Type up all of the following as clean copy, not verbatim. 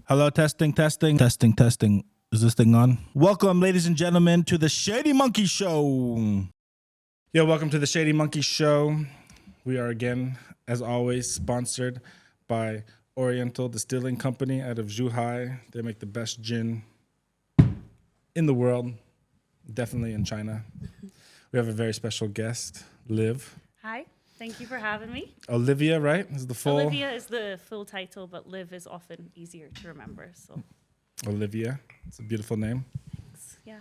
Hello, testing, testing, testing, testing. Is this thing on? Welcome, ladies and gentlemen, to the Shady Monkey Show. Yo, welcome to the Shady Monkey Show. We are again, as always, sponsored by Oriental Distilling Company out of Zhuhai. They make the best gin in the world, definitely in China. We have a very special guest, Liv. Hi, thank you for having me. Olivia, right? Is the full Olivia is the full title, but Liv is often easier to remember. So Olivia. It's a beautiful name. thanks. Yeah,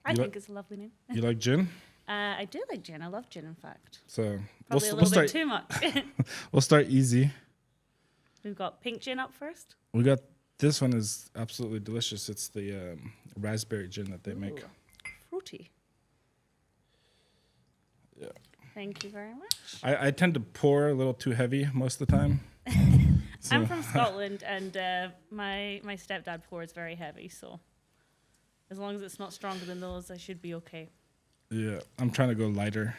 I think it's a lovely name. You like gin? I do like gin. I love gin, in fact. So Probably a little bit too much. We'll start easy. We've got pink gin up first. We got this one is absolutely delicious. It's the raspberry gin that they make. Ooh, fruity. Yeah. Thank you very much. I tend to pour a little too heavy most of the time. So I'm from Scotland, and my stepdad pours very heavy. So as long as it's not stronger than those, I should be okay. Yeah, I'm trying to go lighter.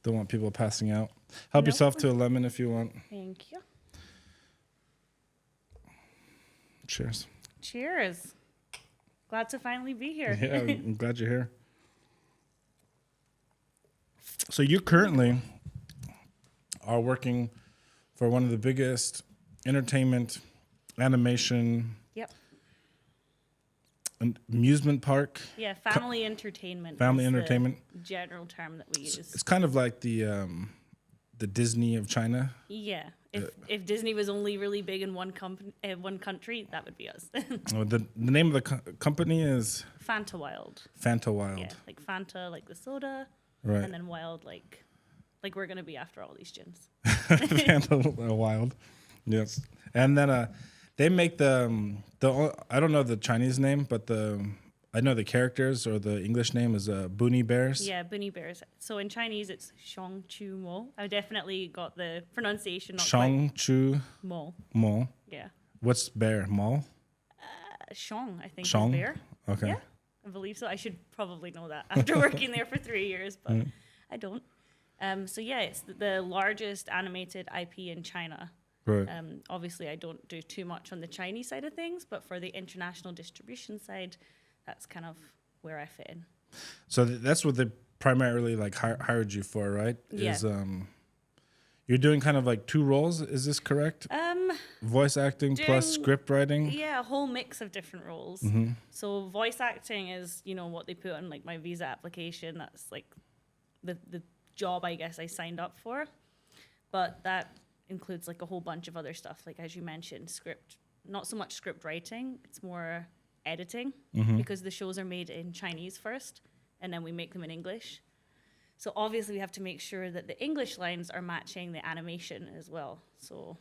Don't want people passing out. Help Nope. yourself to a lemon if you want. Thank you. Cheers. Cheers. Glad to finally be here. Yeah, I'm glad you're here. So you currently are working for one of the biggest entertainment, animation, Yep. and amusement park. Yeah, family entertainment. Family is the entertainment. general term that we use. It's kind of like the Disney of China. Yeah. If Disney was only really big in one country, that would be us. Oh, the name of the company is Fanta Wild. Fanta Wild. Yeah, like Fanta, like the soda, Right. and then Wild, like we're gonna be after all these gins. Fanta Wild. Yes. And then they make the I don't know the Chinese name, but I know the characters or the English name is Boonie Bears. Yeah, bunny bears. So in Chinese, it's Shong Chu Mo. I definitely got the pronunciation not Shang Chu quite. Mo. Mo. Yeah. What's bear? Mo? Shong, I think, Shong? is bear. Okay. Yeah, I believe so. I should probably know that after working there for 3 years, but I don't. So yeah, it's the largest animated IP in China. Right. Obviously, I don't do too much on the Chinese side of things, but for the international distribution side, that's kind of where I fit in. So that's what they primarily like hired you for, right? Yeah. Is you're doing kind of like two roles, is this correct? Voice acting plus script writing? Yeah, a whole mix of different roles. So voice acting is, what they put on like my visa application. That's like the job I guess I signed up for. But that includes like a whole bunch of other stuff, like as you mentioned, script, not so much script writing, it's more editing because the shows are made in Chinese first and then we make them in English. So obviously we have to make sure that the English lines are matching the animation as well. So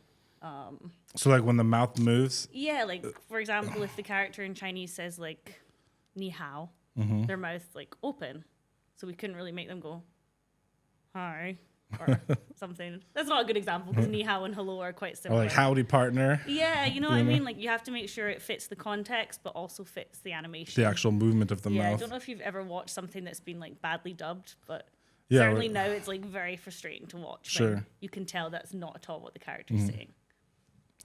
So like when the mouth moves? yeah, like for example, if the character in Chinese says like ni hao, their mouth like open. So we couldn't really make them go hi or something. That's not a good example because ni hao and hello are quite Or similar. like howdy partner? Yeah, you know what I mean? Like you have to make sure it fits the context but also fits the animation. The actual movement of the yeah, I mouth. don't know if you've ever watched something that's been like badly dubbed, but Yeah, certainly right. now it's like very frustrating to watch. Sure. When you can tell that's not at all what the character's saying.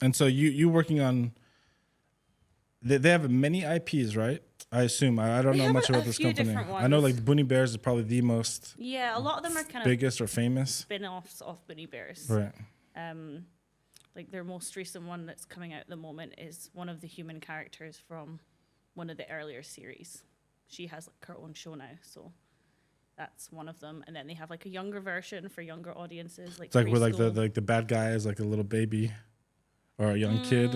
And so you working on they have many IPs, right? I assume. I don't They know have much a about this few company. different I know ones. like Boonie Bears is probably the most Yeah, a lot of them are kind of biggest or famous. spin-offs of Bunny Bears. Right. Like their most recent one that's coming out at the moment is one of the human characters from one of the earlier series. She has like her own show now, so that's one of them. And then they have like a younger version for younger audiences, like It's like where like preschool. the bad guy is like a little baby or a young kid.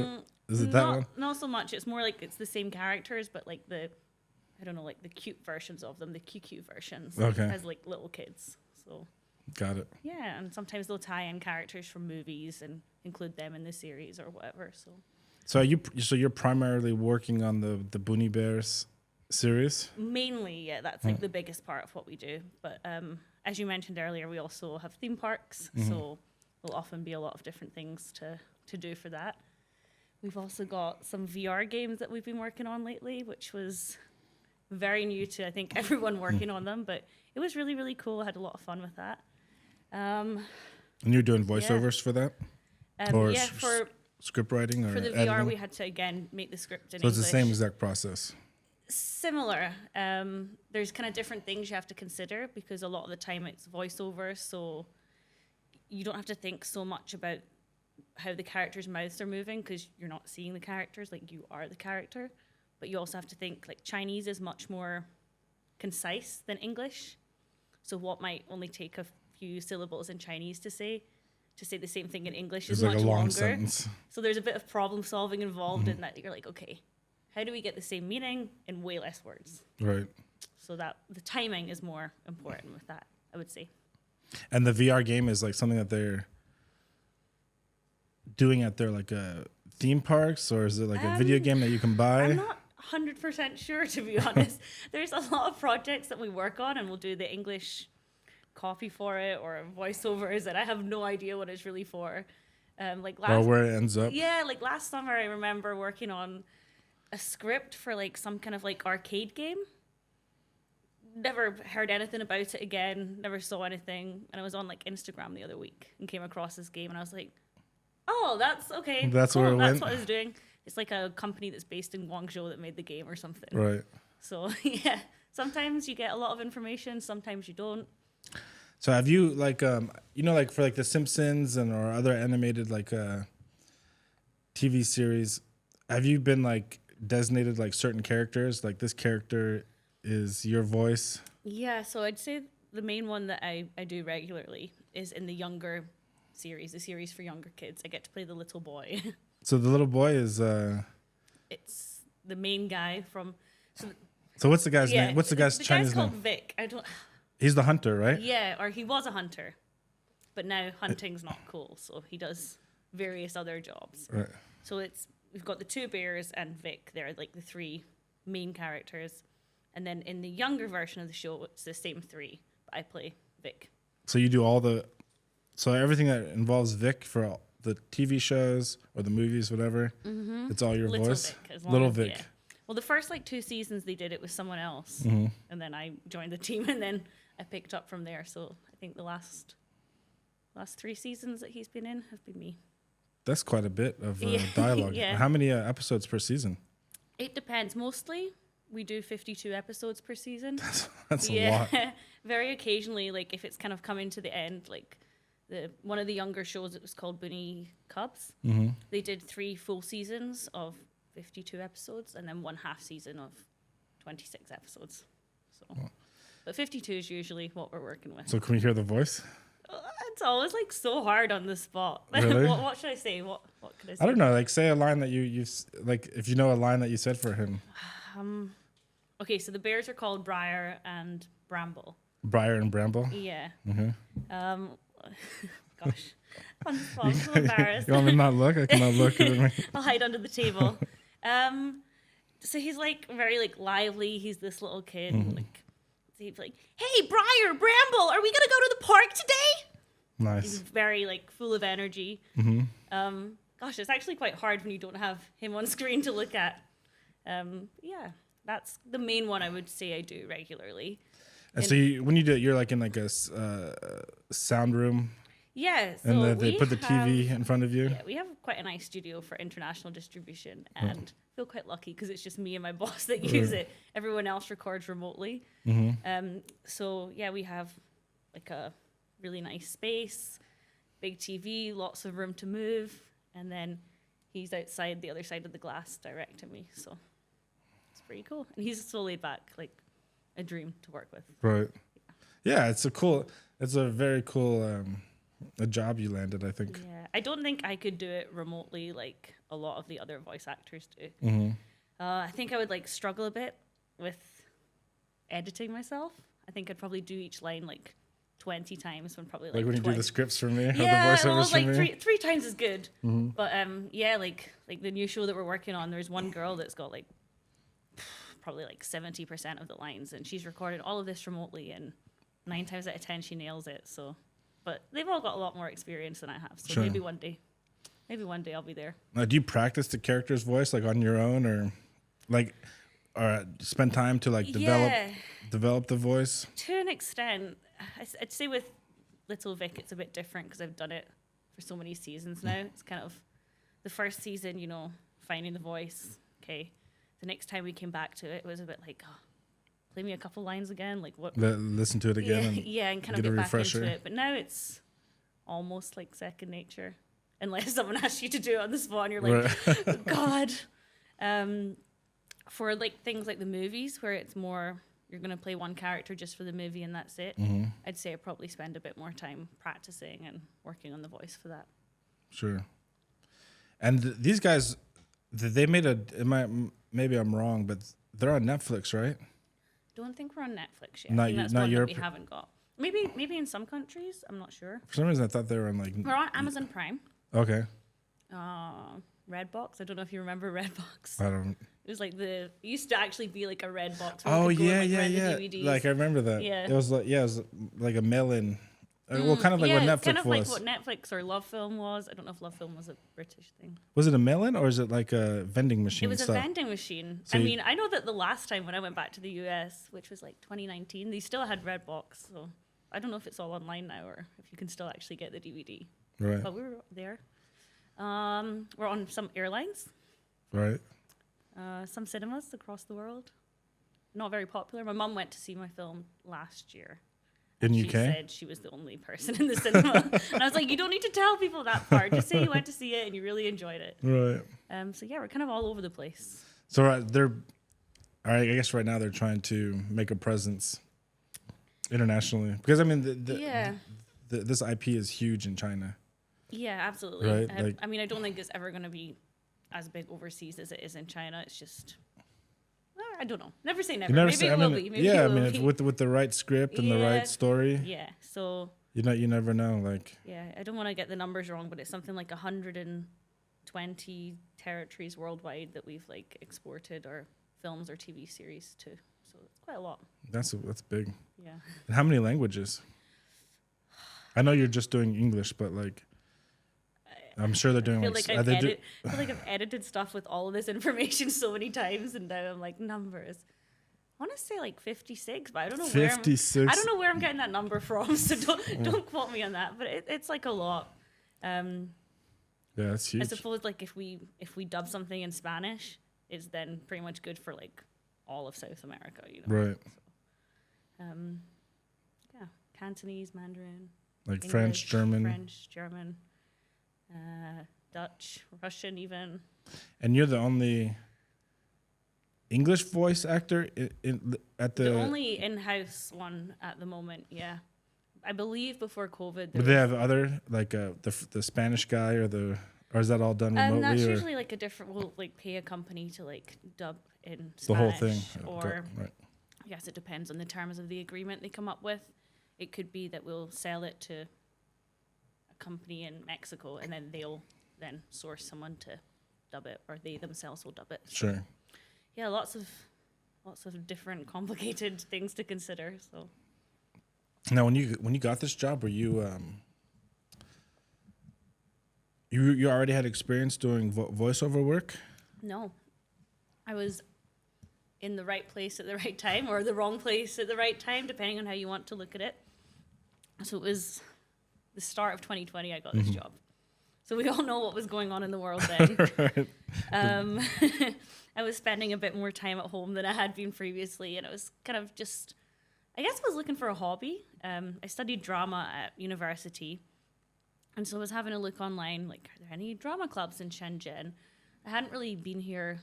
Is it that one? Not so much. It's more like it's the same characters, but like the cute versions of them, the cute versions, Okay. as like little kids. So Got it. yeah, and sometimes they'll tie in characters from movies and include them in the series or whatever. So You're primarily working on the Boonie Bears series? mainly, yeah, that's like the biggest part of what we do. But as you mentioned earlier, we also have theme parks, so there'll often be a lot of different things to do for that. We've also got some VR games that we've been working on lately, which was very new to, I think, everyone working on them, but it was really, really cool. I had a lot of fun with that. And you're doing voiceovers for that? Or Yeah, for script writing or For the editing? VR, we had to again make the script in So it's English. the same exact process. Similar. There's kind of different things you have to consider because a lot of the time it's voiceover, so you don't have to think so much about how the characters' mouths are moving because you're not seeing the characters, like you are the character. But you also have to think, like, Chinese is much more concise than English. So what might only take a few syllables in Chinese to say the same thing in English is like much a long longer. sentence. So there's a bit of problem solving involved in that. You're like, okay, how do we get the same meaning in way less words? Right. So that the timing is more important with that, I would say. And the VR game is like something that they're doing at their like theme parks, or is it like a video game that you can buy? I'm not 100% sure, to be honest. There's a lot of projects that we work on, and we'll do the English copy for it or voiceovers, and I have no idea what it's really for. Like last, or where it ends up. Yeah, like last summer, I remember working on a script for like some kind of like arcade game. Never heard anything about it again. Never saw anything, and I was on like Instagram the other week and came across this game, and I was like, "Oh, that's okay. That's cool. where it That's went. what I was doing." It's like a company that's based in Guangzhou that made the game or something. Right. So yeah, sometimes you get a lot of information, sometimes you don't. So have you like like for like The Simpsons and or other animated like TV series, have you been like designated like certain characters, like this character is your voice? Yeah, so I'd say the main one that I do regularly is in the younger series, the series for younger kids. I get to play the little boy. So the little boy is It's the main guy from. So what's the guy's name? What's the guy's Chinese guy's called name? Vic. I don't. He's the hunter, right? Yeah, or he was a hunter, but now hunting's not cool, so he does various other jobs. Right. So we've got the two bears and Vic. They're like the three main characters, and then in the younger version of the show, it's the same three, but I play Vic. So you do so everything that involves Vic for all the TV shows or the movies, whatever, it's all your Little voice. Vic, as long Little as- Vic. yeah. Well, the first like 2 seasons they did it with someone else, and then I joined the team, and then I picked up from there. So I think the last 3 seasons that he's been in have been me. That's quite a bit of Yeah. dialogue. Yeah. How many episodes per season? It depends. Mostly we do 52 episodes per season. That's a lot. Very occasionally, like if it's kind of coming to the end, like one of the younger shows, it was called Bunny Cubs. They did 3 full seasons of 52 episodes and then 1 half season of 26 episodes. So, but 52 is usually what we're working with. So can we hear the voice? It's always like so hard on the spot. Really? What should I say? What could I say? I don't know. Like say a line that you like if you know a line that you said for him. Okay, so the bears are called Briar and Bramble. Briar and Bramble. Yeah. Mm-hmm. Gosh, on the spot, I'm so embarrassed. You want me to not look? I cannot look at me. I'll hide under the table. So he's like very like lively. He's this little kid. And, like he's like, "Hey, Briar, Bramble, are we gonna go to the park today?" He's Nice. very like full of energy. Gosh, it's actually quite hard when you don't have him on screen to look at. Yeah, that's the main one I would say I do regularly. And so when you do it, you're like in like a sound room, Yeah, so and they put the TV in front of you. Yeah, we have quite a nice studio for international distribution, and feel quite lucky because it's just me and my boss that use it. Everyone else records remotely. So yeah, we have like a really nice space, big TV, lots of room to move, and then he's outside the other side of the glass directing me. So it's pretty cool, and he's so laid back, like a dream to work with. Right. Yeah, it's a very cool a job you landed, I think. Yeah, I don't think I could do it remotely like a lot of the other voice actors do. I think I would like struggle a bit with editing myself. I think I'd probably do each line like 20 times when probably like Like when you 20. do the scripts for me, or Yeah, the well, voiceovers like for me. three times is good. But yeah, like the new show that we're working on, there's one girl that's got like probably like 70% of the lines, and she's recorded all of this remotely, and 9 times out of 10 she nails it. So, but they've all got a lot more experience than I have. So Sure. maybe one day I'll be there. Now, do you practice the character's voice like on your own, or like, or spend time to like develop the voice? To an extent, I'd say with Little Vic, it's a bit different because I've done it for so many seasons now. It's kind of the first season, you know, finding the voice. Okay. The next time we came back to it, it was a bit like, oh, play me a couple lines again. Like what? Listen to it again. And kind of get back into it. But now it's almost like second nature, unless someone asks you to do it on the spot and you're like, oh, God. For like things like the movies where it's more, you're going to play one character just for the movie and that's it. I'd say I probably spend a bit more time practicing and working on the voice for that. Sure. And these guys, they made maybe I'm wrong, but they're on Netflix, right? Don't think we're on Netflix yet. Not Europe. That we haven't got. Maybe in some countries. I'm not sure. For some reason, I thought they were on like. We're on Amazon Prime. Okay. Redbox. I don't know if you remember Redbox. I don't. It was like it used to actually be like a Redbox. Oh yeah. Like I remember that. Yeah. It was like a mail-in. Well, kind of like what Netflix kind of was. like what Netflix or Love Film was. I don't know if Love Film was a British thing. Was it a mail-in or is it like a vending machine? It was a vending machine. So I know that the last time when I went back to the US, which was like 2019, they still had Redbox. So I don't know if it's all online now or if you can still actually get the DVD. Right. But we were there. We're on some airlines. Right. Some cinemas across the world. Not very popular. My mum went to see my film last year. In she UK? said she was the only person in the cinema. And I was like, you don't need to tell people that part. Just say you went to see it and you really enjoyed it. Right. So yeah, we're kind of all over the place. So I guess right now they're trying to make a presence internationally. Because I mean, this IP is huge in China. Yeah, absolutely. Right? I mean, I don't think it's ever going to be as big overseas as it is in China. It's just... I don't know. Never say never. Maybe it will be. With the right script and the right story. Yeah. So you never know. Like. Yeah, I don't want to get the numbers wrong, but it's something like 120 territories worldwide that we've like exported our films or TV series to. So it's quite a lot. That's big. Yeah. And how many languages? I know you're just doing English, but like. I'm sure they're doing I feel like I've edited stuff with all of this information so many times, and now I'm like numbers. I want to say like 56, but I don't know 56. I don't know where I'm getting that number from, so don't quote me on that. But it's like a lot. Yeah, that's huge. I suppose like if we dub something in Spanish, it's then pretty much good for like all of South America, you know. Right. So, yeah, Cantonese, Mandarin, like English, French, German. Dutch, Russian, even. And you're the only English voice actor at the only in-house one at the moment. Yeah, I believe before COVID. Would they have other like the Spanish guy or is that all done remotely? That's usually like a different. We'll like pay a company to like dub in Spanish, the whole thing, or right. I guess it depends on the terms of the agreement they come up with. It could be that we'll sell it to company in Mexico and then they'll then source someone to dub it, or they themselves will dub it. So, sure. Yeah, lots of different complicated things to consider. So now when you got this job, were you you already had experience doing voiceover work? No, I was in the right place at the right time, or the wrong place at the right time, depending on how you want to look at it. So it was the start of 2020, I got this job. So we all know what was going on in the world then. Right. I was spending a bit more time at home than I had been previously, and it was kind of just, I guess I was looking for a hobby. I studied drama at university, and so I was having a look online, like, are there any drama clubs in Shenzhen? I hadn't really been here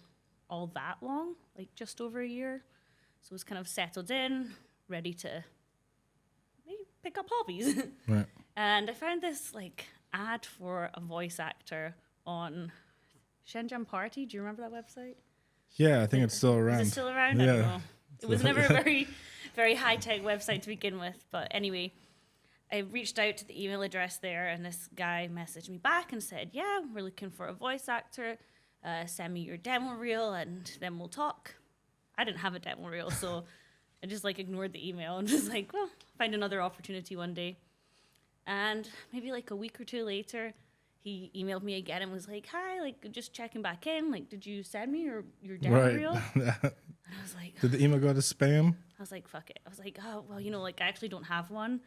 all that long, like just over a year. So I was kind of settled in, ready to maybe pick up hobbies. Right. And I found this like ad for a voice actor on Shenzhen Party. Do you remember that website? Yeah, I think it's still around. Is it still around? Yeah. I don't know. It was never a very, very high-tech website to begin with. But anyway, I reached out to the email address there, and this guy messaged me back and said, yeah, we're looking for a voice actor. Send me your demo reel, and then we'll talk. I didn't have a demo reel, so I just like ignored the email and was like, well, find another opportunity one day. And maybe like a week or two later, he emailed me again and was like, hi, like just checking back in. Like, did you send me your demo reel? And I was like, did the email go to spam? I was like, fuck it. I was like, oh, well, like I actually don't have one.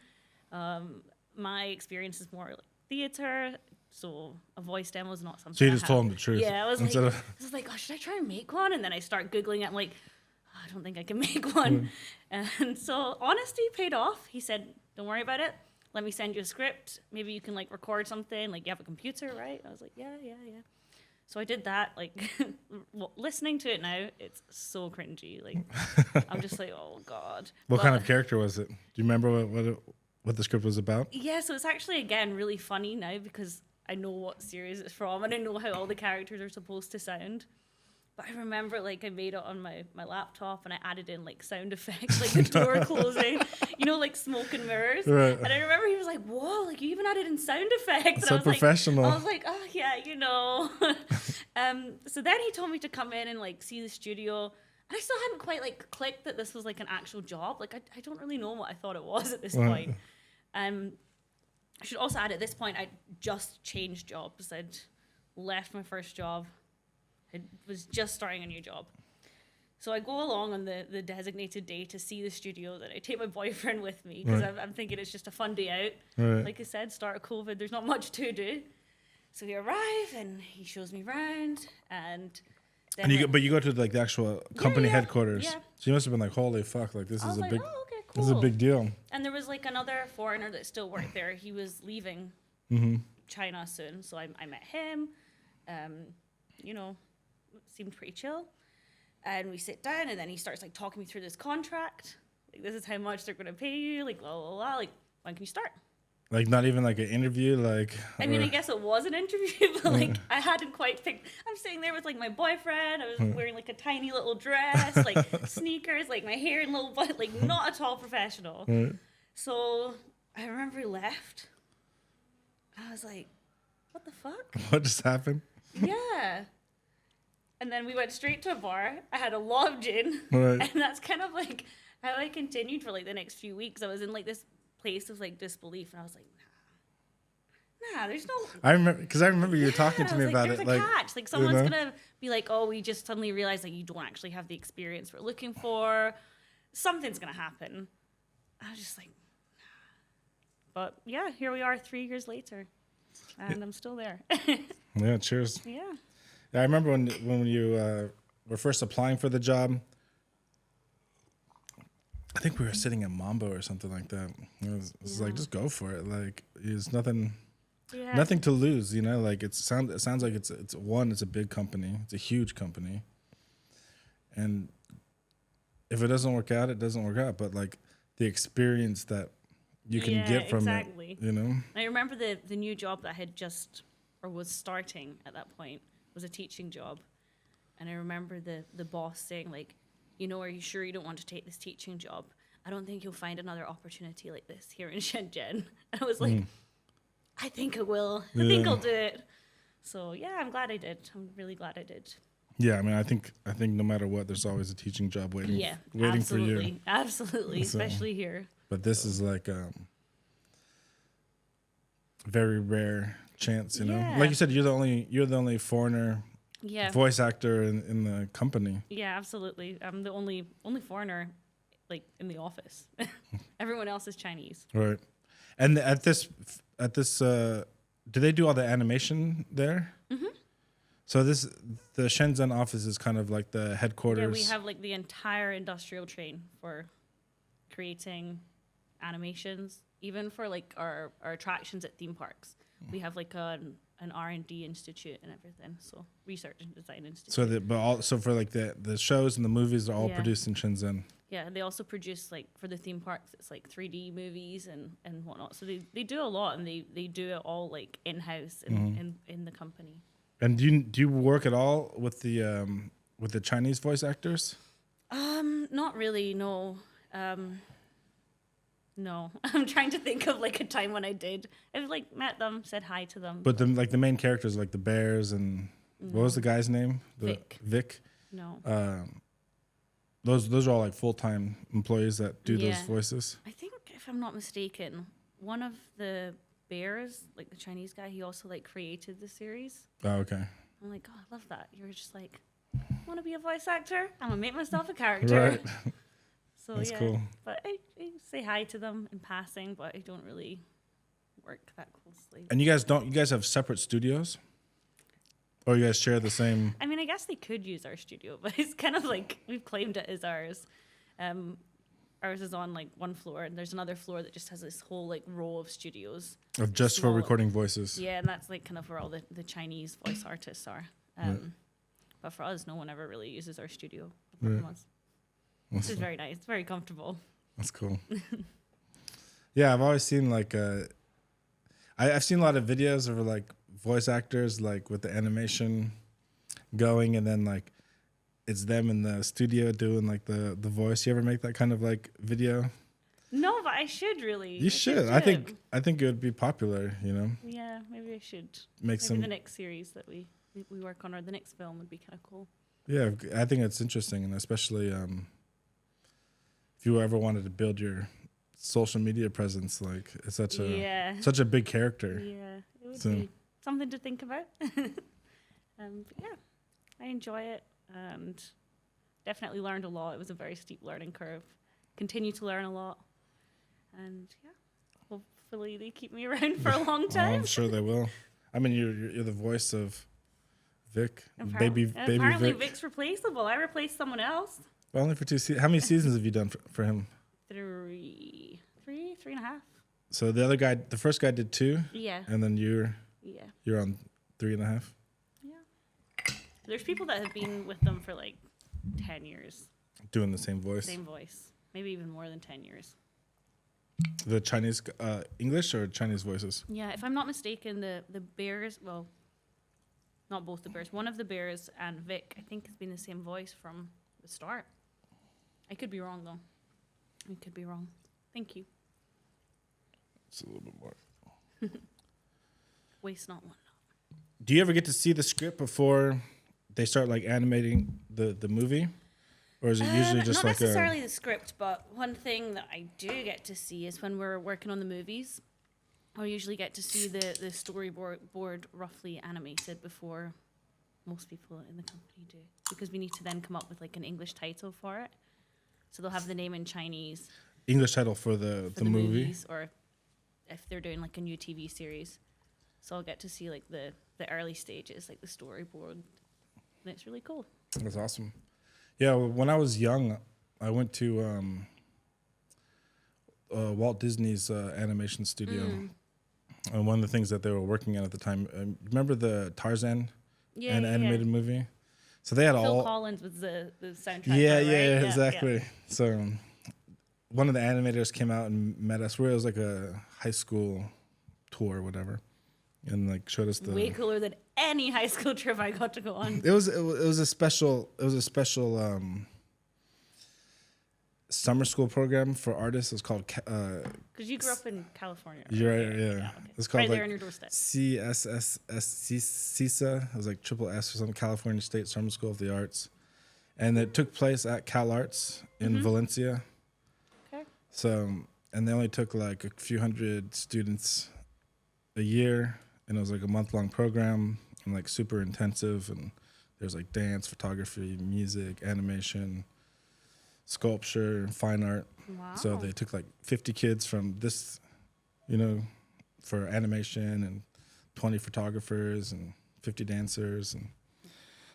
My experience is more like theater, So a voice demo is not something. So you just told him the truth. Yeah, I was like, oh, should I try and make one? And then I start Googling it. I'm like, oh, I don't think I can make one. And so honesty paid off. He said, don't worry about it. Let me send you a script. Maybe you can like record something. Like you have a computer, right? I was like, yeah. So I did that. Like listening to it now, it's so cringy. Like I'm just like, oh God. What kind of character was it? Do you remember what the script was about? Yeah, so it's actually again really funny now because I know what series it's from and I know how all the characters are supposed to sound. But I remember like I made it on my laptop and I added in like sound effects, like the door closing, like smoke and mirrors. Right. And I remember he was like, whoa, like you even added in sound effects. And So professional. I was like, oh yeah, So then he told me to come in and like see the studio. And I still hadn't quite like clicked that this was like an actual job. Like I don't really know what I thought it was at this point. I should also add at this point, I just changed jobs. I'd left my first job. I was just starting a new job. So I go along on the designated day to see the studio. That I take my boyfriend with me because I'm thinking it's just a fun day out. Right. Like I said, start of COVID, there's not much to do. So we arrive and he shows me around and then but you go to like the actual company headquarters. Yeah. So you must have been like, holy fuck, like this I is was a like, big oh, okay, cool. this is a big deal. And there was like another foreigner that still worked there. He was leaving China soon. So I met him, seemed pretty chill. And we sit down and then he starts like talking me through this contract. Like, this is how much they're going to pay you. Like, blah, blah, blah. Like, when can you start? Like not even like an interview, like. I mean, I guess it was an interview, but like I hadn't quite picked. I'm sitting there with like my boyfriend. I was wearing like a tiny little dress, like sneakers, like my hair in a little bun, like not at all professional. So I remember he left. I was like, what the fuck? What just happened? Yeah. And then we went straight to a bar. I had a lot of gin, Right. and that's kind of like how I continued for like the next few weeks. I was in like this place of like disbelief, and I was like, nah, there's no. I remember you were talking to me about there's it. There's like, a catch. Like someone's gonna be like, oh, we just suddenly realized like you don't actually have the experience we're looking for. Something's gonna happen. I was just like, nah. But yeah, here we are 3 years later, and I'm still there. Yeah, cheers. Yeah. I remember when you were first applying for the job. I think we were sitting in Mambo or something like that. It was like, just go for it. Like, there's nothing to lose, Like it sounds like it's a big company. It's a huge company. And if it doesn't work out, it doesn't work out. But like the experience that you can get from it, I remember the new job that I had just or was starting at that point was a teaching job, and I remember the boss saying like, are you sure you don't want to take this teaching job? I don't think you'll find another opportunity like this here in Shenzhen. And I was like, I think I will. I think I'll do it. So yeah, I'm glad I did. I'm really glad I did. Yeah, I mean, I think no matter what, there's always a teaching job waiting for you. Absolutely, especially here. But this is like very rare chance, Like you said, you're the only foreigner voice actor in the company. Yeah, absolutely. I'm the only foreigner like in the office. Everyone else is Chinese. Right. And at this do they do all the animation there? Mm-hmm. So the Shenzhen office is kind of like the headquarters. Yeah, we have like the entire industrial chain for creating animations, even for like our attractions at theme parks. We have like an R&D institute and everything, so research and design institute. So for like the shows and the movies are all produced in Shenzhen. Yeah, they also produce like for the theme parks, it's like 3D movies and whatnot. So they do a lot, and they do it all like in-house in the company. And do you work at all with the Chinese voice actors? Not really, no. No, I'm trying to think of like a time when I did. I've like met them, said hi to them. But the main characters, like the bears and what was the guy's name? Vic. No. Those are all like full-time employees that do those voices. I think if I'm not mistaken, one of the bears, like the Chinese guy, he also like created the series. Oh, okay. I'm like, oh, I love that. You're just like, want to be a voice actor? I'm gonna make myself a character. Right. So that's cool. But I say hi to them in passing, but I don't really work that closely. And you guys have separate studios? Or you guys share the same? I mean, I guess they could use our studio, but it's kind of like we've claimed it as ours. Ours is on like one floor, and there's another floor that just has this whole like row of studios. Of just for recording voices? Yeah, and that's like kind of where all the Chinese voice artists are. But for us, no one ever really uses our studio. Which is very nice. It's very comfortable. That's cool. Yeah, I've always seen like I've seen a lot of videos of like voice actors like with the animation going, and then like it's them in the studio doing like the voice. You ever make that kind of like video? No, but I should really. You should. I think it would be popular, you know. Yeah, maybe I should. Maybe the next series that we work on, or the next film, would be kind of cool. Yeah, I think it's interesting, and especially if you ever wanted to build your social media presence, like it's such a big character. Yeah, it would be something to think about. But yeah, I enjoy it, and definitely learned a lot. It was a very steep learning curve. Continue to learn a lot, and yeah, hopefully they keep me around for a long time. I'm sure they will. I mean, you're the voice of Vic, baby apparently Vic. Vic's replaceable. I replaced someone else. Well, only for 2 seasons. How many seasons have you done for him? 3 and a half. So the first guy did 2. Yeah. And then you're on 3.5. Yeah. There's people that have been with them for like 10 years. Doing the same voice. Same voice. Maybe even more than 10 years. The Chinese, English or Chinese voices? Yeah, if I'm not mistaken, the bears, well, not both the bears, one of the bears and Vic, I think has been the same voice from the start. I could be wrong, though. I could be wrong. Thank you. It's a little bit more. Waste not, want not. Do you ever get to see the script before they start like animating the movie? Or is it usually just not like necessarily the script, but one thing that I do get to see is when we're working on the movies, I usually get to see the storyboard roughly animated before most people in the company do, because we need to then come up with like an English title for it. So they'll have the name in Chinese. English title for the movie? Movies, or if they're doing like a new TV series. So I'll get to see like the early stages, like the storyboard. And it's really cool. That's awesome. Yeah, when I was young, I went to Walt Disney's animation studio. And one of the things that they were working on at the time, remember the Tarzan animated movie? So they had Phil Collins was the soundtrack. Yeah, right? exactly. Yeah. So one of the animators came out and met us. It was like a high school tour or whatever, and like showed us the way cooler than any high school trip I got to go on. It was a special summer school program for artists. It was called because you grew up in California. Right? You're right, yeah. Okay. It's called right like there on your doorstep. CSSS. It was like triple S or something. California State Summer School of the Arts, and it took place at Cal Arts in Valencia. Okay. So, and they only took like a few hundred students a year, and it was like a month-long program and like super intensive. And there's like dance, photography, music, animation, sculpture, fine art. Wow. So they took like 50 kids from this, for animation, and 20 photographers and 50 dancers. And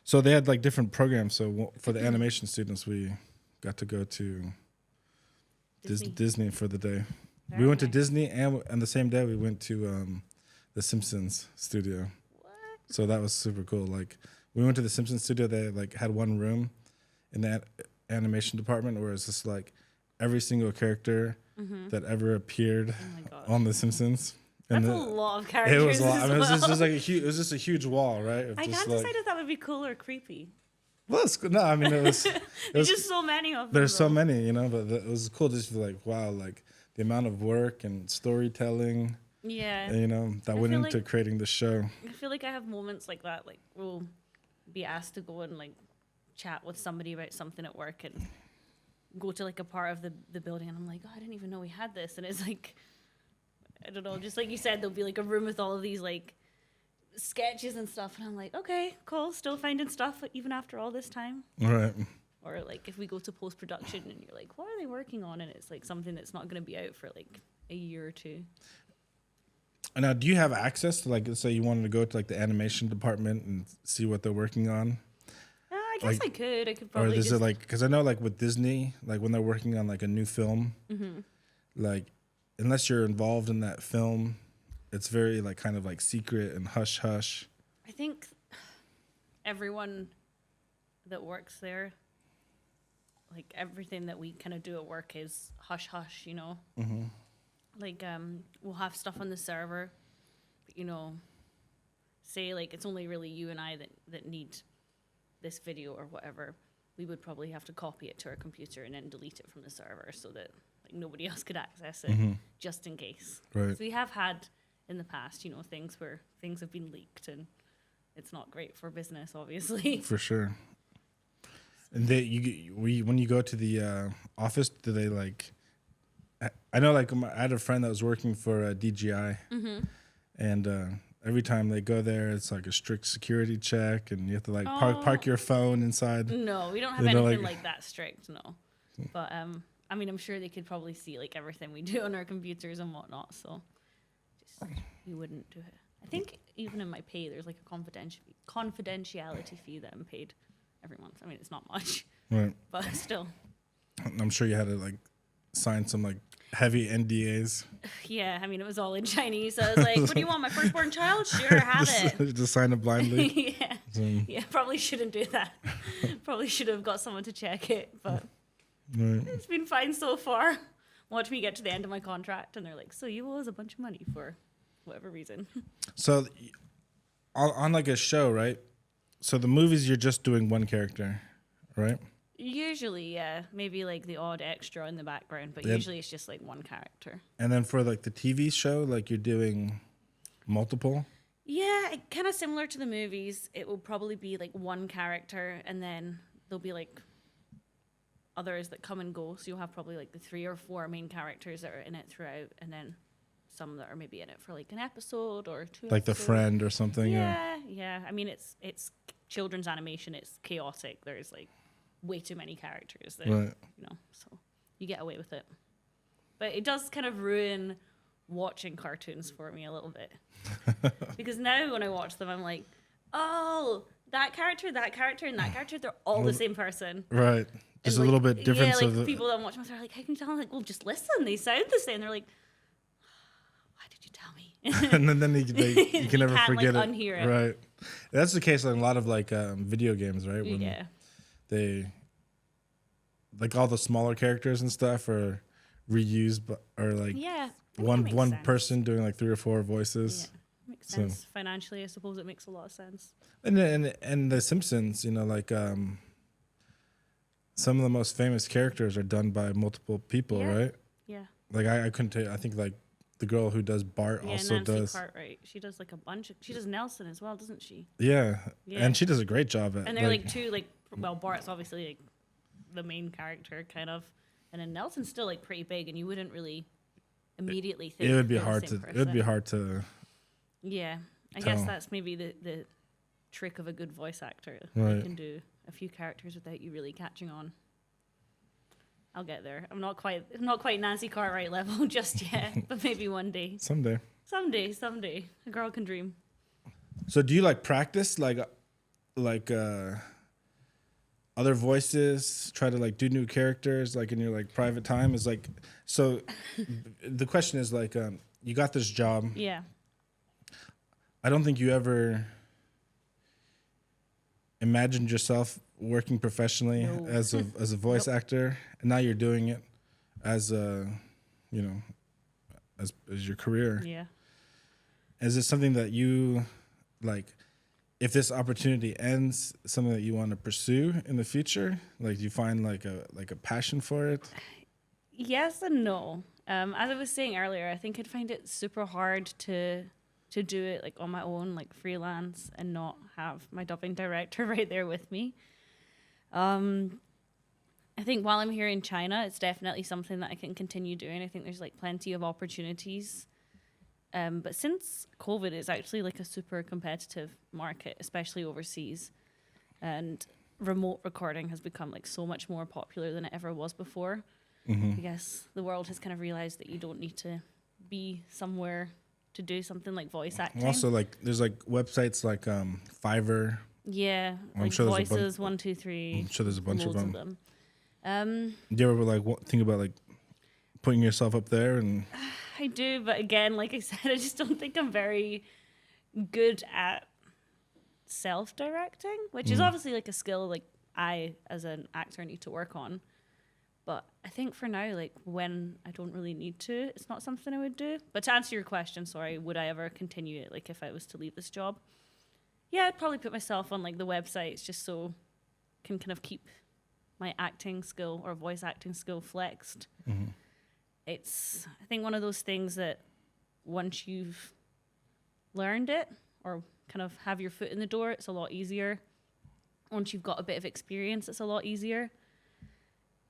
so they had like different programs. So for the animation students, we got to go to Disney for the day. We went to Disney, and on the same day we went to the Simpsons studio. What? So that was super cool. Like we went to the Simpsons studio. They like had one room in that animation department where it's just like every single character that ever appeared on the Simpsons. And that's a lot of characters. It was a lot. I mean, it was just a huge wall, right? I can't decide if that would be cool or creepy. Well, it's good. No, I mean, There's just so many of them. There's so many, but it was cool just to like, wow, like the amount of work and storytelling. Yeah. That went into creating the show. I feel like I have moments like that. Like we'll be asked to go and like chat with somebody about something at work and go to like a part of the building, and I'm like, oh, I didn't even know we had this. And it's like, I don't know, just like you said, there'll be like a room with all of these like sketches and stuff, and I'm like, okay, cool, still finding stuff even after all this time. Right. Or like if we go to post-production and you're like, what are they working on? And it's like something that's not going to be out for like a year or two. And now, do you have access to, like, let's say you wanted to go to like the animation department and see what they're working on? I guess I could. I could Or probably. is it like, because I know like with Disney, like when they're working on like a new film, like unless you're involved in that film, it's very like kind of like secret and hush hush. I think everyone that works there, like everything that we kind of do at work is hush hush, you know. Like we'll have stuff on the server, but, you know, say like it's only really you and I that need this video or whatever. We would probably have to copy it to our computer and then delete it from the server so that like nobody else could access it, just in case. Right. So we have had in the past, you know, things where things have been leaked and it's not great for business, obviously. For sure. And when you go to the office, do they like? I know, like I had a friend that was working for DJI, and every time they go there, it's like a strict security check, and you have to like park your phone inside. No, we don't have anything like that strict. No, but I mean, I'm sure they could probably see like everything we do on our computers and whatnot. So, just you wouldn't do it. I think even in my pay, there's like a confidentiality fee that I'm paid every month. I mean, it's not much, Right? but still. I'm sure you had to like sign some like heavy NDAs. Yeah, I mean, it was all in Chinese. So I was like, "What do you want, my firstborn child? Sure, have it." Just sign it blindly. Yeah, yeah. Probably shouldn't do that. Probably should have got someone to check it, but it's been fine so far. Watch me get to the end of my contract, and they're like, "So you owe us a bunch of money for whatever reason." So, on like a show, right? So the movies, you're just doing one character, right? Usually, yeah. Maybe like the odd extra in the background, but usually it's just like one character. And then for like the TV show, like you're doing multiple? Yeah, kind of similar to the movies. It will probably be like one character, and then there'll be like others that come and go. So you'll have probably like the 3 or 4 main characters that are in it throughout, and then some that are maybe in it for like an episode or 2 Like The Friend or something? Yeah, yeah. I mean, it's children's animation. It's chaotic. There's like way too many characters that, Right. you know, so you get away with it. But it does kind of ruin watching cartoons for me a little bit. Because now when I watch them, I'm like, oh, that character, and that character, they're all the same person. Right. Just And a little bit different. Yeah, like people that watch them, they're like, how can you tell? I'm like, well, just listen. They sound the same. They're like, why did you tell me? And then you can never can't, forget like, it. unhear it. Right. That's the case on a lot of like video games, right? When Yeah. they like all the smaller characters and stuff are reused, or like one person doing like 3 or 4 voices. Yeah, makes sense. Financially, I suppose it makes a lot of sense. And the Simpsons, you know, like some of the most famous characters are done by multiple people, right? Yeah. Like I couldn't tell you, I think like the girl who does Bart also Nancy does. Cartwright. She does like a bunch of. She does Nelson as well, doesn't she? Yeah. And she does a great job at. And they're like two like, well, Bart's obviously like the main character kind of, and then Nelson's still like pretty big, and you wouldn't really immediately think it would be they're the hard to. same It would be person. hard to. Yeah, I tell. guess that's maybe the trick of a good voice actor. Right. You can do a few characters without you really catching on. I'll get there. I'm not quite Nancy Cartwright level just yet, but maybe one day. Someday. Someday, a girl can dream. So do you like practice like other voices? Try to like do new characters like in your like private time? Is like so. The question is like you got this job. Yeah. I don't think you ever imagined yourself working professionally as a voice actor, and now you're doing it as a, you know, as your career. Yeah. Is it something that you like? If this opportunity ends, something that you want to pursue in the future? Like, do you find like a passion for it? Yes and no. As I was saying earlier, I think I'd find it super hard to do it like on my own, like freelance, and not have my dubbing director right there with me. I think while I'm here in China, it's definitely something that I can continue doing. I think there's like plenty of opportunities. But since COVID, it's actually like a super competitive market, especially overseas. And remote recording has become like so much more popular than it ever was before. I guess the world has kind of realized that you don't need to be somewhere to do something like voice acting. Also, like there's like websites like Fiverr. Yeah, I'm like sure there's a Voices, 123. I'm sure there's a bunch of loads them. Um, Do you ever like think about like putting yourself up there? And I do, but again, like I said, I just don't think I'm very good at self-directing, which is obviously like a skill like I as an actor need to work on. But I think for now, like when I don't really need to, it's not something I would do. But to answer your question, sorry, would I ever continue it? Like if I was to leave this job? Yeah, I'd probably put myself on like the websites just so I can kind of keep my acting skill or voice acting skill flexed. It's, I think, one of those things that once you've learned it or kind of have your foot in the door, it's a lot easier. Once you've got a bit of experience, it's a lot easier.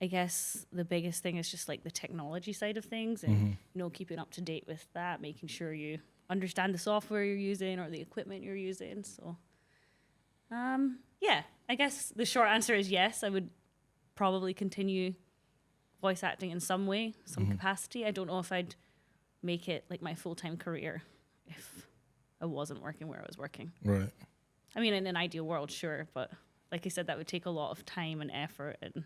I guess the biggest thing is just like the technology side of things and keeping up to date with that, making sure you understand the software you're using or the equipment you're using. So, yeah, I guess the short answer is yes, I would probably continue voice acting in some way, some capacity. I don't know if I'd make it like my full-time career if I wasn't working where I was working. right. I mean, in an ideal world, sure, but like I said, that would take a lot of time and effort and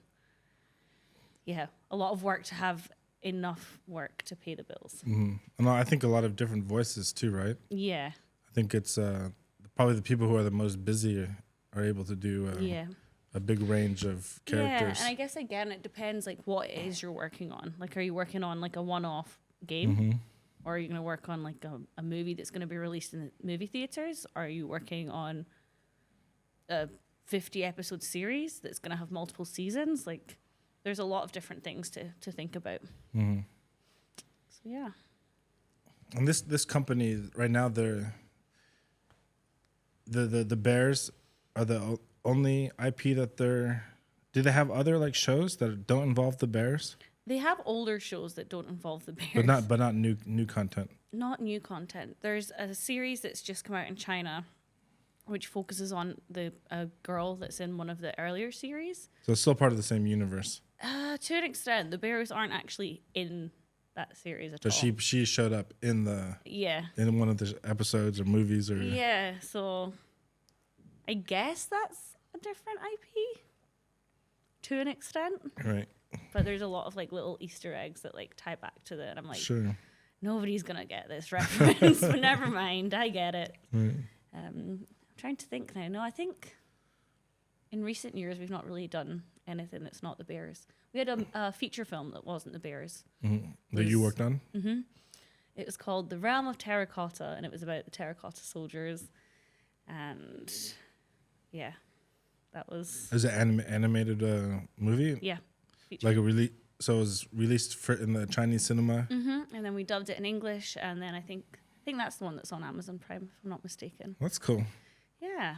yeah, a lot of work to have enough work to pay the bills. And I think a lot of different voices too, right? Yeah. I think it's probably the people who are the most busy are able to do a big range of characters. Yeah, and I guess again, it depends like what it is you're working on. Like, are you working on like a one-off game? Or are you going to work on like a movie that's going to be released in the movie theaters? Or are you working on a 50-episode series that's going to have multiple seasons? Like, there's a lot of different things to think about. So, yeah. And this company right now, the Bears are the only IP that they're. Do they have other like shows that don't involve the Bears? They have older shows that don't involve the Bears. But not new content. Not new content. There's a series that's just come out in China, which focuses on a girl that's in one of the earlier series. So it's still part of the same universe. To an extent, the Bears aren't actually in that series at all. But she showed up in in one of the episodes or movies or so I guess that's a different IP to an extent. Right. But there's a lot of like little Easter eggs that like tie back to that. I'm like, sure. Nobody's gonna get this reference, but never mind, I get it. Right. I'm trying to think now. No, I think in recent years we've not really done anything that's not the Bears. We had a feature film that wasn't the Bears. That you worked on? It was called The Realm of Terracotta, and it was about the terracotta soldiers. And yeah, that was... Is it animated movie? Yeah. Feature. Like so it was released in the Chinese cinema? And then we dubbed it in English, and then I think that's the one that's on Amazon Prime, if I'm not mistaken. That's cool. Yeah.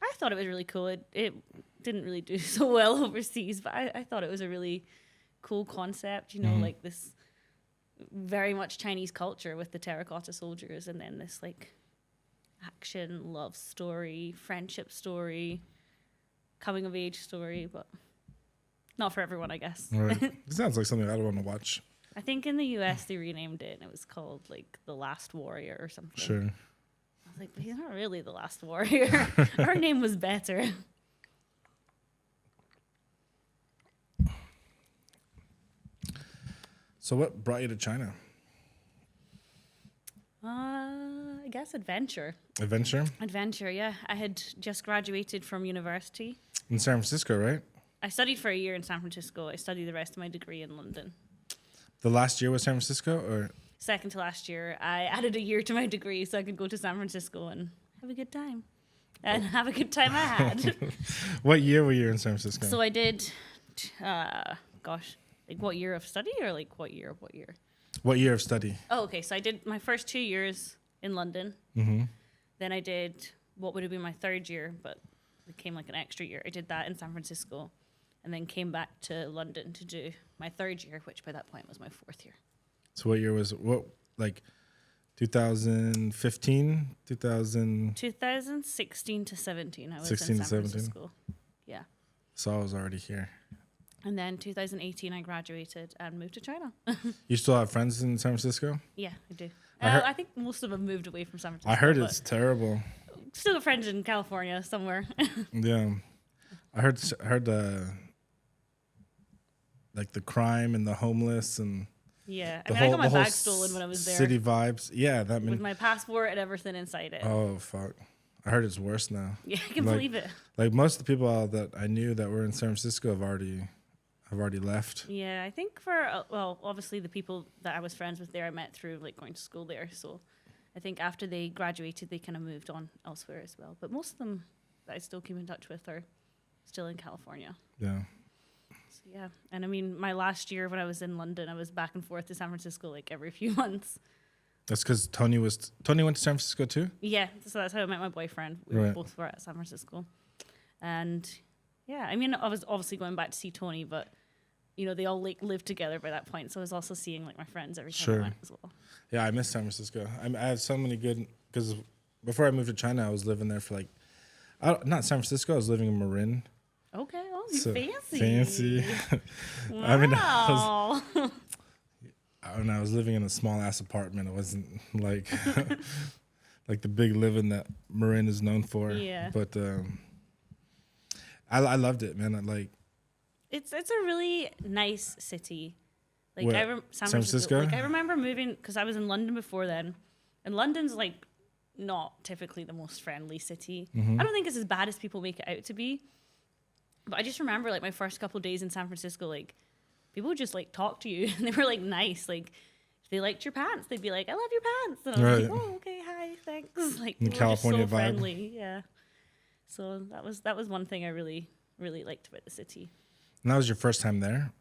I thought it was really cool. It didn't really do so well overseas, but I thought it was a really cool concept, like this very much Chinese culture with the terracotta soldiers, and then this like action, love story, friendship story, coming of age story, but not for everyone, I guess. Right. It sounds like something I'd want to watch. I think in the US they renamed it and it was called like The Last Warrior or something. Sure. I was like, but he's not really the last warrior. Our name was better. So what brought you to China? I guess adventure. Adventure, Yeah. I had just graduated from university. In San Francisco, right? I studied for a year in San Francisco. I studied the rest of my degree in London. The last year was San Francisco, or? Second to last year. I added a year to my degree so I could go to San Francisco and have a good time. And have a good time I had. What year were you in San Francisco? So I did, like what year of study or like what year of what year? What year of study? Oh, okay. So I did my first 2 years in London. Then I did what would have been my third year, but it became like an extra year. I did that in San Francisco and then came back to London to do my third year, which by that point was my fourth year. So what year was like 2015, 2016 to 17. I was in San Francisco. Yeah. So I was already here. And then 2018, I graduated and moved to China. You still have friends in San Francisco? Yeah, I do. I think most of them moved away from San Francisco. I heard it's terrible. Still got friends in California somewhere. Yeah, I heard like the crime and the homeless and yeah. I mean, I got my bag stolen when I was there. City vibes. Yeah, that means with my passport and everything inside it. Oh fuck! I heard it's worse now. Yeah, I can believe it. Like most of the people that I knew that were in San Francisco have already left. Yeah, I think for well, obviously the people that I was friends with there, I met through like going to school there. So I think after they graduated, they kind of moved on elsewhere as well. But most of them that I still keep in touch with are still in California. Yeah. So yeah, and I mean, my last year when I was in London, I was back and forth to San Francisco like every few months. That's because Tony went to San Francisco too? Yeah, so that's how I met my boyfriend. We were both at San Francisco. And yeah, I mean, I was obviously going back to see Tony, but you know, they all like lived together by that point. So I was also seeing like my friends every time I went as well. Yeah, I miss San Francisco. I have so many good, because before I moved to China, I was living there for like, not San Francisco, I was living in Marin. Okay, so fancy. Fancy. Wow. I mean, I was living in a small ass apartment. It wasn't like like the big living that Marin is known for. Yeah. But I loved it, man. It's a really nice city. Like San Francisco. Like I remember moving because I was in London before then, and London's like not typically the most friendly city. I don't think it's as bad as people make it out to be. But I just remember like my first couple of days in San Francisco, like people would just like talk to you and they were like nice. Like if they liked your pants, they'd be like, "I love your pants," and I was like, "Oh, okay, hi, thanks." Like people were just so friendly, yeah. So that was one thing I really liked about the city. And that was your first time there?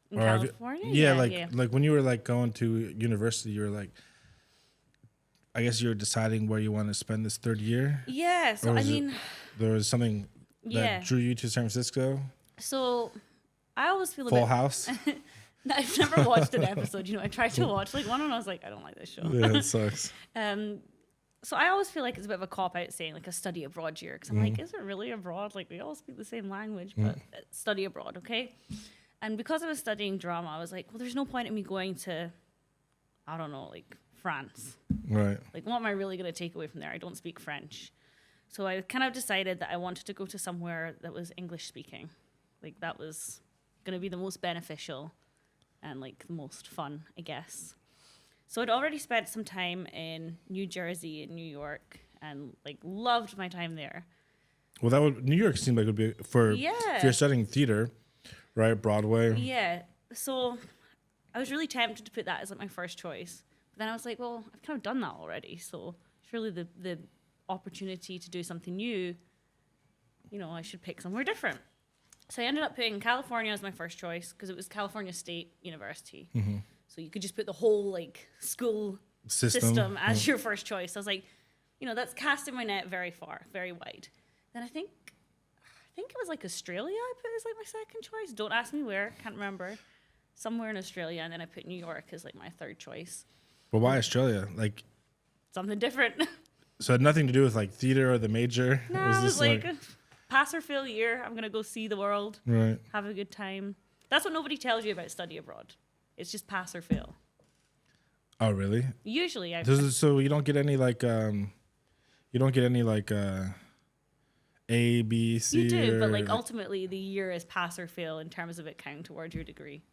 In California? Like when you were like going to university, you were like, I guess you were deciding where you want to spend this third year? Yeah, so I mean, there was something that drew you to San Francisco? So I always feel Full House? I've never watched an episode. You know, I tried to watch like one and I was like, I don't like this show. Yeah, it sucks. So I always feel like it's a bit of a cop-out saying like a study abroad year. Because I'm like, is it really abroad? Like we all speak the same language, but study abroad, okay? And because I was studying drama, I was like, well, there's no point in me going to, I don't know, like France. Right. Like what am I really going to take away from there? I don't speak French. So I kind of decided that I wanted to go to somewhere that was English speaking. Like that was going to be the most beneficial and like the most fun, I guess. So I'd already spent some time in New Jersey and New York and like loved my time there. Well, New York seemed like it would be if you're studying theater, right? Broadway. Yeah. So I was really tempted to put that as like my first choice. But then I was like, well, I've kind of done that already. So surely the opportunity to do something new, you know, I should pick somewhere different. So I ended up putting California as my first choice because it was California State University. So you could just put the whole like school system as your first choice. I was like, you know, that's casting my net very far, very wide. Then I think it was like Australia I put as like my second choice. Don't ask me where, can't remember. Somewhere in Australia, and then I put New York as like my third choice. But why Australia? Like something different. So it had nothing to do with like theater or the major? No, it was like pass or fail year. I'm going to go see the world. Right. Have a good time. That's what nobody tells you about study abroad. It's just pass or fail. Oh, really? Usually. So you don't get any like, A, B, C? You do, but like ultimately the year is pass or fail in terms of it counting towards your degree.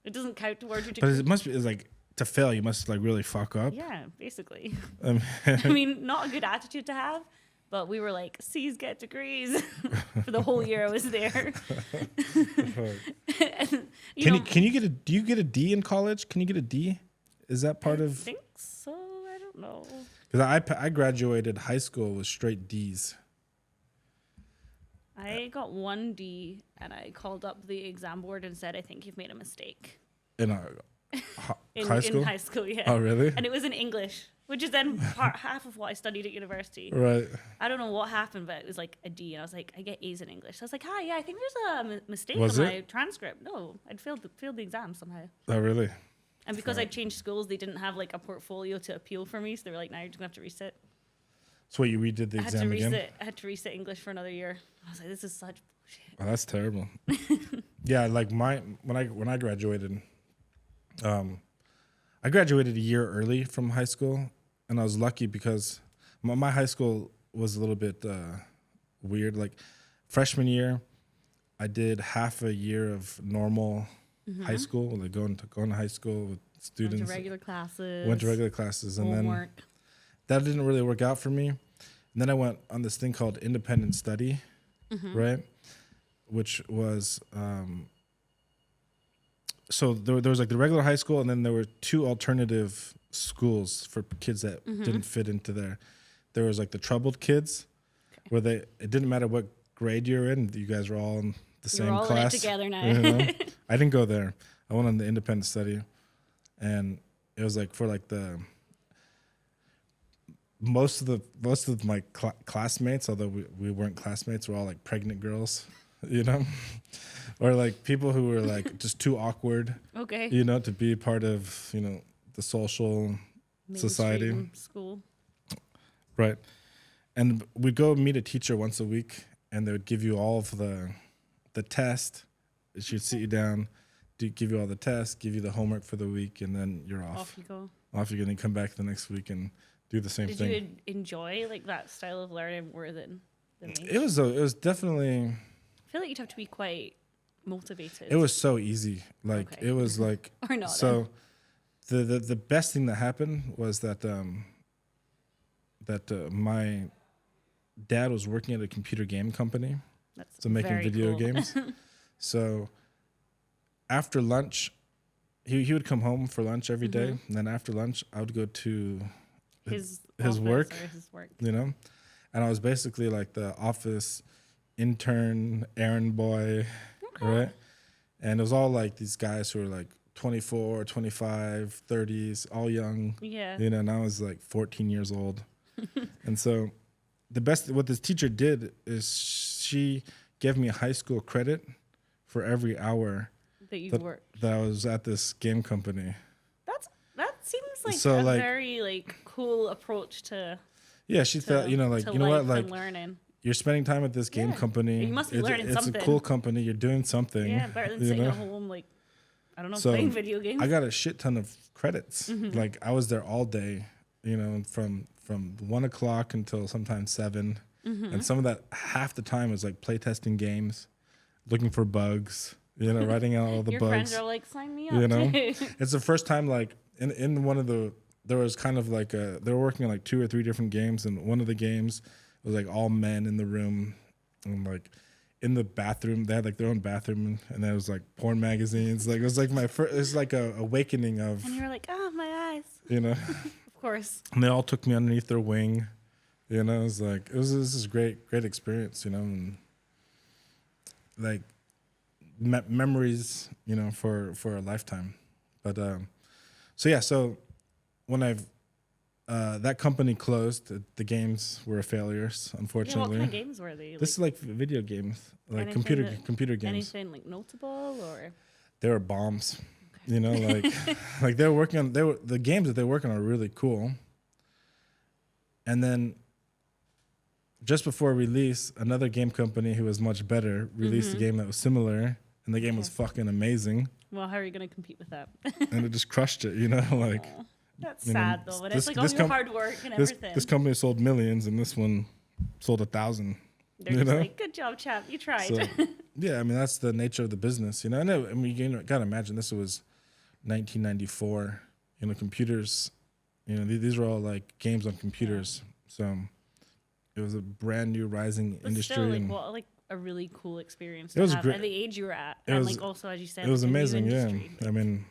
It doesn't count towards your degree. But it must be, it's like, to fail, you must like really fuck up. Yeah, basically. I mean, not a good attitude to have, but we were like, C's get degrees for the whole year I was there. And, do you get a D in college? Can you get a D? Is that part of? I think so. I don't know. Because I graduated high school with straight D's. I got 1 D and I called up the exam board and said, I think you've made a mistake. In high school? In high school, yeah. Oh, really? And it was in English, which is then half of what I studied at university. Right. I don't know what happened, but it was like a D. And I was like, I get A's in English. So I was like, hi, yeah, I think there's a mistake on my transcript. No, I'd failed the exam somehow. Oh, really? And because I'd changed schools, they didn't have like a portfolio to appeal for me. So they were like, now you're just going to have to resit. So what, you redid the exam again? I had to resit English for another year. I was like, this is such bullshit. Oh, that's terrible. Yeah, like when I graduated, I graduated a year early from high school, and I was lucky because my high school was a little bit weird. Like freshman year, I did half a year of normal high school, like going to high school with students. Went to regular classes. And homework. then that didn't really work out for me. And then I went on this thing called independent study, right? Which was so there was like the regular high school, and then there were two alternative schools for kids that didn't fit into there. There was like the troubled kids, where it didn't matter what grade you're in, you guys were all in the same all class. in it together now. You know? I didn't go there. I went on the independent study, and it was like for like the most of my classmates, although we weren't classmates, were all like pregnant girls, you know, or like people who were like just too awkward, you know, to be part of, you know, the social society. School. Right. And we'd go meet a teacher once a week, and they would give you all of the test. She'd sit you down, give you all the tests, give you the homework for the week, and then you're off. Off you go. Off you're going to come back the next week and do the same thing. Did you enjoy like that style of learning more than me? It was definitely. I feel like you'd have to be quite motivated. It was so easy. Like it was like or not. So the best thing that happened was that my dad was working at a computer game company. That's so making video cool. games. So after lunch, he would come home for lunch every day, and then after lunch I would go to his work, you know, and I was basically like the office intern, errand boy, right? And it was all like these guys who were like 24, 25, 30s, all young, you know, and I was like 14 years old. And so what this teacher did is she gave me a high school credit for every hour that I was at this game company. That seems like a very like cool approach to. Yeah, she thought, you know, like, you know what, like learning. You're spending time at this game company. You must be learning something. It's a cool company. You're doing something. Yeah, better than sitting at home, like, I don't know, playing video games. I got a shit ton of credits. Like I was there all day, you know, from 1 o'clock until sometimes 7. And some of that, half the time was like playtesting games, looking for bugs, you know, writing out all the Your bugs. Your friends are like, sign me up, you know? too. It's the first time, like, in one of there was kind of like they were working on like 2 or 3 different games, and one of the games was like all men in the room, and like in the bathroom they had like their own bathroom, and then it was like porn magazines. Like it was like it was like a awakening of. And you were like, oh, my eyes. You know. Of course. And they all took me underneath their wing. You know, it was like this is great experience. You know, and like memories. You know, for a lifetime. But so when that company closed, the games were failures, unfortunately. Yeah, what kind of games were they? This is like video games, like computer games. Anything like notable or? They were bombs, you know, like like they were working on. The games that they were working on are really cool. And then, just before release, another game company who was much better released a game that was similar, and the game was fucking amazing. Well, how are you going to compete with that? And it just crushed it, you know, like. That's sad though, but it's like all your hard work and everything. This company sold millions, and this one sold 1,000. They're just like, good job, chap, you tried. So, yeah, I mean that's the nature of the business, you know. I mean, you gotta imagine this was 1994. You know, computers. You know, these were all like games on computers. So it was a brand new rising industry. Still, like, what like a really cool experience. It was have great. At the age you were at, and like also as you said, it was like, amazing. Yeah, like, I mean,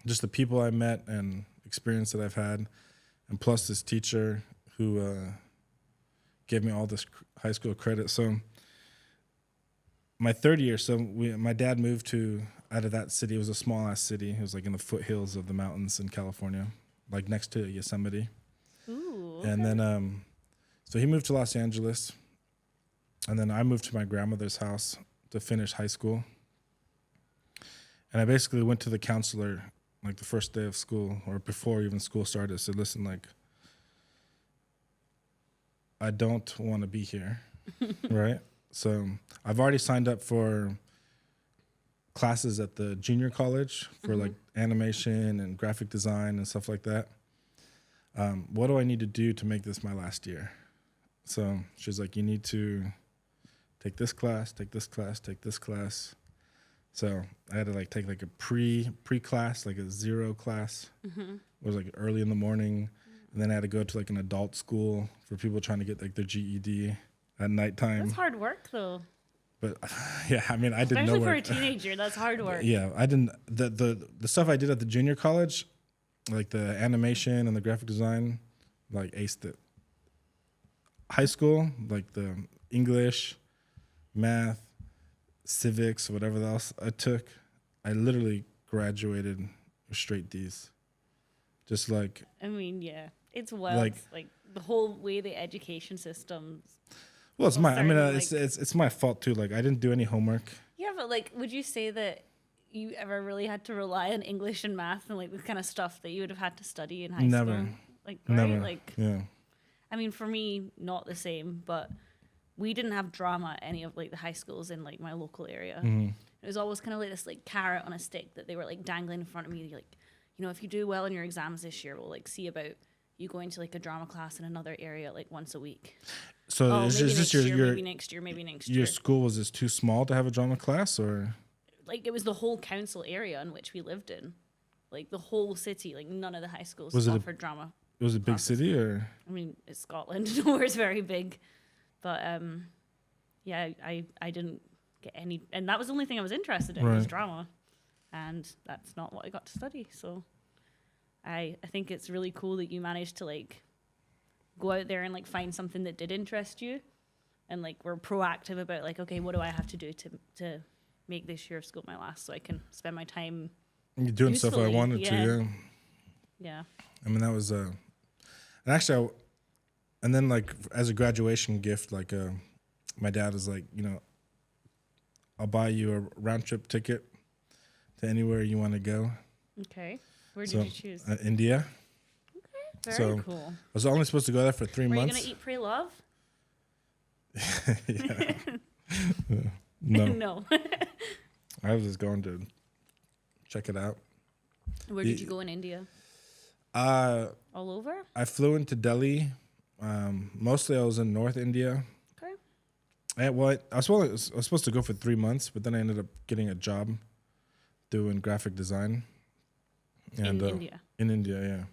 just the people I met and experience that I've had, and plus this teacher who gave me all this high school credit. So my third year, my dad moved out of that city. It was a small ass city. It was like in the foothills of the mountains in California, like next to Yosemite. Ooh. Okay. And then so he moved to Los Angeles, and then I moved to my grandmother's house to finish high school. And I basically went to the counselor like the first day of school, or before even school started, said, listen, like, I don't want to be here, right? So I've already signed up for classes at the junior college for like animation and graphic design and stuff like that. What do I need to do to make this my last year? So she's like, you need to take this class, take this class, take this class. So I had to like take like a pre class, like a 0 class. It was like early in the morning. And then I had to go to like an adult school for people trying to get like their GED at nighttime. That's hard work though. But yeah, I mean, I didn't know. Especially for a teenager, that's hard work. Yeah, I didn't. The stuff I did at the junior college, like the animation and the graphic design, like aced it. High school, like the English, math, civics, whatever else I took, I literally graduated with straight D's. Just like. I mean, yeah, it's wild. Like the whole way the education system. Well, it's my. I mean, it's my fault too. Like I didn't do any homework. Yeah, but like, would you say that you ever really had to rely on English and math and like the kind of stuff that you would have had to study in high school? Like, right? Never. Like, yeah. I mean, for me, not the same, but we didn't have drama at any of like the high schools in like my local area. It was always kind of like this like carrot on a stick that they were like dangling in front of me. Like, you know, if you do well in your exams this year, we'll like see about you going to like a drama class in another area like once a week. So is this your maybe next year, maybe next year. Your school, was this too small to have a drama class, or? Like it was the whole council area in which we lived in, like the whole city. Like none of the high schools offered drama. It was a big city, or? I mean, it's Scotland. Nowhere's very big, but yeah, I didn't get any, and that was the only thing I was interested in was drama, and that's not what I got to study. So, I think it's really cool that you managed to like go out there and like find something that did interest you, and like were proactive about like, okay, what do I have to do to make this year of school my last, so I can spend my time doing stuff I wanted to. Yeah. Yeah. I mean, that was and actually, and then like as a graduation gift, like my dad was like, you know, I'll buy you a round trip ticket to anywhere you want to go. Okay. Where did you choose? India. Okay. Very cool. I was only supposed to go there for 3 months. Were you gonna eat, pray, love? Yeah. No. No. I was just going to check it out. Where did you go in India? All over? I flew into Delhi. Mostly I was in North India. Okay. I was supposed to go for 3 months, but then I ended up getting a job doing graphic design. And, in India? In India, yeah.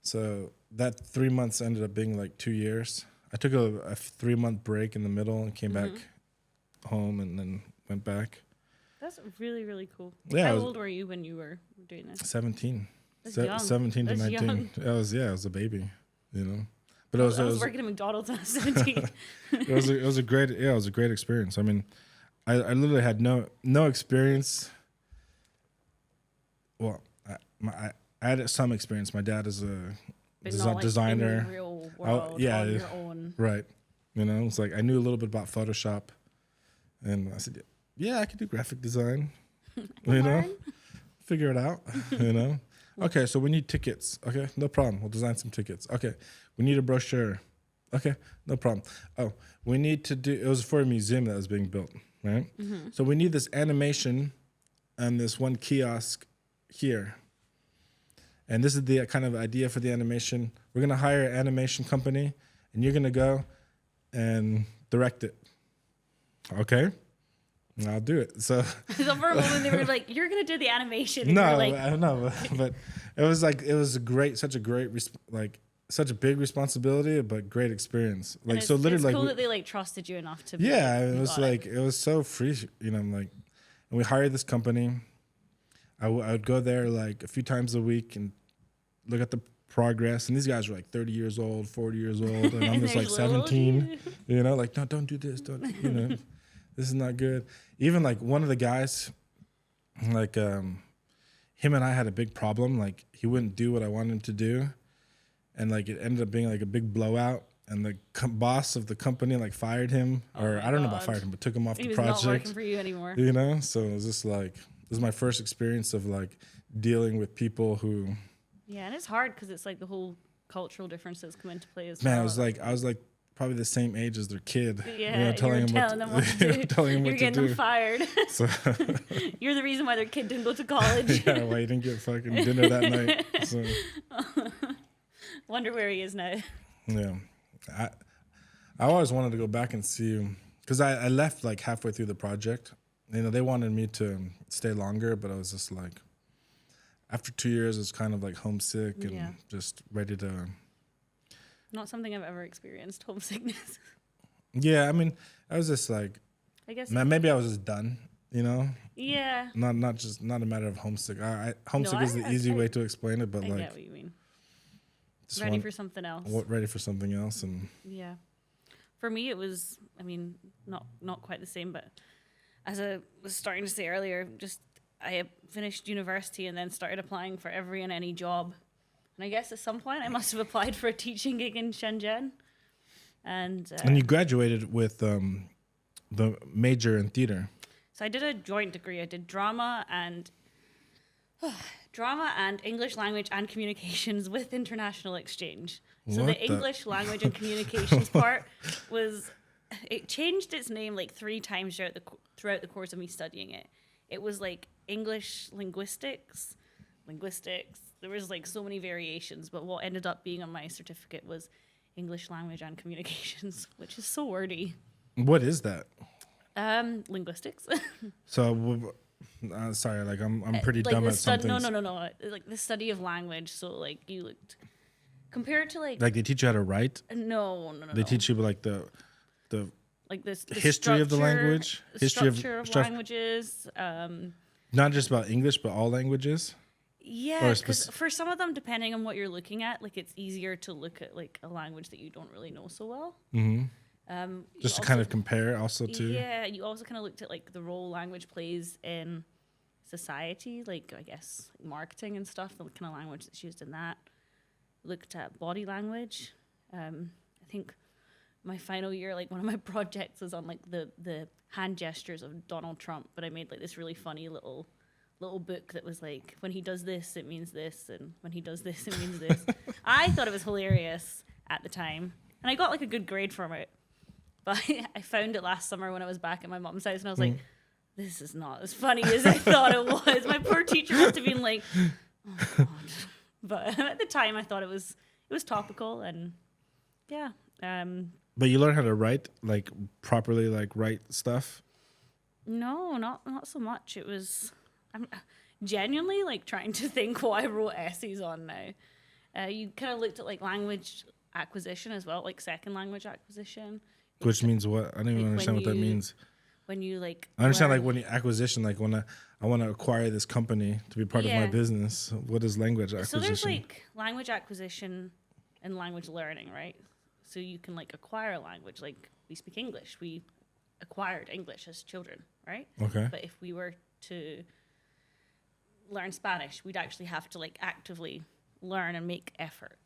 So that 3 months ended up being like 2 years. I took a 3 month break in the middle and came back home and then went back. That's really, really cool. Yeah. How old were you when you were doing this? 17. That's young. 17 to That's 19. Young. I was a baby, you know. But I was working at McDonald's when I was 17. it was a great experience. I mean, I literally had no experience. Well, I had some experience. My dad is a designer. In the real world, on your own. Right. You know, it's like I knew a little bit about Photoshop, and I said, yeah, I could do graphic design. You know, figure it out. You know. Okay, so we need tickets. Okay, no problem. We'll design some tickets. Okay, we need a brochure. Okay, no problem. Oh, we need to do. It was for a museum that was being built, right? So we need this animation and this one kiosk here. And this is the kind of idea for the animation. We're gonna hire an animation company, and you're gonna go and direct it. Okay, I'll do it. So for a moment they were like, "You're gonna do the animation." And no, like, I don't know, but it was such a big responsibility, but great experience. Like it's, so, literally, it's cool that they like trusted you enough to. Yeah, it was like it was so free, you know. Like, and we hired this company. I would go there like a few times a week and look at the progress. And these guys were like 30 years old, 40 years old, and I'm just like 17. You know, like no, don't do this, don't you know, this is not good. Even like one of the guys, like him and I had a big problem. Like he wouldn't do what I wanted him to do, and like it ended up being like a big blowout. And the boss of the company like fired him, or I don't know about fired him, but took him off the project. He was not working for you anymore. You know, so it was just like. This is my first experience of like dealing with people who. Yeah, and it's hard because it's like the whole cultural differences come into play as well. well. I was like probably the same age as their kid. Yeah, telling them what to do. telling them you're what to getting do. them fired. So You're the reason why their kid didn't go to college. yeah, why you didn't get fucking dinner that night. So Wonder where he is now. yeah, I always wanted to go back and see, because I left like halfway through the project. They wanted me to stay longer, but I was just like, after 2 years, it's kind of like homesick and just ready to. Not something I've ever experienced, homesickness. Yeah, I mean, I was just like, I guess maybe I was just done, Yeah. Not a matter of homesick. Homesick is the easy way to explain it, but I like, get what you mean. just Ready for something else. Ready for something else, and Yeah. For me, it was, I mean, not quite the same, but as I was starting to say earlier, I finished university and then started applying for every and any job. And I guess at some point I must have applied for a teaching gig in Shenzhen. And you graduated with the major in theater. So I did a joint degree. I did drama and English language and communications with international exchange. So the English language and communications part it changed its name like 3 times throughout the course of me studying it. It was like English linguistics. There was like so many variations, but what ended up being on my certificate was English language and communications, which is so wordy. What is that? Linguistics. So, sorry, like I'm pretty dumb at something. No. Like the study of language. So like you looked compared to like they teach you how to write. No. They teach you like the like this history of the language, structure of languages. Not just about English, but all languages. Yeah, because for some of them, depending on what you're looking at, like it's easier to look at like a language that you don't really know so well. Mm-hmm. Just to kind of compare, also too. Yeah, you also kind of looked at like the role language plays in society, like I guess marketing and stuff. The kind of language that's used in that. Looked at body language. I think my final year, like one of my projects was on like the hand gestures of Donald Trump, but I made like this really funny little book that was like, when he does this, it means this, and when he does this, it means this. I thought it was hilarious at the time, and I got like a good grade from it. But I found it last summer when I was back at my mom's house, and I was like, this is not as funny as I thought it was. My poor teacher must have been like, oh God. But at the time, I thought it was topical, and yeah. But you learn how to write, like properly, like write stuff? No, not so much. It was... I'm genuinely like trying to think what I wrote essays on now. You kind of looked at like language acquisition as well, like second language acquisition. Which means what? I don't even understand what that means. When you like... I understand like when you acquisition, like when I want to acquire this company to be part of my business. What is language acquisition? So there's like language acquisition and language learning, right? So you can like acquire a language. Like we speak English. We acquired English as children, right? Okay. But if we were to learn Spanish, we'd actually have to like actively learn and make effort.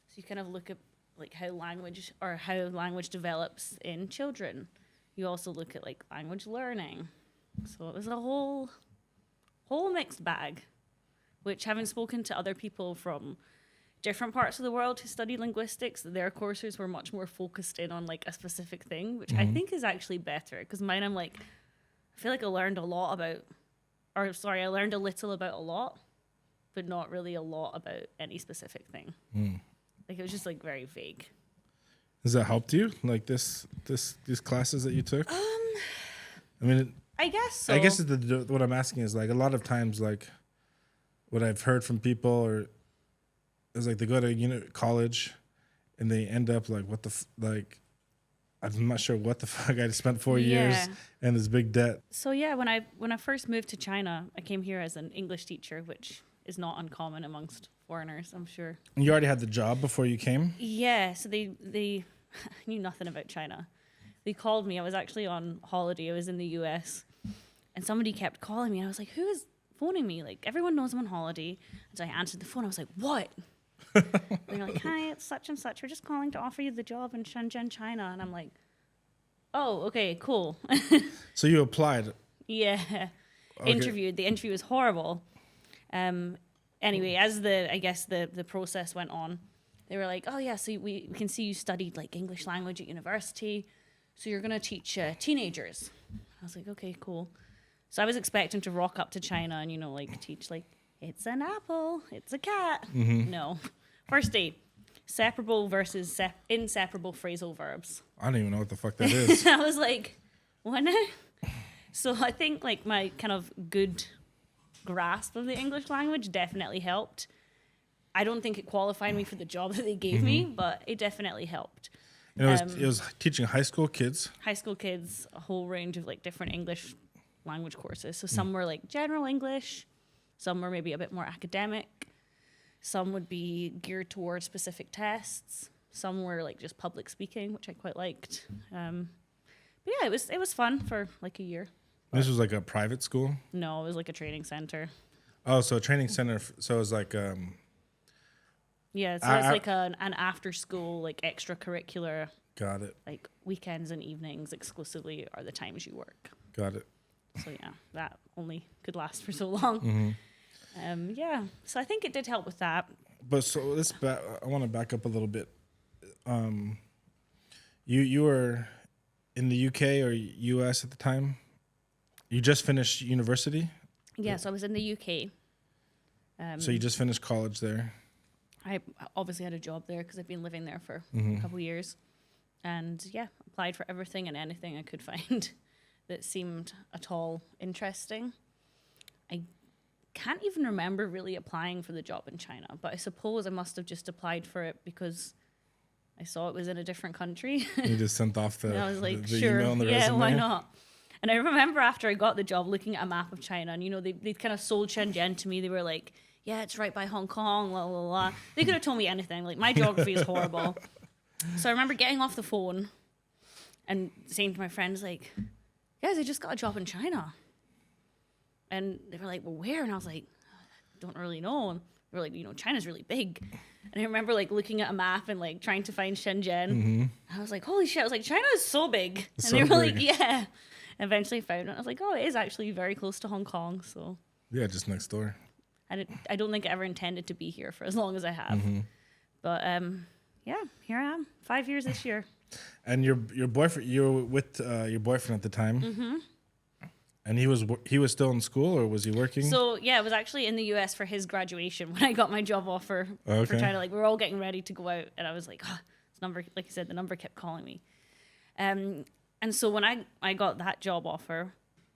So you kind of look at like how language develops in children. You also look at like language learning. So it was a whole mixed bag, which having spoken to other people from different parts of the world who study linguistics, their courses were much more focused in on like a specific thing, which I think is actually better, because mine, I'm like, I feel like I learned a little about a lot, but not really a lot about any specific thing. Like it was just like very vague. Has that helped you? Like these classes that you took? I mean, I guess so. I guess what I'm asking is like a lot of times, like what I've heard from people is like they go to college and they end up like I'm not sure what the fuck. I spent 4 years and this big debt. So yeah, when I first moved to China, I came here as an English teacher, which is not uncommon amongst foreigners, I'm sure. And you already had the job before you came? Yeah, so they knew nothing about China. They called me. I was actually on holiday. I was in the US, and somebody kept calling me, and I was like, who is phoning me? Like, everyone knows I'm on holiday. And so I answered the phone. I was like, what? And they're like, hi, it's such and such. We're just calling to offer you the job in Shenzhen, China. And I'm like, oh, okay, cool. So you applied? Yeah. Okay. Interviewed. The interview was horrible. Anyway, as the process went on, they were like, oh yeah, so we can see you studied like English language at university, so you're gonna teach teenagers. I was like, okay, cool. So I was expecting to rock up to China and, you know, like teach like, it's an apple, it's a cat. No. First day, separable versus inseparable phrasal verbs. I don't even know what the fuck that is. I was like, what now? So I think like my kind of good grasp of the English language definitely helped. I don't think it qualified me for the job that they gave me, but it definitely helped. And it was teaching high school kids. High school kids, a whole range of like different English language courses. So some were like general English, some were maybe a bit more academic, some would be geared towards specific tests, some were like just public speaking, which I quite liked. But yeah, it was fun for like a year. This was like a private school? No, it was like a training center. Oh, so a training center. So it was like... yeah, so it's like an after school, like extracurricular. Got it. Like weekends and evenings exclusively are the times you work. Got it. So yeah, that only could last for so long. Yeah, so I think it did help with that. But so I want to back up a little bit. You were in the UK or US at the time? You just finished university? Yeah, so I was in the UK. So you just finished college there? I obviously had a job there because I've been living there for a couple of years. And yeah, applied for everything and anything I could find that seemed at all interesting. I can't even remember really applying for the job in China, but I suppose I must have just applied for it because I saw it was in a different country. You just sent off the, I was like, the sure, email and the yeah, resume? why not? And I remember after I got the job looking at a map of China, and you know, they kind of sold Shenzhen to me. They were like, yeah, it's right by Hong Kong, la, la, la. They could have told me anything. Like, my geography is horrible. So I remember getting off the phone and saying to my friends, like, guys, I just got a job in China. And they were like, well, where? And I was like, I don't really know. And they were like, you know, China's really big. And I remember, like, looking at a map and, like, trying to find Shenzhen. I was like, holy shit. I was like, China is so big. And So they were big. like, yeah. Eventually found it. I was like, oh, it is actually very close to Hong Kong. So Yeah, just next door. I don't think I ever intended to be here for as long as I have. But yeah, here I am, 5 years this year. And your boyfriend, you were with your boyfriend at the time, and he was still in school, or was he working? So yeah, I was actually in the US for his graduation when I got my job offer for China. Like, we were all getting ready to go out, and I was like, oh, this number, like I said, the number kept calling me. And so when I got that job offer,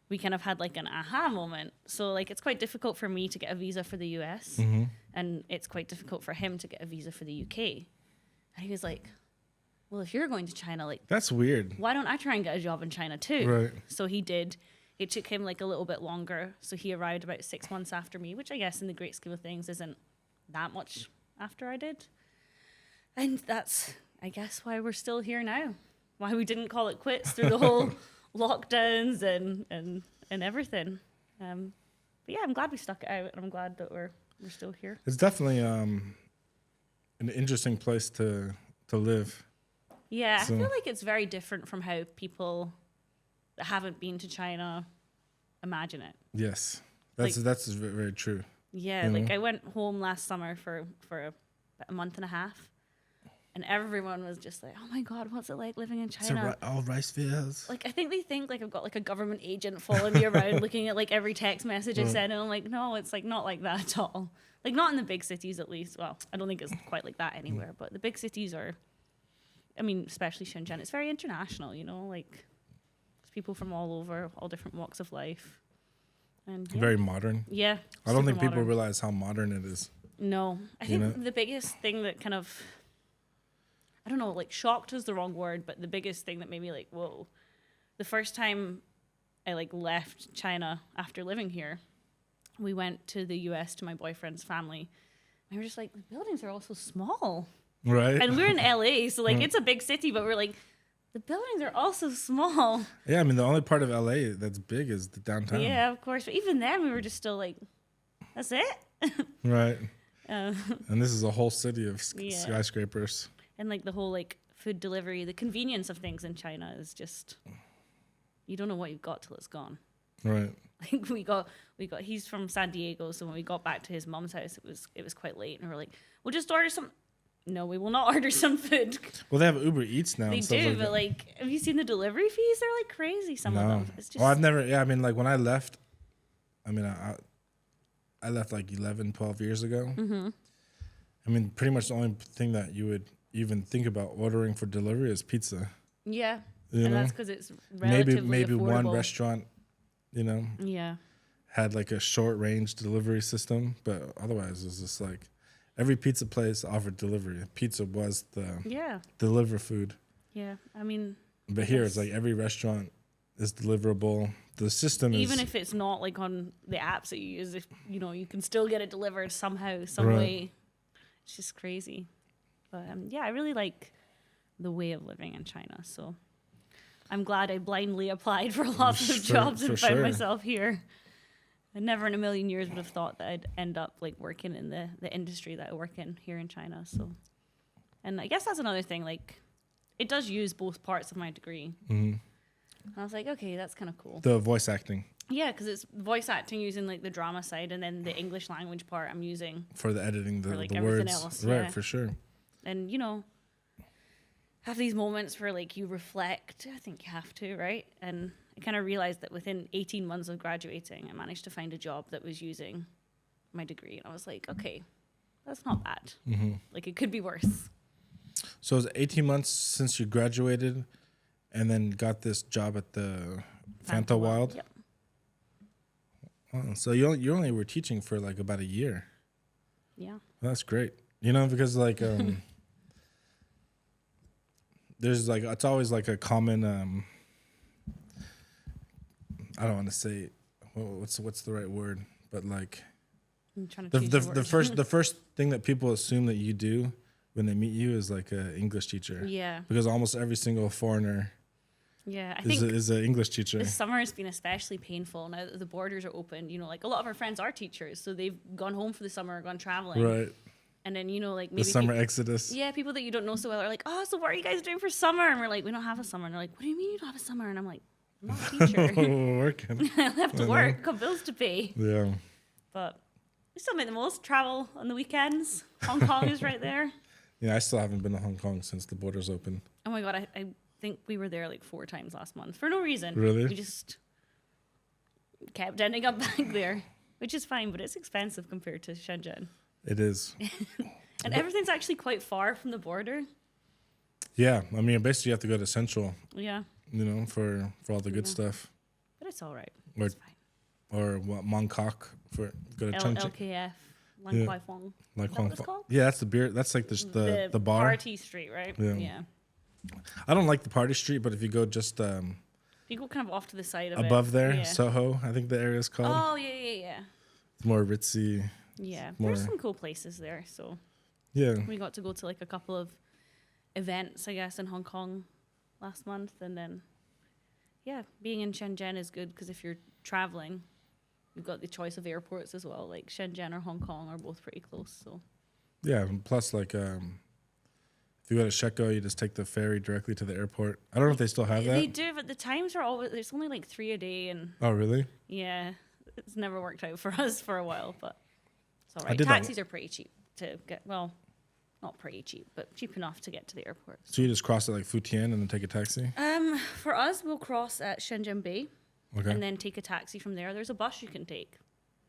we kind of had like an aha moment. So like, it's quite difficult for me to get a visa for the US, and it's quite difficult for him to get a visa for the UK. And he was like, well, if you're going to China, like, That's weird. why don't I try and get a job in China too? Right. So he did. It took him like a little bit longer. So he arrived about 6 months after me, which I guess in the great scheme of things isn't that much after I did. And that's, I guess, why we're still here now. Why we didn't call it quits through the whole lockdowns and everything. But yeah, I'm glad we stuck it out, and I'm glad that we're still here. It's definitely an interesting place to live. Yeah, So- I feel like it's very different from how people that haven't been to China imagine it. Yes, that's very, very true. Yeah, You like know? I went home last summer for a month and a half, and everyone was just like, "Oh my God, what's it like living in China?" All rice fields. Like, I think they think like I've got like a government agent following me around, looking at like every text message I send, and I'm like, no, it's like not like that at all. Like, not in the big cities, at least. Well, I don't think it's quite like that anywhere, but the big cities are. I mean, especially Shenzhen, it's very international. You know, like there's people from all over, all different walks of life, and yeah. Very modern. Yeah, I don't super think people modern. realize how modern it is. No, I You think know? the biggest thing that kind of, I don't know, like shocked is the wrong word, but the biggest thing that made me like, whoa, the first time I like left China after living here, we went to the US to my boyfriend's family. And we were just like, the buildings are all so small. Right. And we're in LA, so like it's a big city, but we're like, the buildings are all so small. Yeah, I mean, the only part of LA that's big is the downtown. Yeah, of course. But even then, we were just still like, that's it? Right. Uh, And this is a whole city of Yeah. skyscrapers. And like the whole like food delivery, the convenience of things in China is just, you don't know what you've got till it's gone. Right. Like we got he's from San Diego, so when we got back to his mom's house, it was quite late, and we were like, we'll just order some no, we will not order some food. Well, they have Uber Eats now. They and stuff do, like but that. like, have you seen the delivery fees? They're like crazy. Some of them. It's just. Well, I've never. Yeah, I mean, like when I left, I mean, I left like 11, 12 years ago. Mm-hmm. I mean, pretty much the only thing that you would even think about ordering for delivery is pizza. Yeah, You know? that's because it's relatively maybe affordable. one restaurant, Yeah. had like a short range delivery system, but otherwise it was just like every pizza place offered delivery. Pizza was the deliver food. Yeah, I mean. But here it's like every restaurant is deliverable. The system even is if it's not like on the apps that you use, if you can still get it delivered somehow, some Right. way. It's just crazy. But yeah, I really like the way of living in China. So I'm glad I blindly applied for lots of jobs and found myself here. I never in a million years would have thought that I'd end up like working in the industry that I work in here in China. So, and I guess that's another thing. Like, it does use both parts of my degree. Mhm. And I was like, okay, that's kind of cool. the voice acting Yeah, because it's voice acting using like the drama side, and then the English language part I'm using. for the editing, the, For, like, the everything words. else, Right, yeah. for sure. And have these moments where like you reflect. I think you have to, right? And I kind of realized that within 18 months of graduating, I managed to find a job that was using my degree, and I was like, okay, that's not bad. Mm-hmm. Like, it could be worse. So it was 18 months since you graduated and then got this job at the Fanta Wild? Yep. Wow. So you only were teaching for like about a year. Yeah. That's great. Because like there's like it's always like a common I don't want to say what's the right word, but like I'm trying to the first thing that people assume that you do when they meet you is like an English teacher. Yeah. Because almost every single foreigner Yeah, I think is an English teacher. this summer has been especially painful now that the borders are open. Like a lot of our friends are teachers, so they've gone home for the summer, gone traveling. Right. And then, like maybe The summer exodus. Yeah, people that you don't know so well are like, oh, so what are you guys doing for summer? And we're like, we don't have a summer. And they're like, what do you mean you don't have a summer? And I'm like, I'm not a teacher. We're working. I have to work, got bills to pay. Yeah. But we still make the most, travel on the weekends. Hong Kong is right there. Yeah, I still haven't been to Hong Kong since the borders opened. Oh my God, I think we were there like 4 times last month for no reason. Really? We just kept ending up back there, which is fine, but it's expensive compared to Shenzhen. It is. And everything's actually quite far from the border. Yeah, I mean, basically you have to go to Central, Yeah, for all the good stuff. but it's all right. Or It's fine. or what Mongkok for go to Chengchi. LKF, Lan Yeah. Kwai Fong. Like Is that what it's called? Yeah, that's the beer. That's like the bar. Party street, right? Yeah. Yeah. I don't like the party street, but if you go just You go kind of off to the side of above it. there, Yeah. Soho, I think the area is called. Oh, yeah. It's more ritzy. Yeah, More- there's some cool places there. So Yeah. we got to go to like a couple of events, I guess, in Hong Kong last month. And then, yeah, being in Shenzhen is good because if you're traveling, you've got the choice of airports as well. Like Shenzhen or Hong Kong are both pretty close. So Yeah, and plus like if you go to Sheko, you just take the ferry directly to the airport. I don't know if they still have that. they do, but the times are always, there's only like 3 a day. And Oh, really? yeah, it's never worked out for us for a while, but it's all I right. did that Taxis are pretty cheap to get, well, not pretty cheap, but cheap enough to get to the airport. So you just cross at like Futian and then take a taxi? For us, we'll cross at Shenzhen Bay Okay. and then take a taxi from there. There's a bus you can take,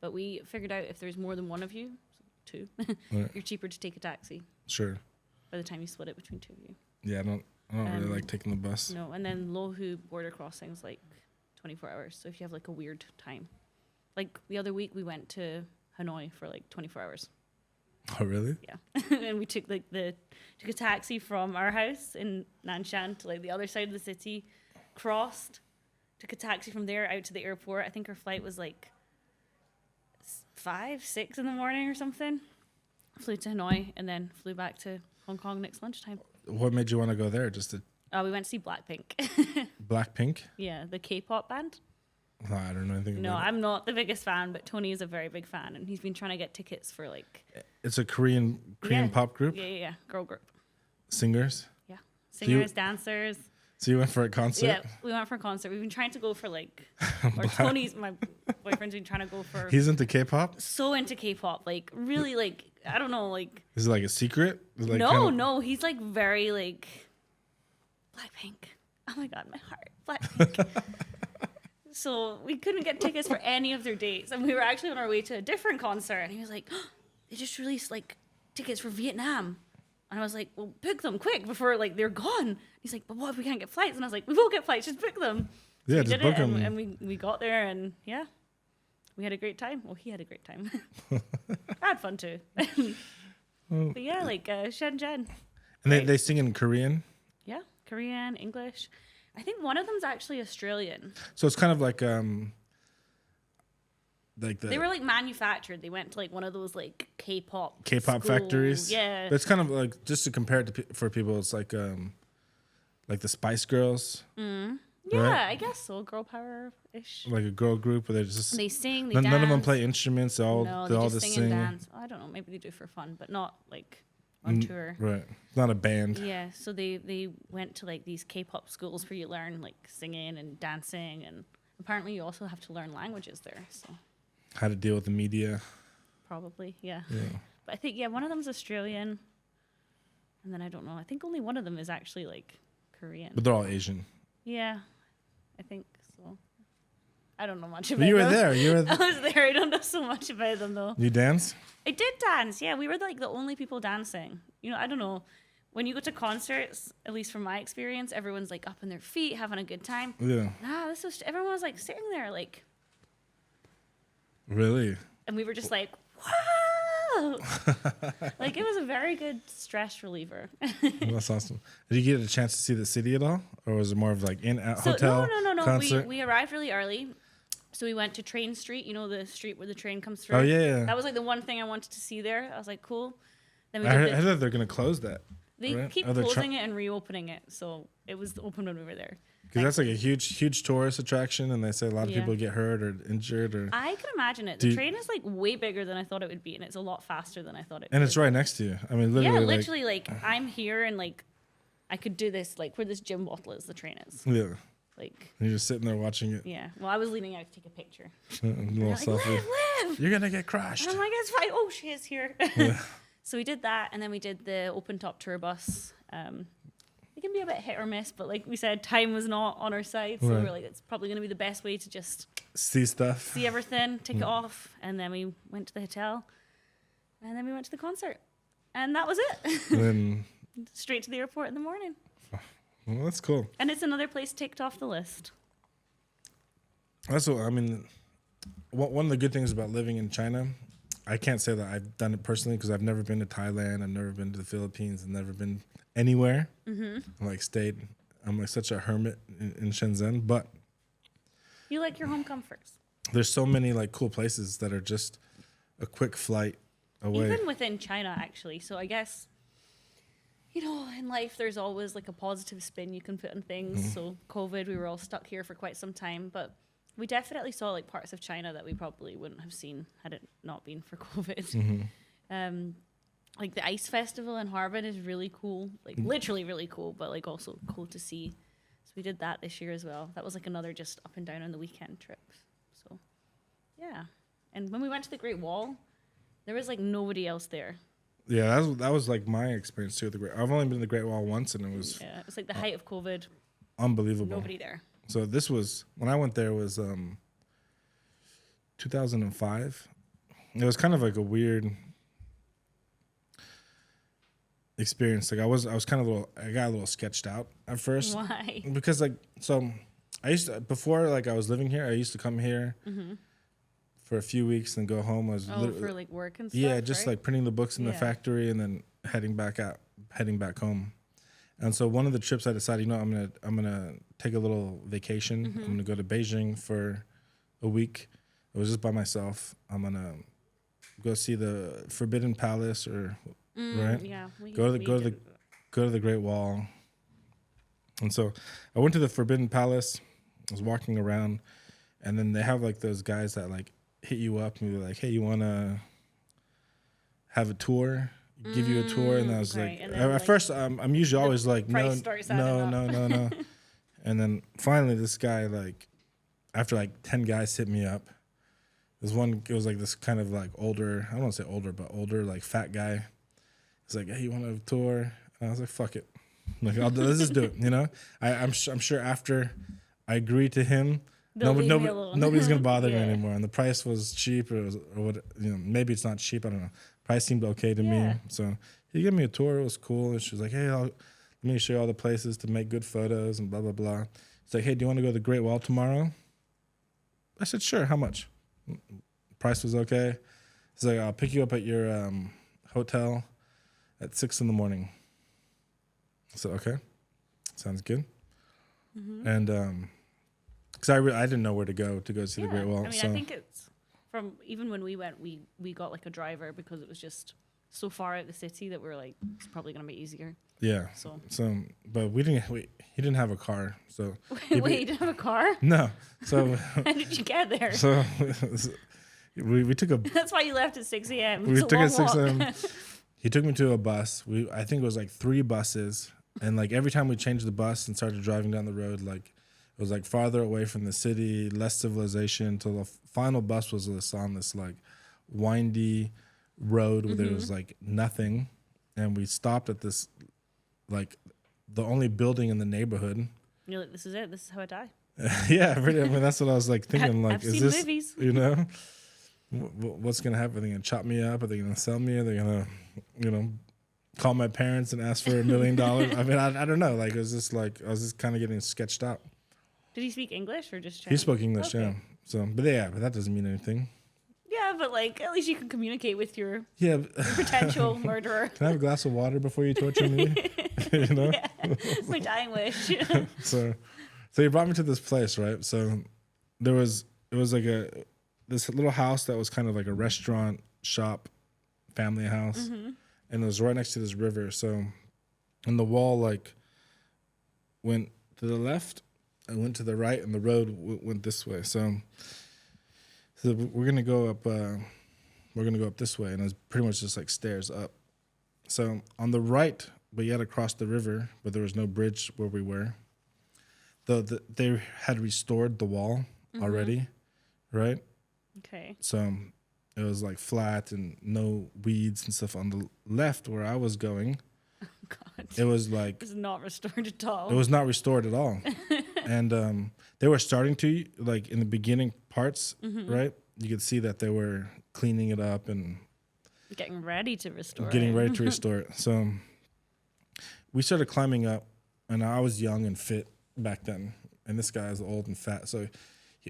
but we figured out if there's more than one of you, so 2, Right. you're cheaper to take a taxi Sure. by the time you split it between 2 of you. Yeah, I don't really like taking the bus. No, and then Lohu border crossing's like 24 hours. So if you have like a weird time, like the other week we went to Hanoi for like 24 hours. Oh, really? Yeah, and we took took a taxi from our house in Nanshan to like the other side of the city, crossed, took a taxi from there out to the airport. I think our flight was like 5, 6 in the morning or something. Flew to Hanoi and then flew back to Hong Kong next lunchtime. What made you want to go there? Just to We went to see Blackpink. Blackpink? Yeah, the K-pop band. Oh, I don't know anything No, about it. I'm not the biggest fan, but Tony is a very big fan, and he's been trying to get tickets for like It's a Korean Yeah. pop group? yeah, girl group. Singers? Yeah, you- singers, dancers. So you went for a concert? Yeah, we went for a concert. We've been trying to go for like, or Tony's, my boyfriend's been trying to go for. He's into K-pop? So into K-pop, like really like I don't know, like. Is it like a secret? Like No, he's like very like Blackpink. Oh my god, my heart, Blackpink. So we couldn't get tickets for any of their dates, and we were actually on our way to a different concert, and he was like, oh, they just released like tickets for Vietnam. And I was like, well, book them quick before like they're gone. He's like, but what if we can't get flights? And I was like, we will get flights, just book them. So yeah, we just did book it, them. and we got there, and yeah, we had a great time. Well, he had a great time. I had fun too. But yeah, like Shenzhen. And they sing in Korean? Yeah, Korean, English. I think one of them's actually Australian. So it's kind of like they were like manufactured. They went to like one of those like K-pop schools. Factories. Yeah, But it's kind of like, just to compare it to for people, it's like the Spice Girls. Yeah, right? I guess so. Girl power ish. Like a girl group where they sing. They none dance. of them play instruments. They all just just sing and sing. dance. I don't know. Maybe they do for fun, but not like on tour. Right. It's not a band. Yeah. So they went to like these K-pop schools where you learn like singing and dancing, and apparently you also have to learn languages there. So How to deal with the media. probably, yeah. But I think one of them's Australian, and then I don't know. I think only one of them is actually like Korean. But they're all Asian. Yeah, I think so. I don't know much about But you were them. there. I was there. I don't know so much about them though. You dance? I did dance. Yeah, we were like the only people dancing. You know, I don't know. When you go to concerts, at least from my experience, everyone's like up on their feet, having a good time. Yeah. Nah, everyone was like sitting there, like, Really? and we were just like, wow. Like, it was a very good stress reliever. That's awesome. Did you get a chance to see the city at all, or was it more of like hotel? No. Concert? We arrived really early. So we went to Train Street, you know, the street where the train comes through. Oh, yeah. That was like the one thing I wanted to see there. I was like, cool. Then we I did heard that they're going to close that. They right? keep closing it and reopening it. So it was open when we were there. Because that's like a huge tourist attraction, and they say a lot of people get hurt or injured. I can imagine it. The train is like way bigger than I thought it would be, and it's a lot faster than I thought it would. And it's right next to you. I mean, literally. Yeah, literally, like I'm here, and like I could do this, like where this gym bottle is, the train is. Yeah. Like. And you're just sitting there watching it. Yeah. Well, I was leaning out to take a picture. A little selfie. Liv! You're gonna get crushed. And I'm like, it's fine. Oh, she is here. Yeah. So we did that, and then we did the open top tour bus. It can be a bit hit or miss, but like we said, time was not on our side, so we were like, it's probably going to be the best way to just see everything, take it off, and then we went to the hotel, and then we went to the concert, and that was it. And then straight to the airport in the morning. Well, that's cool. And it's another place ticked off the list. That's what I mean. One of the good things about living in China, I can't say that I've done it personally because I've never been to Thailand, I've never been to the Philippines, I've never been anywhere. I'm like such a hermit in Shenzhen, but you like your home comforts. There's so many like cool places that are just a quick flight away. Even within China, actually. So I guess, you know, in life, there's always like a positive spin you can put on things. So COVID, we were all stuck here for quite some time, but we definitely saw like parts of China that we probably wouldn't have seen had it not been for COVID. Like the ice festival in Harbin is really cool, like literally really cool, but like also cool to see. So we did that this year as well. That was like another just up and down on the weekend trip. So yeah. And when we went to the Great Wall, there was like nobody else there. Yeah, that was like my experience too. I've only been to the Great Wall once, and it was it was like the height of COVID. Unbelievable. Nobody there. So this was when I went there was 2005. It was kind of like a weird experience. Like I was kind of I got a little sketched out at first. Why? Because like I used to, before like I was living here, I used to come here for a few weeks and go home. I was for like work and stuff. Yeah, just right? like printing the books in the factory and then heading back home. And so one of the trips I decided, you know, I'm gonna take a little vacation. I'm gonna go to Beijing for a week. I was just by myself. I'm gonna go see the Forbidden Palace right? Yeah. Go to the Great Wall. And so I went to the Forbidden Palace. I was walking around, and then they have like those guys that like hit you up and be like, "Hey, you wanna have a tour?" Give you a tour, and I was right. like, at first, I'm usually always like, no. And then finally, this guy, like, after like 10 guys hit me up, It was like this kind of like older, I don't want to say older, but older, like fat guy. He's like, hey, you want a tour? And I was like, fuck it. Like, let's just do it, you know? I'm sure after I agreed to him, nobody's going to bother me anymore. And the price was cheap, or what, you know, maybe it's not cheap, I don't know. Price seemed okay to me. So he gave me a tour. It was cool. And she was like, hey, let me show you all the places to make good photos and blah, blah, blah. It's like, hey, do you want to go to the Great Wall tomorrow? I said, sure. How much? Price was okay. He's like, I'll pick you up at your hotel at 6 a.m. I said, okay, sounds good. And because I didn't know where to go see the Great Wall. I mean, I think it's from even when we went, we got like a driver because it was just so far out the city that we were like, it's probably gonna be easier. Yeah. So but he didn't have a car. So wait, you didn't have a car? No. So how did you get there? So we took a. That's why you left at 6 a.m. We took at 6 a.m. He took me to a bus. I think it was like 3 buses, and like every time we changed the bus and started driving down the road, like it was like farther away from the city, less civilization. Until the final bus was on this like windy road where there was like nothing, and we stopped at this like the only building in the neighborhood. You're like, this is it. This is how I die. Yeah, really, I mean that's what I was like thinking. Like, I've seen movies. You know, what's gonna happen? Are they gonna chop me up? Are they gonna sell me? Are they gonna, you know, call my parents and ask for $1 million? I mean, I don't know. Like, it was just like I was just kind of getting sketched out. Did he speak English or just Chinese? He spoke English, okay. Yeah. So, but that doesn't mean anything. Yeah, but like at least you can communicate with your potential murderer. Can I have a glass of water before you torture me? You know, yeah, it's my dying wish. So he brought me to this place, right? So it was like this little house that was kind of like a restaurant, shop, family house, and it was right next to this river. So, and the wall like went to the left and went to the right, and the road went this way. So we're gonna go up. We're gonna go up this way, and it was pretty much just like stairs up. So on the right, but you had to cross the river, but there was no bridge where we were. They had restored the wall already, right? Okay. So it was like flat and no weeds and stuff. On the left where I was going, oh God, it was like it's not restored at all. It was not restored at all. And they were starting to, like in the beginning parts, right? You could see that they were cleaning it up and getting ready to restore it. So we started climbing up, and I was young and fit back then, and this guy is old and fat. So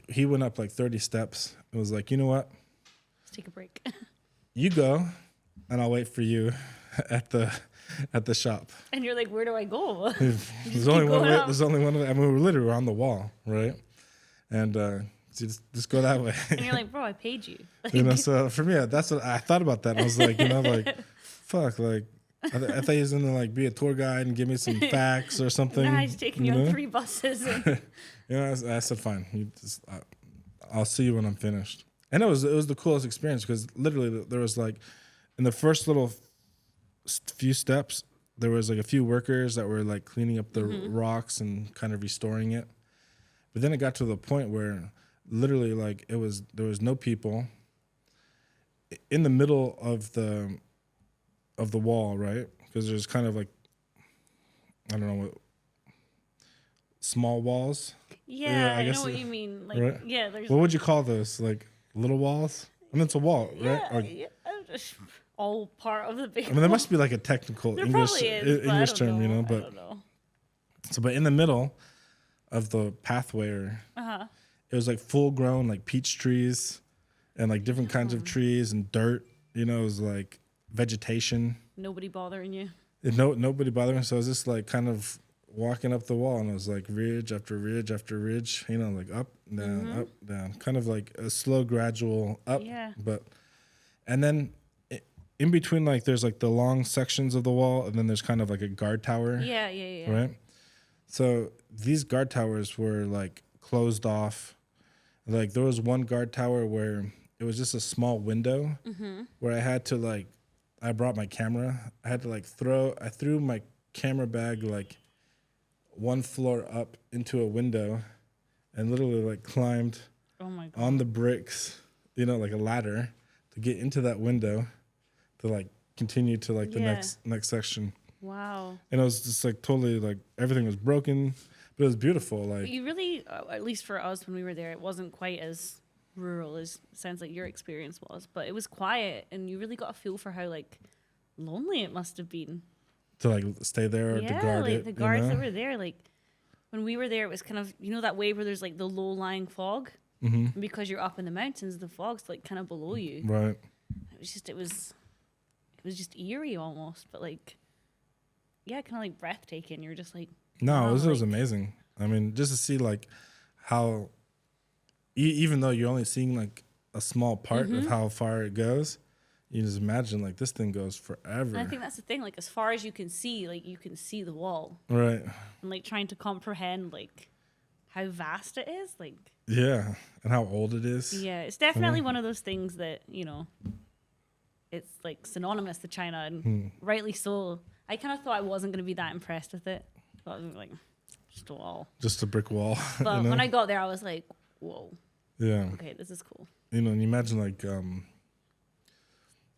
he went up like 30 steps. It was like, you know what? Let's take a break. You go, and I'll wait for you at the shop. And you're like, where do I go? There's only one way. There's only one way. I mean, we were literally on the wall, right? And just go that way. And you're like, bro, I paid you. You know, so for me, that's what I thought about that. I was like, you know, like, fuck, like, I thought he was gonna like be a tour guide and give me some facts or something. Nah, he's taking you on 3 buses. And you know, I said, fine. I'll see you when I'm finished. And it was the coolest experience because literally there was like, in the first little few steps, there was like a few workers that were like cleaning up the rocks and kind of restoring it. But then it got to the point where literally like there was no people in the middle of the wall, right? Because there's kind of like, I don't know what, small walls. Yeah, I know what you mean. Like, right? Yeah, there's. What would you call those? Like little walls? I mean, it's a wall, right? Or, yeah, just all part of the big. I mean, there must be like a technical English term, you know. But I don't know. So, but in the middle of the pathway, it was like full grown like peach trees, and like different kinds of trees and dirt. You know, it was like vegetation. Nobody bothering you. Nobody bothering. So I was just like kind of walking up the wall, and it was like ridge after ridge after ridge. You know, like up, down, kind of like a slow, gradual up. Yeah. And then in between, like there's like the long sections of the wall, and then there's kind of like a guard tower. Yeah. Right. So these guard towers were like closed off. Like there was one guard tower where it was just a small window where I had to like, I brought my camera. I had to like I threw my camera bag like 1 floor up into a window and literally like climbed on the bricks like a ladder to get into that window to like continue to like the next section. Wow. And it was just like totally like everything was broken, but it was beautiful. Like but you really, at least for us when we were there, it wasn't quite as rural as it sounds like your experience was, but it was quiet, and you really got a feel for how like lonely it must have been to like stay there or to guard like it. the guards that were there, like when we were there, it was kind of that way where there's like the low lying fog, and because you're up in the mountains, the fog's like kind of below you. Right. It was just eerie almost, but like kind of like breathtaking. You're just like no, it was amazing. I mean, just to see like how even though you're only seeing like a small part of how far it goes, you just imagine like this thing goes forever. And I think that's the thing, like as far as you can see, like you can see the wall. Right. And like trying to comprehend like how vast it is, like yeah, and how old it is. Yeah, it's definitely one of those things that, it's like synonymous to China, and rightly so. I kind of thought I wasn't going to be that impressed with it. I thought it was like just a wall. Just a brick wall. But when I got there, I was like, whoa. Yeah. Okay, this is cool. And you imagine like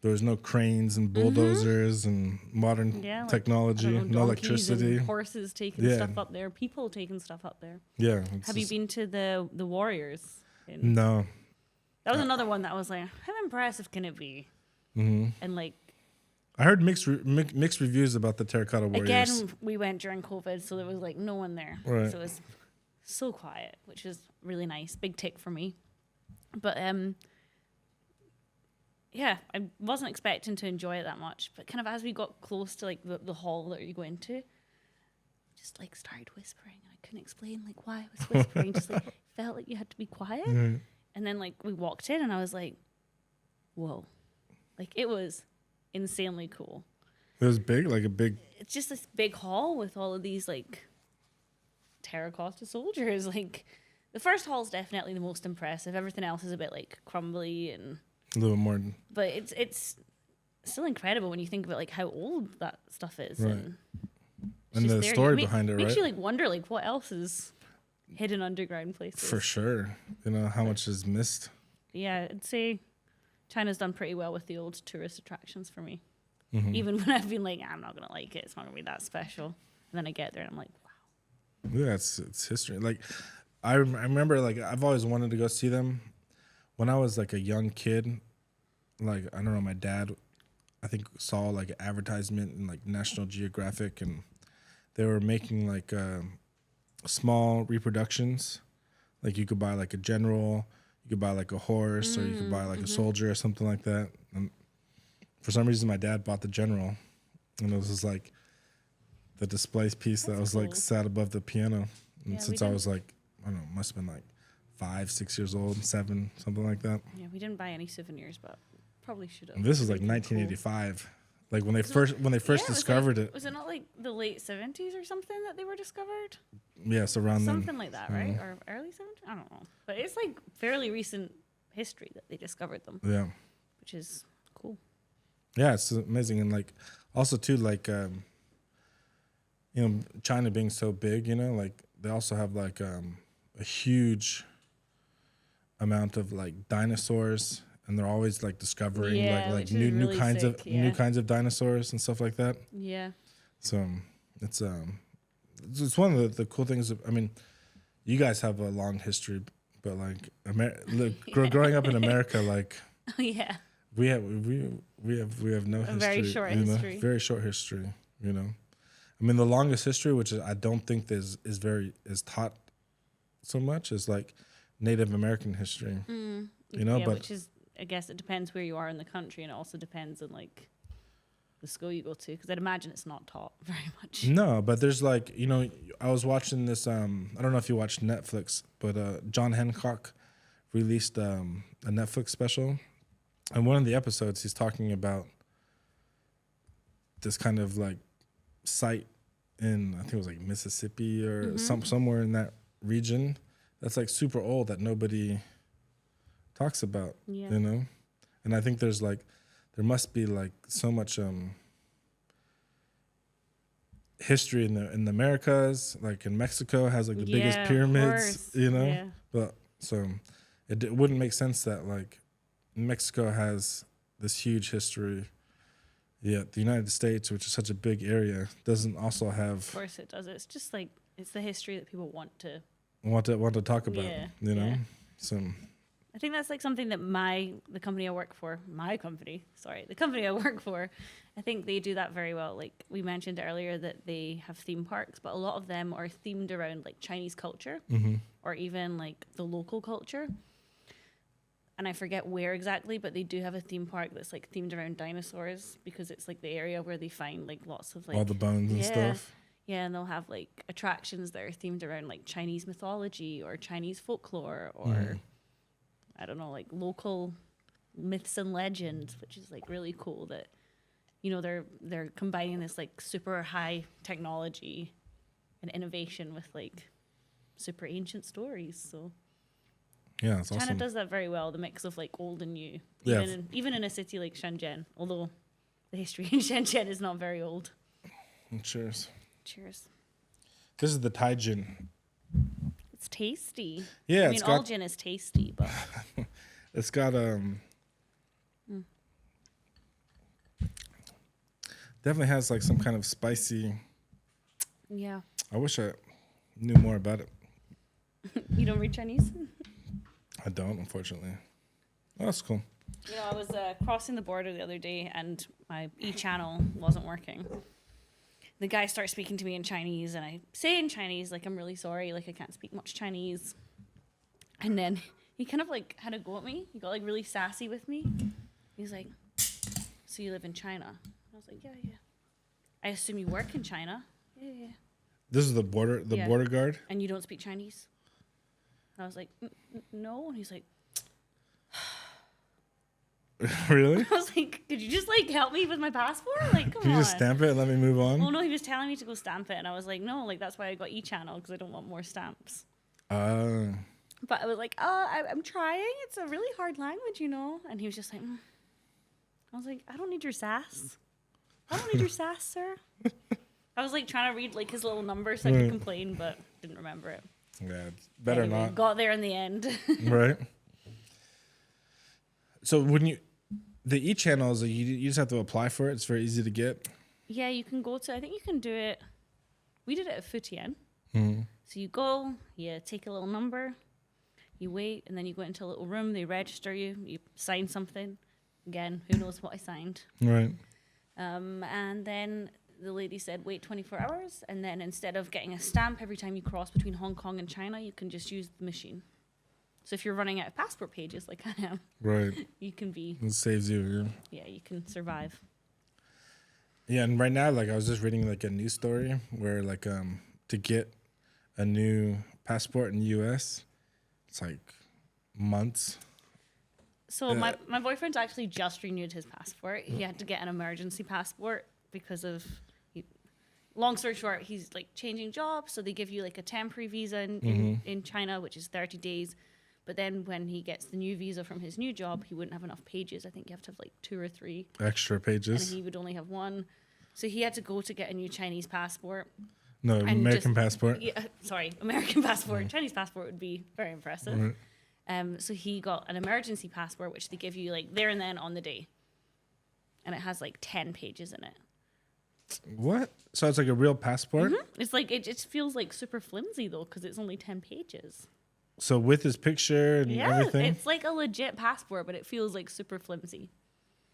there was no cranes and bulldozers and modern technology, no electricity. And horses taking stuff up there, people taking stuff up there. Yeah. Have you been to the Warriors? No. That was another one that was like, how impressive can it be? And like, I heard mixed reviews about the Terracotta Warriors. Again, we went during COVID, so there was like no one there. Right. So it was so quiet, which is really nice. Big tick for me. But I wasn't expecting to enjoy it that much. But kind of as we got close to like the hall that you go into, just like started whispering, and I couldn't explain like why I was whispering. Just like felt like you had to be quiet. And then like we walked in, and I was like, whoa, like it was insanely cool. It was big, like a big. It's just this big hall with all of these like terracotta soldiers. Like the first hall is definitely the most impressive. Everything else is a bit like crumbly and a little more. But it's still incredible when you think about like how old that stuff is. Right. And the there. story behind it, right? Makes you like wonder like what else is hidden underground places. For sure. How much is missed. Yeah, I'd say China's done pretty well with the old tourist attractions for me. Even when I've been like, I'm not gonna like it. It's not gonna be that special. And then I get there and I'm like, wow. Yeah, it's history. Like I remember like I've always wanted to go see them. When I was like a young kid, like I don't know, my dad I think saw like an advertisement in like National Geographic, and they were making like small reproductions. Like you could buy like a general, you could buy like a horse, or you could buy like a soldier or something like that. And for some reason, my dad bought the general, and it was just like the display piece that was like sat above the piano. And since I was like, I don't know, must have been like 5, 6 years old, 7, something like that. Yeah, we didn't buy any souvenirs, but probably should have. And this was like 1985. Cool. Like when they first discovered it. Was it not like the late 70s or something that they were discovered? Yes, around something like that, right? Or early 70s? I don't know. But it's like fairly recent history that they discovered them. Yeah. Which is cool. Yeah, it's amazing. And like also too, like China being so big, like they also have like a huge amount of like dinosaurs. And they're always like discovering like new really kinds sick, new kinds of dinosaurs and stuff like that. Yeah. So it's one of the cool things. I mean, you guys have a long history, but like growing up in America, like yeah, we have no history. Very short history. Very short history. I mean, the longest history, which I don't think is taught so much, is like Native American history. But which is. I guess it depends where you are in the country, and it also depends on like the school you go to, because I'd imagine it's not taught very much. No, but there's like I was watching this. I don't know if you watched Netflix, but John Hancock released a Netflix special, and one of the episodes he's talking about this kind of like site in I think it was like Mississippi or somewhere in that region that's like super old that nobody talks about, and I think there must be like so much history in the Americas, like in Mexico has like the biggest pyramids, but so it wouldn't make sense that like Mexico has this huge history. Yet the United States, which is such a big area, doesn't also have. Of course it does. It's just like it's the history that people want to talk about. Yeah, you know, yeah. So I think that's like something that the company I work for, the company I work for, I think they do that very well. Like we mentioned earlier that they have theme parks, but a lot of them are themed around like Chinese culture or even like the local culture. And I forget where exactly, but they do have a theme park that's like themed around dinosaurs because it's like the area where they find like lots of like all the bones and stuff. Yeah, and they'll have like attractions that are themed around like Chinese mythology or Chinese folklore or I don't know, like local myths and legends, which is like really cool that, you know, they're combining this like super high technology and innovation with like super ancient stories. So yeah, it's China awesome. does that very well, the mix of like old and new. Yeah. Even in a city like Shenzhen, although the history in Shenzhen is not very old. Cheers. Cheers. This is the Thai gin. It's tasty. Yeah, I mean, all gin is tasty, but it's got definitely has like some kind of spicy. yeah. I wish I knew more about it. You don't read Chinese? I don't, unfortunately. Oh, that's cool. You know, I was crossing the border the other day and my e-channel wasn't working. The guy starts speaking to me in Chinese and I say in Chinese, like, I'm really sorry, like, I can't speak much Chinese. And then he kind of, like, had a go at me. He got, like, really sassy with me. He's like, so you live in China? And I was like, yeah. I assume you work in China? Yeah. This is the border guard? And you don't speak Chinese? And I was like, no. And he's like, really? I was like, could you just like help me with my passport? Like, come on. Can you just stamp it and let me move on? Oh no, he was telling me to go stamp it, and I was like, no, like that's why I got e-channel because I don't want more stamps. But I was like, I'm trying. It's a really hard language, you know. And he was just like, I was like, I don't need your sass. I don't need your sass, sir. I was like trying to read like his little number so I could complain, but didn't remember it. Yeah, it's better anyway, not. Got there in the end. Right. So when the e-channels, you just have to apply for it. It's very easy to get. Yeah, you can go to, I think you can do it. We did it at Fujian. Mm-hmm. So you go, you take a little number, you wait, and then you go into a little room. They register you. You sign something. Again, who knows what I signed. Right. And then the lady said, wait 24 hours. And then instead of getting a stamp every time you cross between Hong Kong and China, you can just use the machine. So if you're running out of passport pages like I am, right, you can be. It saves you. Yeah, you can survive. Yeah, and right now, like I was just reading like a news story where like to get a new passport in the U.S., it's like months. So my boyfriend's actually just renewed his passport. He had to get an emergency passport because of. Long story short, he's like changing jobs, so they give you like a temporary visa in China, which is 30 days. But then when he gets the new visa from his new job, he wouldn't have enough pages. I think you have to have like 2 or 3 extra pages. And he would only have 1. So he had to go to get a new Chinese passport. No, American passport. Yeah, sorry, American passport. Chinese passport would be very impressive. Right. So he got an emergency passport, which they give you like there and then on the day. And it has like 10 pages in it. What? So it's like a real passport? Mm-hmm. It's like, it just feels like super flimsy though, because it's only 10 pages. So with his picture and everything? Yeah, it's like a legit passport, but it feels like super flimsy.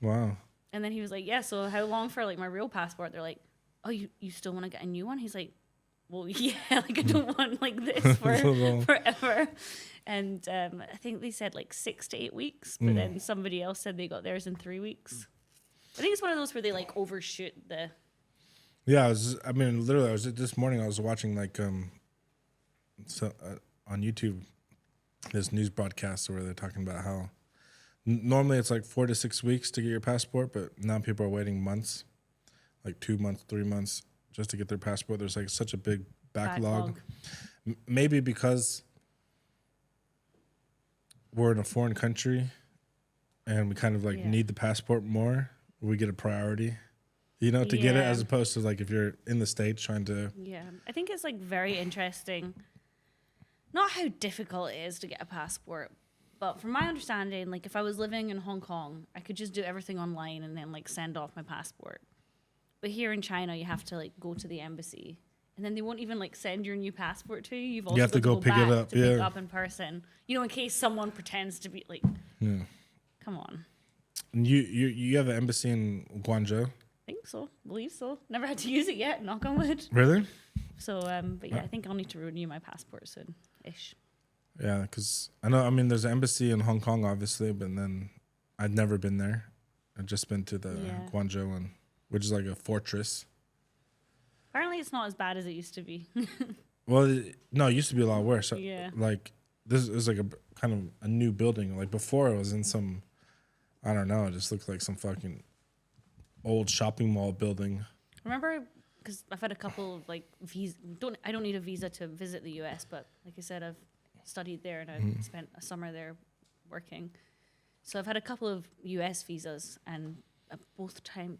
Wow. And then he was like, yeah, so how long for like my real passport? They're like, oh, you still want to get a new one? He's like, well, yeah, like I don't want like this for forever. And I think they said like 6 to 8 weeks, but then somebody else said they got theirs in 3 weeks. I think it's one of those where they like overshoot the... Yeah, literally, this morning I was watching like on YouTube this news broadcast where they're talking about how normally it's like 4 to 6 weeks to get your passport, but now people are waiting months, like 2 months, 3 months just to get their passport. There's like such a big backlog. Maybe because we're in a foreign country and we kind of like need the passport more, we get a priority. You know, to get it, as opposed to like if you're in the States trying to... Yeah, I think it's like very interesting. Not how difficult it is to get a passport, But from my understanding, like if I was living in Hong Kong, I could just do everything online and then like send off my passport. But here in China, you have to like go to the embassy, and then they won't even like send your new passport to you. You've also have to got go pick it back up, to pick it up in person. You know, in case someone pretends to be like, come on. And you have an embassy in Guangzhou? I think so. Believe so. Never had to use it yet. Knock on wood. Really? So, but yeah, I think I'll need to renew my passport soon, ish. Yeah, because I know. I mean, there's an embassy in Hong Kong, obviously, but then I'd never been there. I've just been to the Guangzhou one, which is like a fortress. Apparently, it's not as bad as it used to be. Well, no, it used to be a lot worse. Yeah. Like this is like a kind of a new building. Like before, it was in some, I don't know, it just looked like some fucking old shopping mall building. Remember, because I've had a couple of like I don't need a visa to visit the US, but like I said, I've studied there and I've spent a summer there working. So I've had a couple of US visas, and both times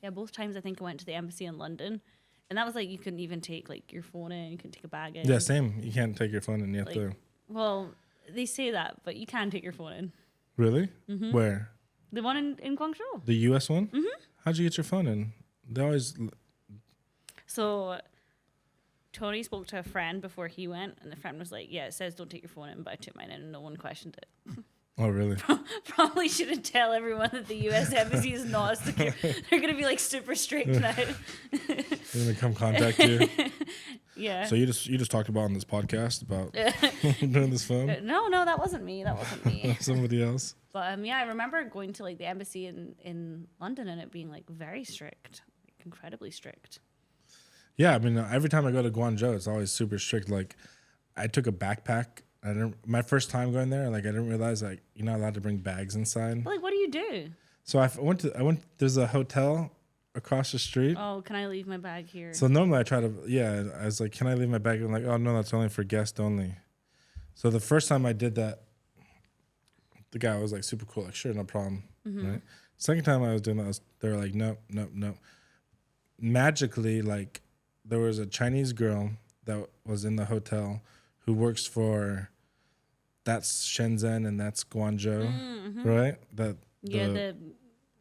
I think I went to the embassy in London, and that was like you couldn't even take like your phone in, you couldn't take a bag in. Yeah, same. You can't take your phone in. You have like, to. Well, they say that, but you can take your phone in. Really? Where? The one in Guangzhou. The US one? How'd you get your phone in? They always. So Tony spoke to a friend before he went, and the friend was like, yeah, it says don't take your phone in, but I took mine in and no one questioned it. Oh, really? Probably shouldn't tell everyone that the U.S. embassy is not secure. They're going to be like super strict now. They're going to come contact you. Yeah. So you just talked about on this podcast about doing this phone? No, that wasn't me. That wasn't me. Somebody else. But yeah, I remember going to like the embassy in London and it being like very strict, like incredibly strict. Yeah, I mean, every time I go to Guangzhou, it's always super strict. Like, I took a backpack. My first time going there, like I didn't realize like you're not allowed to bring bags inside. But like, what do you do? So I went. There's a hotel across the street. Oh, can I leave my bag here? So normally I try to. Yeah, I was like, can I leave my bag? I'm like, oh no, that's only for guests only. So the first time I did that, the guy was like super cool, like sure, no problem. Right. Second time I was doing that, they were like, no. Magically, like there was a Chinese girl that was in the hotel who works for, that's Shenzhen and that's Guangzhou, right? The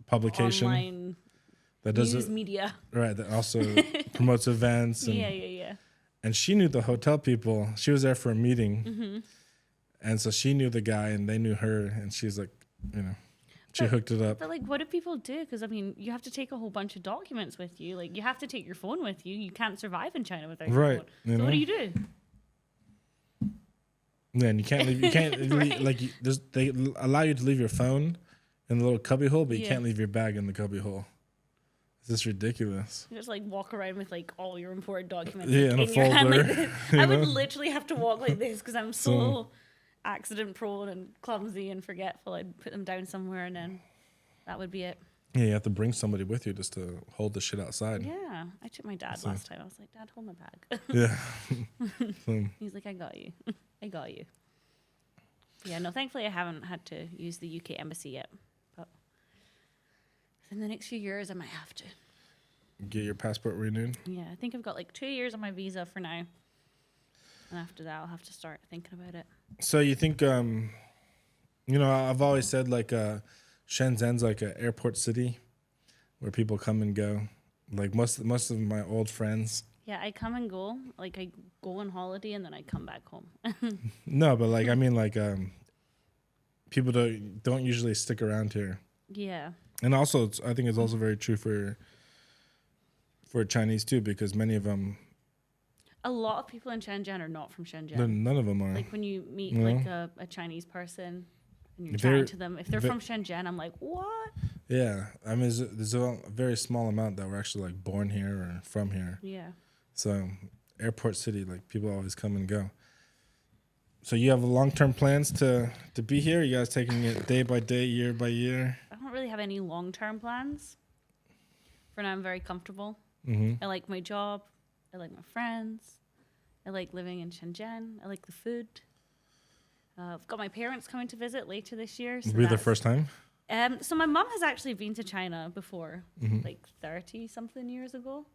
publication online that does news media, right? That also promotes events. And, yeah. And she knew the hotel people. She was there for a meeting, and so she knew the guy, and they knew her, and she's like, she hooked it up. But like, what do people do? Because I mean, you have to take a whole bunch of documents with you. Like, you have to take your phone with you. You can't survive in China without your phone. So what do you do? Yeah, and you can't leave, Right. like they allow you to leave your phone in the little cubby hole, but you can't leave your bag in the cubby hole. It's just ridiculous. You just like walk around with like all your important documents. Yeah, in a your hand like folder. this. I would literally have to walk like this because I'm so accident prone and clumsy and forgetful. I'd put them down somewhere and then that would be it. Yeah, you have to bring somebody with you just to hold the shit outside. Yeah, I took my dad last time. I was like, Dad, hold my bag. Yeah. He's like, I got you. I got you. Yeah, no, thankfully I haven't had to use the UK embassy yet. But in the next few years, I might have to. Get your passport renewed? Yeah, I think I've got like 2 years on my visa for now. And after that, I'll have to start thinking about it. So you think, I've always said like Shenzhen's like an airport city where people come and go. Like most of my old friends. Yeah, I come and go. Like I go on holiday and then I come back home. No, but like I mean like people don't usually stick around here. Yeah. And also I think it's also very true for Chinese too, because many of them. A lot of people in Shenzhen are not from Shenzhen. None of them are. Like when you meet like a Chinese person and you're chatting to them, if they're from Shenzhen, I'm like, what? Yeah, I mean, there's a very small amount that were actually like born here or from here. Yeah. So airport city, like people always come and go. So you have long-term plans to be here? You guys taking it day by day, year by year? I don't really have any long-term plans. For now, I'm very comfortable. I like my job. I like my friends. I like living in Shenzhen. I like the food. I've got my parents coming to visit later this year. So Will be their first time? So my mom has actually been to China before, like 30-something years ago.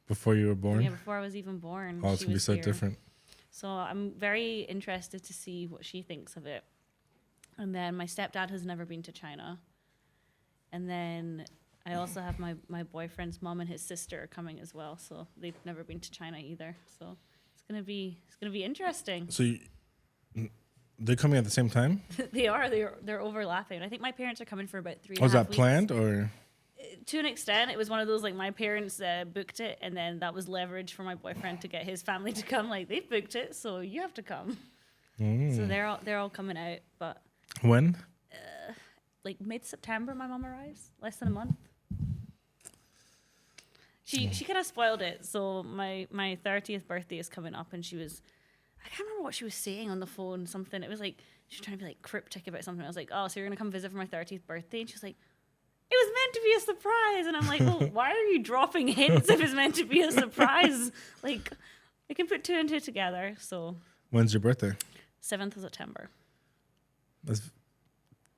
Before you were born? Yeah, before I was even born. Oh, it's going to be so different. So I'm very interested to see what she thinks of it. And then my stepdad has never been to China. And then I also have my boyfriend's mom and his sister are coming as well. So they've never been to China either. So it's gonna be interesting. So they're coming at the same time? They're overlapping. I think my parents are coming for about 3.5 weeks. Was that planned or? To an extent, it was one of those, like, my parents booked it, and then that was leverage for my boyfriend to get his family to come. Like, they've booked it, so you have to come. So they're all coming out. But when? Like mid-September, my mom arrives. Less than a month. She kind of spoiled it. So my 30th birthday is coming up, and I can't remember what she was saying on the phone. Something. It was like she was trying to be like cryptic about something. I was like, oh, so you're gonna come visit for my 30th birthday? And she was like, it was meant to be a surprise. And I'm like, well, why are you dropping hints if it's meant to be a surprise? Like, I can put 2 and 2 together. So. When's your birthday? 7th of September. That's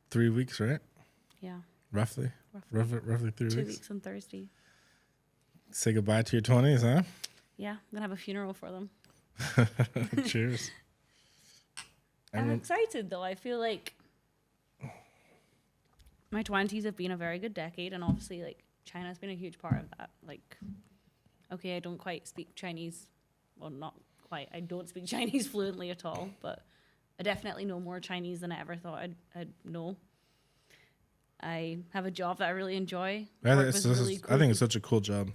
3 weeks, right? Yeah. Roughly 3 weeks. 2 weeks on Thursday. Say goodbye to your 20s, huh? Yeah, I'm gonna have a funeral for them. Cheers. I'm excited though. I feel like my 20s have been a very good decade, and obviously, like, China's been a huge part of that. Like, okay, I don't quite speak Chinese. Well, not quite. I don't speak Chinese fluently at all, but I definitely know more Chinese than I ever thought I'd know. I have a job that I really enjoy. I think it's such a cool job.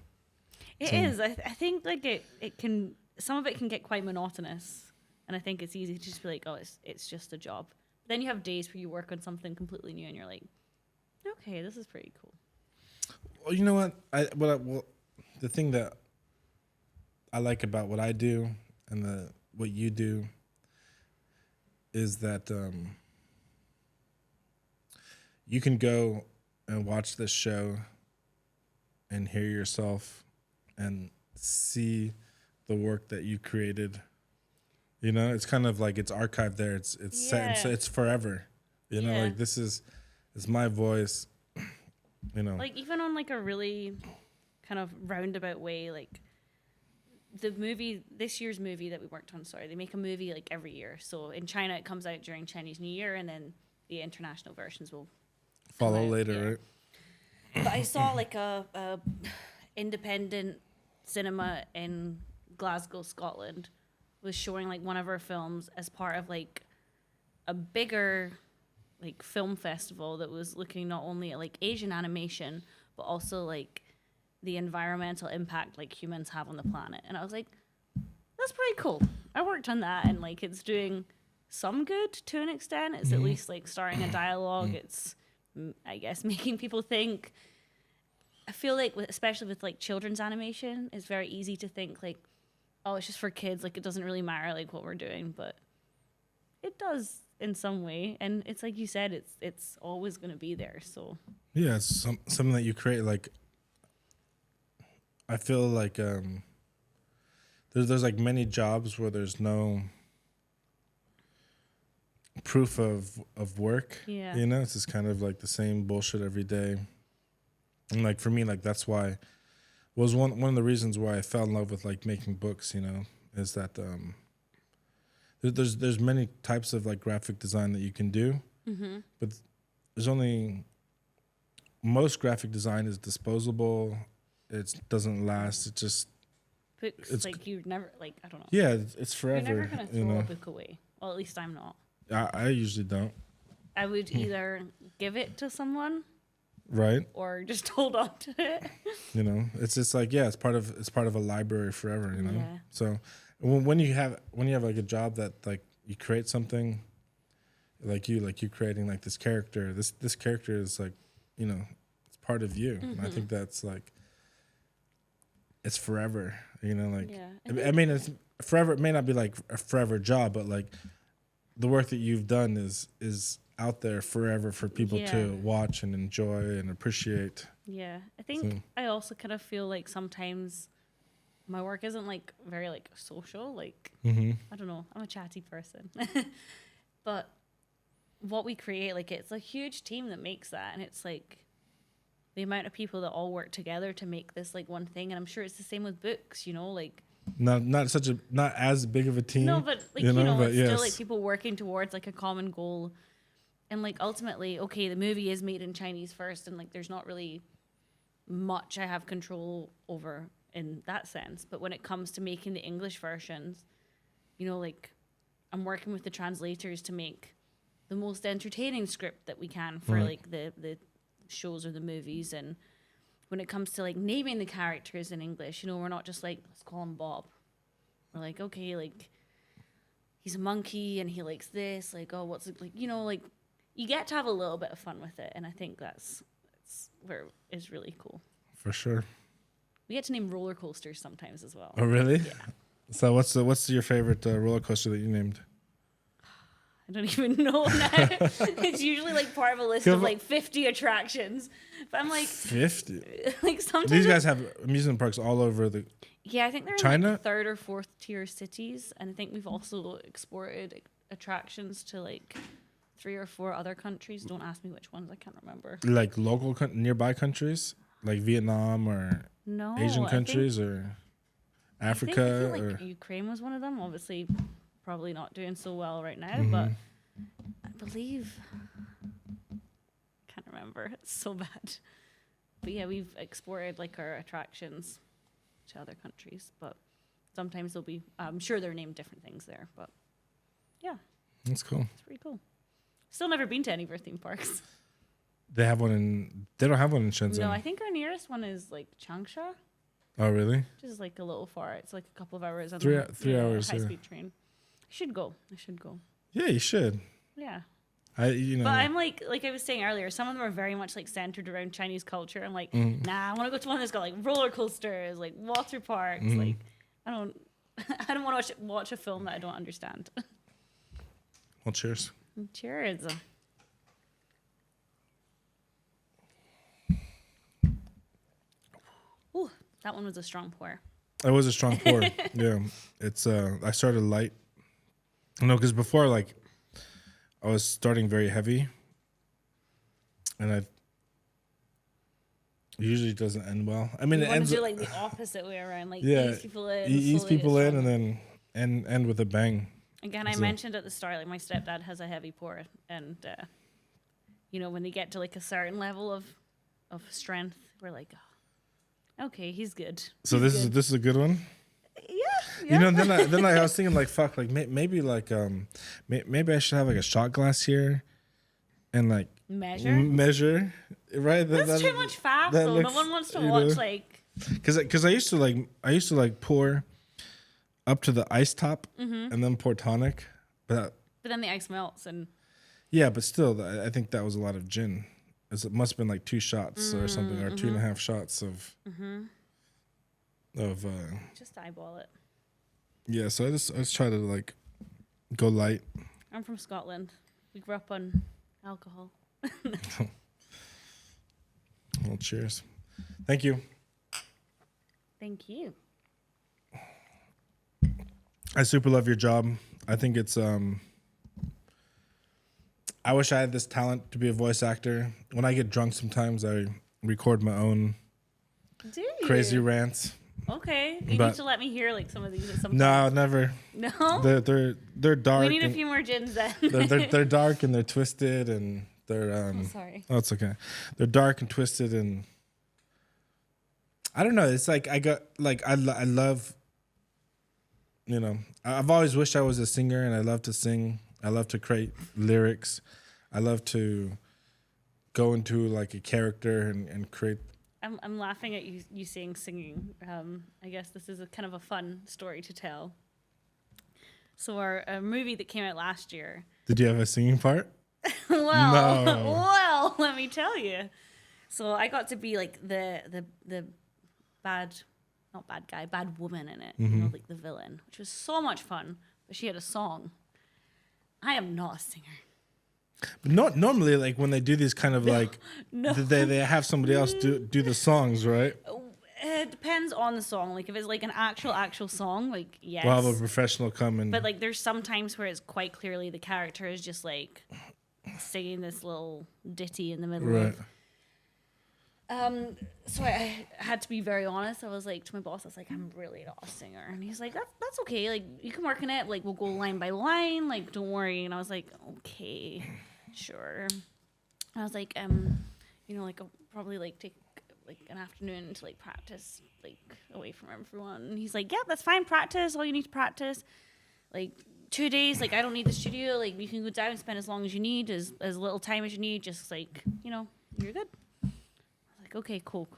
It is. I think like it can. Some of it can get quite monotonous, and I think it's easy to just be like, oh, it's just a job. But then you have days where you work on something completely new, and you're like, okay, this is pretty cool. Well, you know what? The thing that I like about what I do and what you do is that you can go and watch this show and hear yourself and see the work that you created. You know, it's kind of like it's archived there. It's set. So it's forever. You know, like it's my voice. You know, like even on like a really kind of roundabout way, like this year's movie that we worked on. Sorry, they make a movie like every year. So in China, it comes out during Chinese New Year, and then the international versions will follow later, right? But I saw like a independent cinema in Glasgow, Scotland, was showing like one of our films as part of like a bigger like film festival that was looking not only at like Asian animation but also like the environmental impact like humans have on the planet. And I was like, that's pretty cool. I worked on that, and like it's doing some good to an extent. It's at least like starting a dialogue. It's, I guess, making people think. I feel like, especially with like children's animation, it's very easy to think like, oh, it's just for kids. Like, it doesn't really matter like what we're doing, but it does in some way. And it's like you said, it's always going to be there. So yeah, it's something that you create. Like, I feel like there's like many jobs where there's no proof of work. Yeah, you know, it's just kind of like the same bullshit every day. And like for me, like that's why was one of the reasons why I fell in love with like making books. You know, is that there's many types of like graphic design that you can do, but there's only most graphic design is disposable. It doesn't last. It just books it's like you never like I don't know. Yeah, it's forever. You're never gonna throw a book away. Well, at least I'm not. I usually don't. I would either give it to someone. Right. Or just hold on to it. You know, it's just like it's part of a library forever. You know. Yeah. So when you have like a job that like you create something, like you creating like this character. This character is like, you know, it's part of you. And I think that's like it's forever. You know, like I mean it's forever. It may not be like a forever job, but like the work that you've done is out there forever for people to watch and enjoy and appreciate. Yeah, I think I also kind of feel like sometimes my work isn't like very like social. Like I don't know, I'm a chatty person, but what we create, like it's a huge team that makes that, and it's like the amount of people that all work together to make this like one thing. And I'm sure it's the same with books. You know, like. Not as big of a team. No, but like you know, it's still like people working towards like a common goal. And like ultimately, okay, the movie is made in Chinese first, and like there's not really much I have control over in that sense. But when it comes to making the English versions, you know, like I'm working with the translators to make the most entertaining script that we can for like the shows or the movies. And when it comes to like naming the characters in English, you know, we're not just like, let's call him Bob. We're like, okay, like he's a monkey and he likes this, like, oh, what's it like, you know, like you get to have a little bit of fun with it. And I think that's where it's really cool. For sure. We get to name roller coasters sometimes as well. Oh, really? Yeah. So what's your favorite roller coaster that you named? I don't even know now. It's usually like part of a list of like 50 attractions. But I'm like 50. Like sometimes These guys have amusement parks all over the. Yeah, I think they're in China? like third or fourth tier cities, and I think we've also exported attractions to like 3 or 4 other countries. Don't ask me which ones. I can't remember. Like local nearby countries, like Vietnam or No, Asian countries or Africa I feel or like Ukraine was one of them. Obviously, probably not doing so well right now, but I believe can't remember. It's so bad. But yeah, we've exported like our attractions to other countries, but sometimes they'll be. I'm sure they're named different things there, but yeah, That's cool. it's pretty cool. Still never been to any of our theme parks. They have one in. They don't have one in Shenzhen. No, I think our nearest one is like Changsha, Oh, really? which is like a little far. It's like a couple of hours on Three the hours, yeah. high-speed train. I should go. Yeah, you should. Yeah. You know. But I'm like I was saying earlier, some of them are very much like centered around Chinese culture. I'm like, nah, I want to go to one that's got like roller coasters, like water parks. Like, I don't want to watch a film that I don't understand. Well, cheers. Cheers. Ooh, that one was a strong pour. It was a strong pour. Yeah, it's. I started light. No, because before like, I was starting very heavy, and it usually doesn't end well. I mean, You it want ends. to do like the opposite way around, like Yeah, ease people in, you ease slowly people get in, and stronger. then end with a bang. Again, I mentioned at the start, like my stepdad has a heavy pour, and you know, when they get to like a certain level of strength, we're like, oh, okay, he's good. So this is a good one. Yeah. You know, then I was thinking like, fuck, like maybe like maybe I should have like a shot glass here, and like measure, right? That's too much fast, that though. looks, No one wants to you watch know, like. Because I used to like pour up to the ice top and then pour tonic, but then the ice melts, and yeah, but still, I think that was a lot of gin. It must have been like 2 shots or something, or 2.5 shots of just eyeball it. Yeah, so I just try to like go light. I'm from Scotland. We grew up on alcohol. Well, cheers. Thank you. Thank you. I super love your job. I think it's I wish I had this talent to be a voice actor. When I get drunk sometimes I record my own Do you? crazy rants. Okay. You But- need to let me hear like some of these at some No, point. never. No? They're dark. We need a and few more gins then. they're dark and they're twisted and they're Sorry. Oh, it's okay. They're dark and twisted and I don't know. It's like I got like I love. You know, I've always wished I was a singer, and I love to sing. I love to create lyrics. I love to go into like a character and create. I'm laughing at you saying singing. I guess this is a kind of a fun story to tell. So our movie that came out last year. Did you have a singing part? Well, let me tell you. So I got to be like the not bad guy, bad woman in it. You know, like the villain, which was so much fun. But she had a song. I am not a singer. But not normally, like when they do these kind of like, they have somebody else do the songs, right? It depends on the song. Like if it's like an actual song, like yes. We'll have a professional come and. But like there's some times where it's quite clearly the character is just like singing this little ditty in the middle right. of. So I had to be very honest. I was like to my boss, I was like, I'm really not a singer, and he's like, that's okay. Like you can work in it. Like we'll go line by line. Like don't worry. And I was like, okay. sure. I was like, you know, like I'll probably like take like an afternoon to like practice like away from everyone. And he's like, yeah, that's fine. Practice all you need to practice. Like 2 days. Like I don't need the studio. Like you can go down and spend as long as you need, as little time as you need. Just like, you know, you're good. I was like, okay, cool.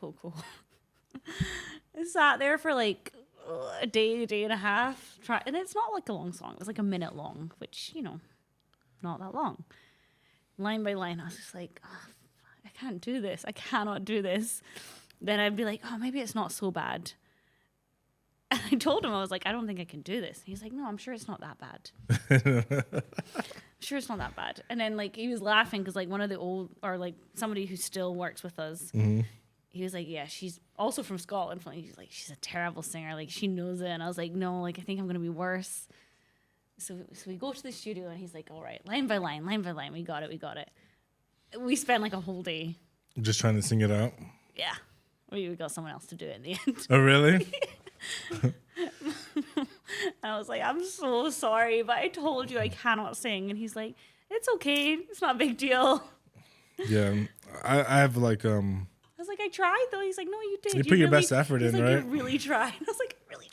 I sat there for like a day and a half. And it's not like a long song. It was like a minute long, which, you know, not that long. Line by line, I was just like, oh, I can't do this. I cannot do this. Then I'd be like, oh, maybe it's not so bad. And I told him, I was like, I don't think I can do this. And he's like, no, I'm sure it's not that bad. I'm sure it's not that bad. And then like he was laughing because like one of the old, or like somebody who still works with us, he was like, yeah, she's also from Scotland. He's like, she's a terrible singer. Like she knows it. And I was like, no, like I think I'm going to be worse. So we go to the studio and he's like, all right, line by line. We got it. We spent like a whole day. Just trying to sing it out? Yeah. We got someone else to do it in the end. Oh, really? I was like, I'm so sorry, but I told you I cannot sing. And he's like, it's okay. It's not a big deal. Yeah. I have like... I was like, I tried though. He's like, no, you did. You put your best effort in, like, right? You really tried. I was like, I really tried.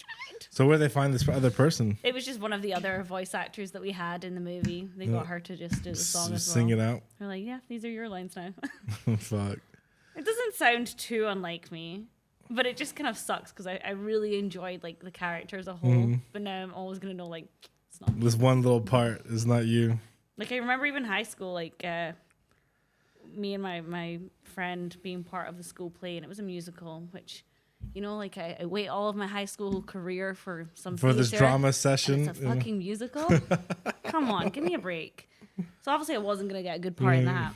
So where did they find this other person? It was just one of the other voice actors that we had in the movie. They got her to just do the song as well. Sing it out. They're like, yeah, these are your lines now. Fuck. It doesn't sound too unlike me, but it just kind of sucks because I really enjoyed like the character as a whole. But now I'm always gonna know like it's not me. This one little part is not you. Like I remember even high school, like me and my friend being part of the school play, and it was a musical, which. You know, like I wait all of my high school career for some for this drama session. It's a fucking musical. Come on, give me a break. So obviously I wasn't gonna get a good part in that.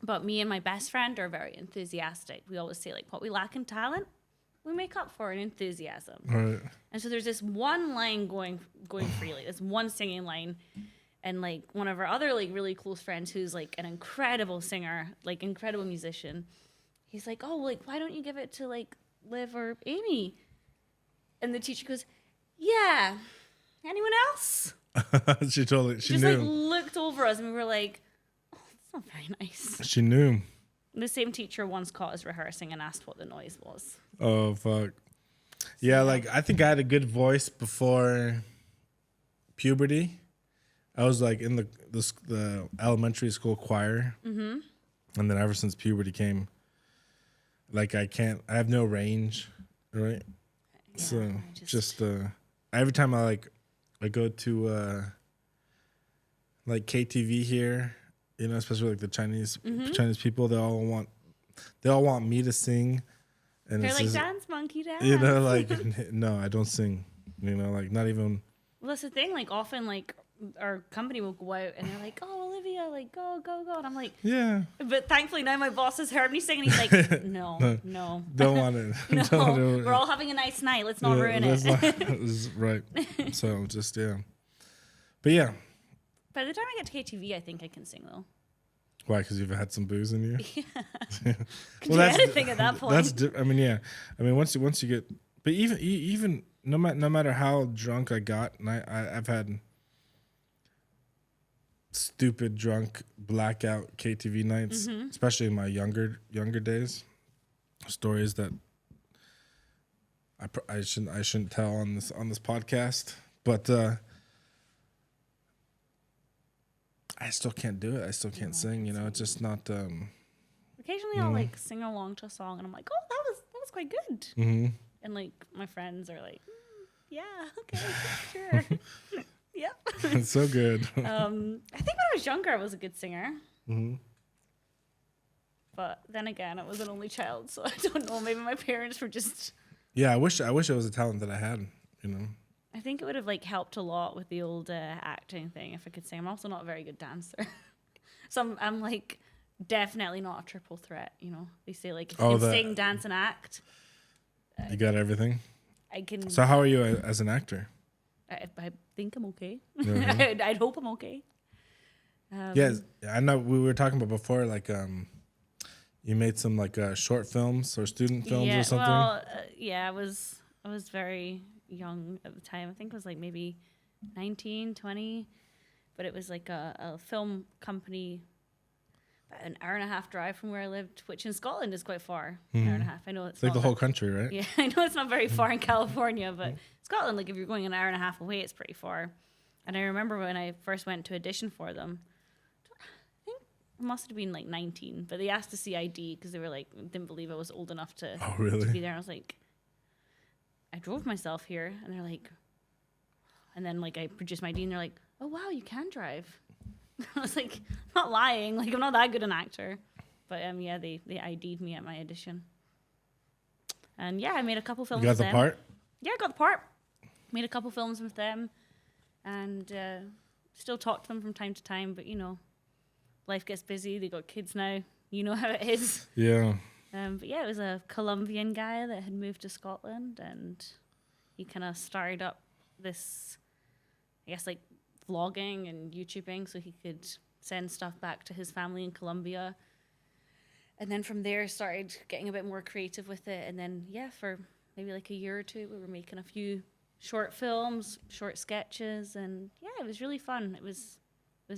But me and my best friend are very enthusiastic. We always say like what we lack in talent, we make up for in enthusiasm. Right. And so there's this one line going freely, this one singing line. And like one of our other like really close friends who's like an incredible singer, like incredible musician, he's like, oh, like why don't you give it to like Liv or Amy? And the teacher goes, yeah, anyone else? She knew. Like looked over us and we were like, oh, that's not very nice. She knew. The same teacher once caught us rehearsing and asked what the noise was. Oh, fuck. Yeah, like I think I had a good voice before puberty. I was like in the elementary school choir. And then ever since puberty came, like I have no range, right? Yeah, so just every time I go to like KTV here, you know, especially like the Chinese people, they all want me to sing, and they're like dance monkey dance. You know, like no, I don't sing. You know, like not even. Well, that's the thing. Like often, like our company will go out and they're like, "Oh, Olivia, like go," and I'm like, "Yeah." But thankfully now my boss has heard me sing, and he's like, "No, don't want it. No, don't do it. We're all having a nice night. Let's not ruin it." Right. So just but yeah. By the time I get to KTV, I think I can sing though. Why? Because you've had some booze in you. Yeah. Well, that's anything at that point. I mean, yeah. I mean, once you get, but even no matter how drunk I got, and I've had stupid drunk blackout KTV nights, especially in my younger days. Stories that I shouldn't tell on this podcast, but I still can't do it. I still can't sing. You know, it's just not. Occasionally, I'll like sing along to a song, and I'm like, "Oh, that was quite good." And like my friends are like, "Yeah, okay, sure." Yep. It's so good. I think when I was younger, I was a good singer. But then again, I was an only child, so I don't know. Maybe my parents were just. Yeah, I wish it was a talent that I had. You know. I think it would have like helped a lot with the old acting thing if I could sing. I'm also not a very good dancer, so I'm like definitely not a triple threat. You know, they say like if you can sing, dance, and act. You got everything. I can. So how are you as an actor? I think I'm okay. I'd hope I'm okay. Yes, I know we were talking about before, like you made some like short films or student films or something. Well, I was very young at the time. I think it was like maybe 19, 20, but it was like a film company an hour and a half drive from where I lived, which in Scotland is quite far. An hour and a half. I know it's like not the whole country, right? Yeah, I know it's not very far in California, but Scotland, like if you're going an hour and a half away, it's pretty far. And I remember when I first went to audition for them, I think I must have been like 19, but they asked to see ID because they were like, didn't believe I was old enough to, to be there. And I was like, I drove myself here. And they're like, and then like I produced my ID and they're like, oh wow, you can drive. I was like, I'm not lying. Like I'm not that good an actor. But yeah, they ID'd me at my audition. And yeah, I made a couple films with them. You got the part? Yeah, I got the part. Made a couple films with them. And still talk to them from time to time. But, you know, life gets busy. They got kids now. You know how it is. Yeah. But yeah, it was a Colombian guy that had moved to Scotland. And he kind of started up this, I guess, like vlogging and YouTubing so he could send stuff back to his family in Colombia. And then from there started getting a bit more creative with it. And then, yeah, for maybe like a year or two, we were making a few short films, short sketches. And yeah, it was really fun. It was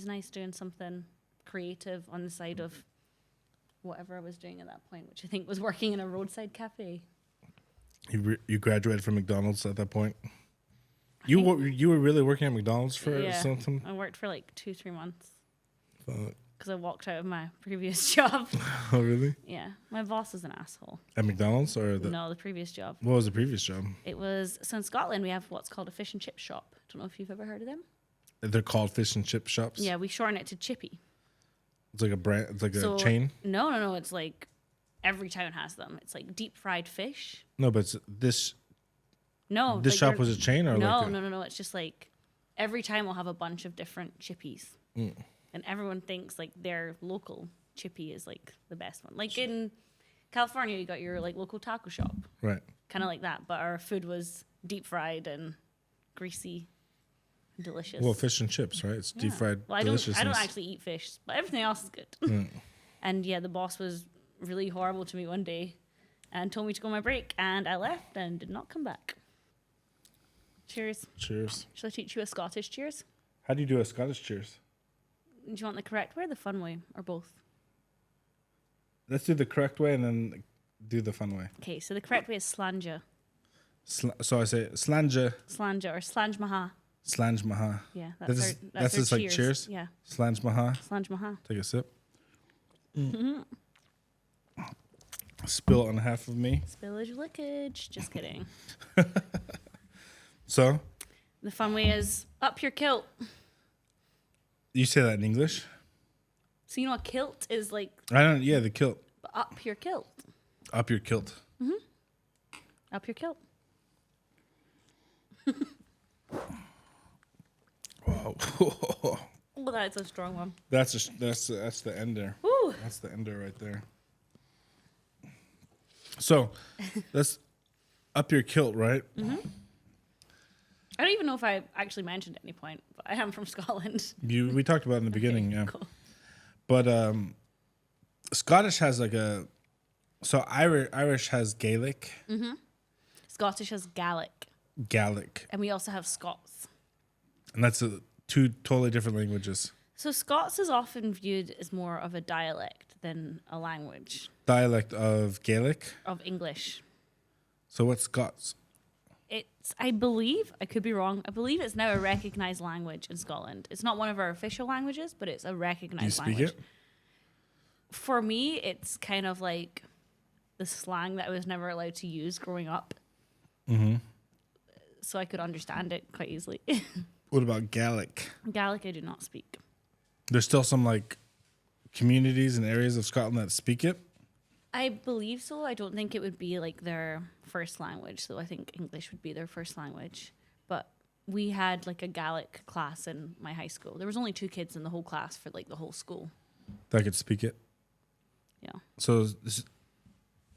nice doing something creative on the side of whatever I was doing at that point, which I think was working in a roadside cafe. You graduated from McDonald's at that point? You were really working at McDonald's for something? I worked for like 2-3 months. Fuck. Because I walked out of my previous job. Oh, really? Yeah. My boss is an asshole. At McDonald's or No, the previous job. What was the previous job? It was, so in Scotland we have what's called a fish and chip shop. Don't know if you've ever heard of them. They're called fish and chip shops? Yeah, we shorten it to Chippy. It's like a brand, it's like a chain? No, it's like every town has them. It's like deep fried fish. No, but this like shop was a chain or No. It's just like every time we'll have a bunch of different chippies. And everyone thinks like their local chippy is like the best one. Like in California, you got your like local taco shop. Right. Kind of like that. But our food was deep fried and greasy and delicious. Well, fish and chips, right? It's deep fried deliciousness. I don't actually eat fish, but everything else is good. And yeah, the boss was really horrible to me one day and told me to go on my break. And I left and did not come back. Cheers. Cheers. Shall I teach you a Scottish cheers? How do you do a Scottish cheers? Do you want the correct way or the fun way, or both? Let's do the correct way and then do the fun way. Okay, so the correct way is slanja. So I say slanja. Slanja or slange maha. Slange maha. Yeah, that's our just like cheers. Yeah. Slange maha. Slange maha. Take a sip. Spill on half of me. Spillage lickage. Just kidding. So? The fun way is up your kilt. You say that in English? So you know a kilt is like... I don't... Yeah, the kilt. Up your kilt. Up your kilt. Up your kilt. Wow. Oh, that's a strong one. That's the ender. Woo. That's the ender right there. So, that's up your kilt, right? I don't even know if I actually mentioned at any point, but I am from Scotland. We talked about it in the beginning, yeah. Cool. But Scottish has like a... So Irish has Gaelic. Scottish has Gaelic. Gaelic. And we also have Scots. And that's two totally different languages. So Scots is often viewed as more of a dialect than a language. Dialect of Gaelic? Of English. So what's Scots? I believe, I could be wrong, I believe it's now a recognised language in Scotland. It's not one of our official languages, but it's a recognised language. Do you speak it? For me, it's kind of like the slang that I was never allowed to use growing up. So I could understand it quite easily. What about Gaelic? Gaelic I do not speak. There's still some like communities and areas of Scotland that speak it? I believe so. I don't think it would be like their first language. So I think English would be their first language. But we had like a Gaelic class in my high school. There was only 2 kids in the whole class for like the whole school. That could speak it? Yeah. So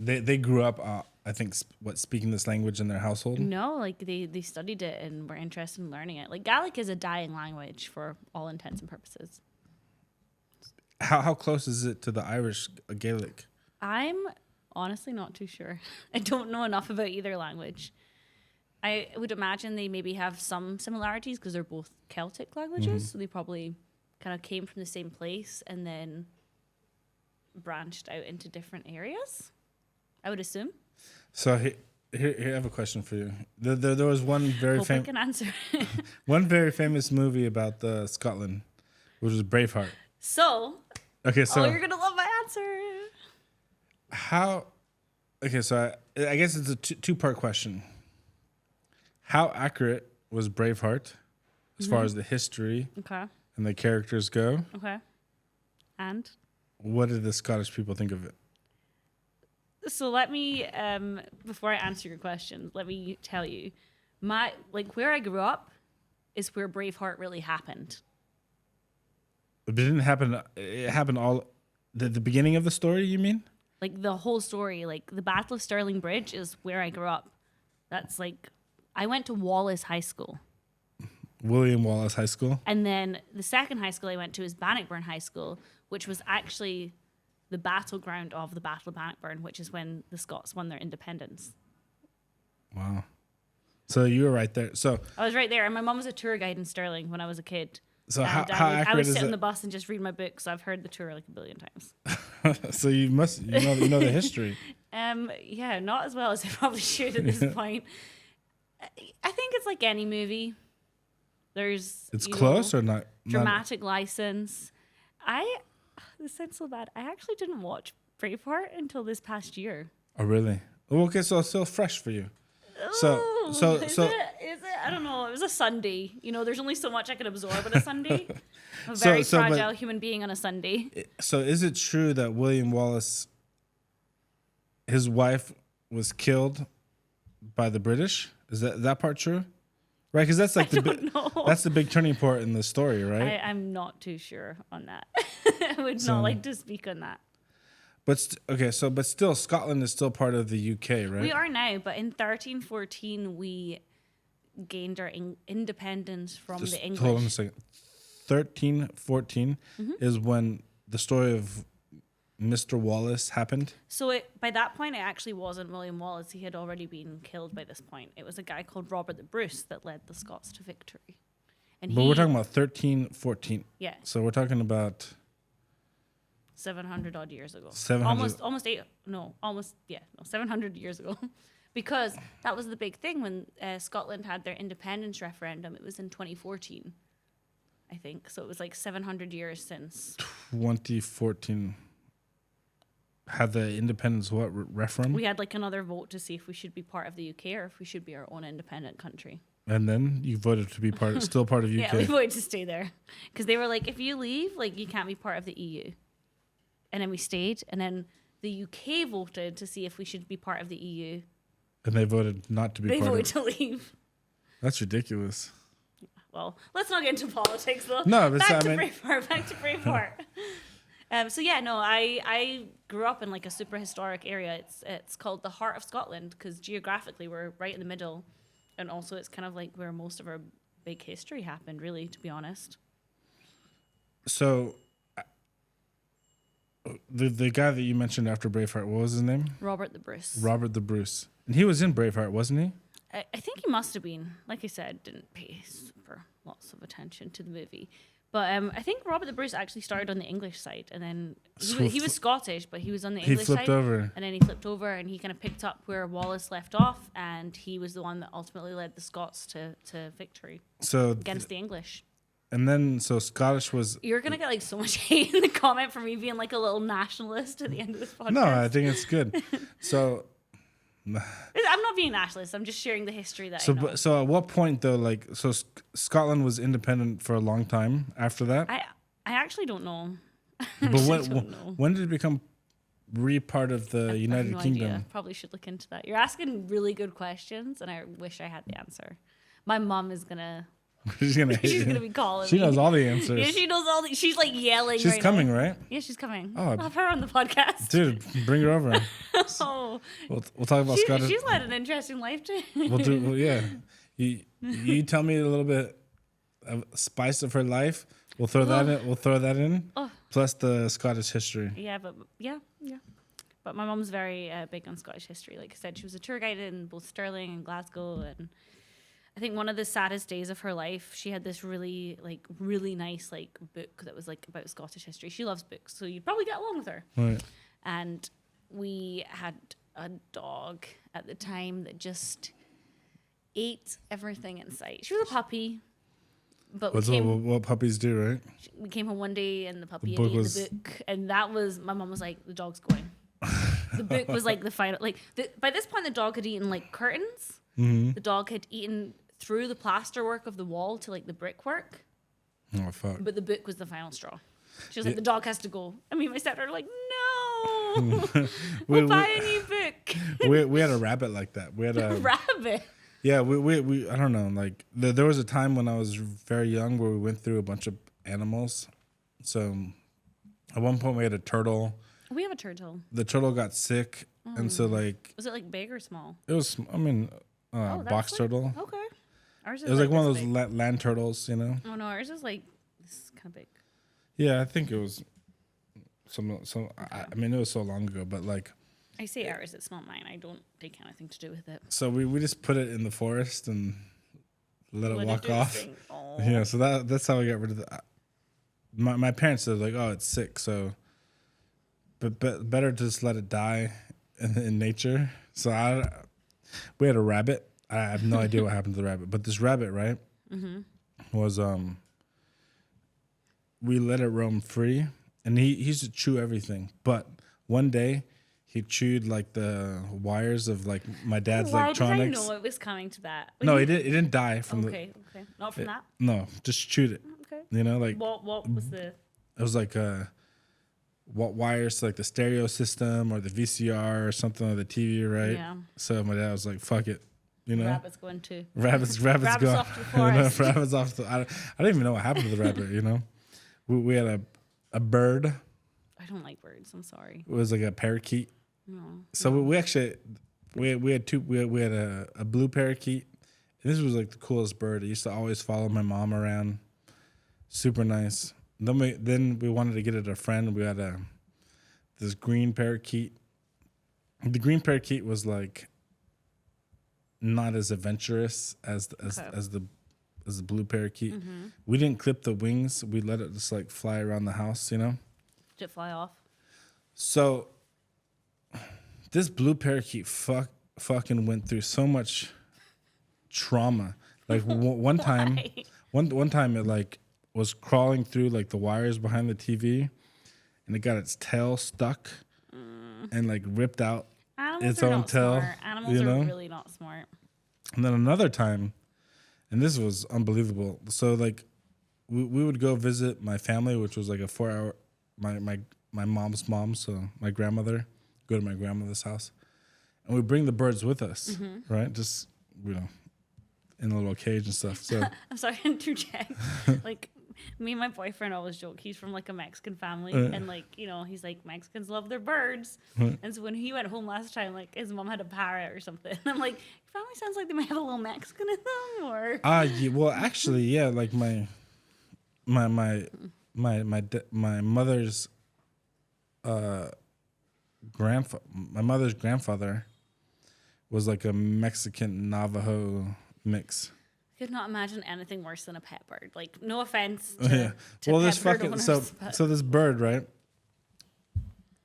they grew up, I think, speaking this language in their household? No, like they studied it and were interested in learning it. Like Gaelic is a dying language for all intents and purposes. How close is it to the Irish Gaelic? I'm honestly not too sure. I don't know enough about either language. I would imagine they maybe have some similarities because they're both Celtic languages. So they probably kind of came from the same place and then branched out into different areas, I would assume. So here I have a question for you. There was one very Hope I can answer. one very famous movie about Scotland, which was Braveheart. So, Okay, so you're gonna love my answer. how? Okay, so I guess it's a two-part question. How accurate was Braveheart as far as the history Okay. and the characters go? Okay. And What did the Scottish people think of it? so let me, before I answer your question, let me tell you, where I grew up is where Braveheart really happened. It didn't happen. It happened all the beginning of the story. You mean? Like the whole story, like the Battle of Stirling Bridge is where I grew up. That's like, I went to Wallace High School. William Wallace High School. And then the second high school I went to is Bannockburn High School, which was actually the battleground of the Battle of Bannockburn, which is when the Scots won their independence. Wow. So you were right there. So I was right there, and my mom was a tour guide in Stirling when I was a kid. So and how I accurate would is sit on it? the bus and just read my book, so I've heard the tour like a billion times. So you know the history. Yeah, not as well as I probably should at this point. I think it's like any movie. There's It's close or not? Dramatic license. This sounds so bad. I actually didn't watch Braveheart until this past year. Oh really? Oh, okay, so it's still fresh for you. So Is it? I don't know. It was a Sunday. You know, there's only so much I can absorb on a Sunday. I'm a very fragile human being on a Sunday. So is it true that William Wallace, his wife was killed by the British? Is that part true? Right, because that's like that's the big turning point in the story, right? I'm not too sure on that. I would not like to speak on that. But but still, Scotland is still part of the UK, right? We are now, but in 1314 we gained our independence from the English. Hold on a second. 1314 is when the story of Mr. Wallace happened. So by that point, it actually wasn't William Wallace. He had already been killed by this point. It was a guy called Robert the Bruce that led the Scots to victory. But we're talking about 1314. Yeah. So we're talking about 700 odd years ago. 700. Almost 700 years ago. Because that was the big thing when Scotland had their independence referendum. It was in 2014, I think. So it was like 700 years since. 2014. Had the independence referendum? We had like another vote to see if we should be part of the UK or if we should be our own independent country. And then you voted to be still part of UK. Yeah, we voted to stay there. Because they were like, if you leave, like you can't be part of the EU. And then we stayed. And then the UK voted to see if we should be part of the EU. And they voted not to be part of it. They voted to leave. That's ridiculous. Well, let's not get into politics though. No, but back to Braveheart. I grew up in like a super historic area. It's called the heart of Scotland because geographically we're right in the middle, and also it's kind of like where most of our big history happened, really, to be honest. So, the guy that you mentioned after Braveheart, what was his name? Robert the Bruce. Robert the Bruce, and he was in Braveheart, wasn't he? I think he must have been. Like I said, didn't pay super lots of attention to the movie. But I think Robert the Bruce actually started on the English side, and then he was Scottish, but he was on the English side. He flipped over. And then he flipped over, and he kind of picked up where Wallace left off, and he was the one that ultimately led the Scots to victory against the English. And then, so Scottish was... You're going to get like so much hate in the comment for me being like a little nationalist at the end of this podcast. No, I think it's good. So... I'm not being nationalist. I'm just sharing the history that I know. So at what point though, Scotland was independent for a long time after that? I actually don't know. But when did it become part of the United Kingdom? Idea. Probably should look into that. You're asking really good questions, and I wish I had the answer. My mom is gonna. She's gonna be calling me. She knows all the answers. Yeah, she knows all the. She's like yelling. She's coming, now. right? Yeah, she's coming. Oh, I'll have her on the podcast. Dude, bring her over. Oh, we'll talk about Scottish. She's led an interesting life too. Yeah. You tell me a little bit of spice of her life. We'll throw that in. We'll throw that in. Oh. Plus the Scottish history. Yeah. But my mom's very big on Scottish history. Like I said, she was a tour guide in both Stirling and Glasgow, and I think one of the saddest days of her life, she had this really nice like book that was like about Scottish history. She loves books, so you'd probably get along with her. Right. And we had a dog at the time that just ate everything in sight. She was a puppy, but what puppies do, right? we came home one day and the puppy The had book eaten the book, and that was my mom was like, the dog's going. The book was like the final, like by this point the dog had eaten like curtains. Mm-hmm. The dog had eaten through the plasterwork of the wall to like the brickwork. Oh fuck! But the book was the final straw. She was like, the dog has to go. I mean, my stepdaughter were like, no, we'll buy a new book. we had a rabbit like that. We had a rabbit. Yeah, we I don't know. Like there was a time when I was very young where we went through a bunch of animals. So at one point we had a turtle. We have a turtle. The turtle got sick, and so like was it like big or small? It was. I mean, box turtle. Okay. Ours is it was like one of those big. land turtles, you know. Oh no, ours is like this kind of big. Yeah, I think it was some. Okay. I mean, it was so long ago, but like. I say ours, it's not mine. I don't take anything to do with it. So we just put it in the forest and let it walk off. Yeah, so that's how we got rid of the. My parents said like, oh, it's sick, so. But better just let it die in nature. So we had a rabbit. I have no idea what happened to the rabbit, but this rabbit, right, was we let it roam free, and he used to chew everything. But one day, he chewed like the wires of like my dad's electronics. Why did I know it was coming to that? No, it didn't die from okay, not from that. No, just chewed it. Okay. You know, like what was the? It was like what wires to like the stereo system or the VCR or something or the TV, right? Yeah. So my dad was like, "Fuck it," you know. Rabbit's going too. Rabbit's gone. Off to the forest. Rabbit's off. I don't even know what happened to the rabbit. You know, we had a bird. I don't like birds. I'm sorry. It was like a parakeet. No. So we actually we had two. We had a blue parakeet. And this was like the coolest bird. It used to always follow my mom around. Super nice. Then we wanted to get it a friend. We had this green parakeet. The green parakeet was like not as adventurous as the blue parakeet. Mm-hmm. We didn't clip the wings. We let it just like fly around the house, you know. Did it fly off? So this blue parakeet fucking went through so much trauma. Like one time it like was crawling through like the wires behind the TV, and it got its tail stuck and like ripped out its own tail. Smart. Animals are really not smart. And then another time, and this was unbelievable. So like we would go visit my family, which was like a 4-hour. My mom's mom, so my grandmother, go to my grandmother's house, and we bring the birds with us, right? Just in a little cage and stuff. So I'm sorry to interject. Like me and my boyfriend always joke he's from like a Mexican family, and like he's like Mexicans love their birds, and so when he went home last time, like his mom had a parrot or something. And I'm like, your family sounds like they might have a little Mexican in them, or yeah, well actually yeah, like my mother's my mother's grandfather was like a Mexican Navajo mix. I could not imagine anything worse than a pet bird. Like, no offense to well, this fucking owners, so this bird, right?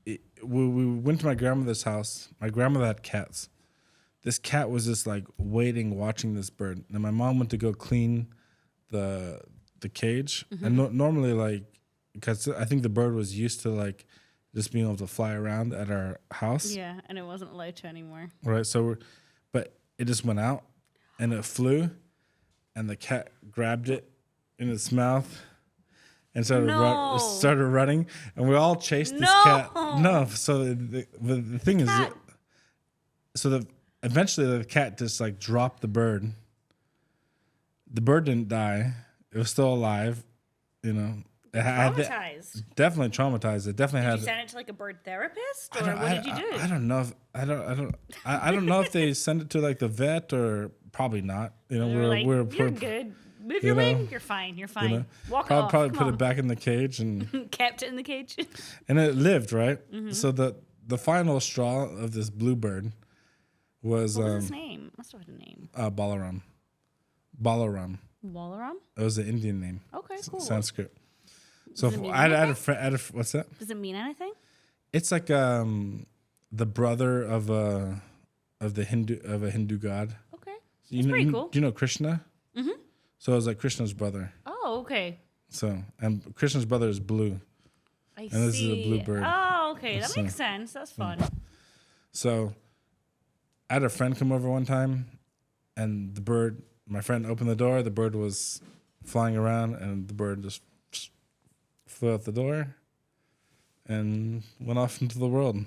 We went to my grandmother's house. My grandmother had cats. This cat was just like waiting, watching this bird. And my mom went to go clean the cage, and normally like because I think the bird was used to like just being able to fly around at our house. Yeah, and it wasn't allowed to anymore. Right, so but it just went out, and it flew, and the cat grabbed it in its mouth and started running, and we all chased this cat. No, so the thing is, eventually the cat just like dropped the bird. The bird didn't die; it was still alive, Traumatized. Definitely traumatized. It definitely had. Did you send it to like a bird therapist, or what did you do? I don't know. I don't know if they send it to like the vet or probably not. You're good. Move your wing. You're fine. You're fine. Walk off. Probably put it back in the cage and kept it in the cage. And it lived, right? Mm-hmm. So the final straw of this bluebird was. What was his name? Must have had a name. Balaram. Balaram. Wallaram? It was an Indian name. Okay, cool. Sanskrit. So Does it mean I had a anything? friend. What's that? Does it mean anything? It's like the brother of a Hindu god. Okay. You That's know, pretty cool. Do you know Krishna? Mm-hmm. So it was like Krishna's brother. Oh, okay. So and Krishna's brother is blue. I see. This is a blue bird. Oh, okay. That makes sense. That's fun. So I had a friend come over one time, and my friend opened the door. The bird was flying around, and the bird just flew out the door and went off into the world.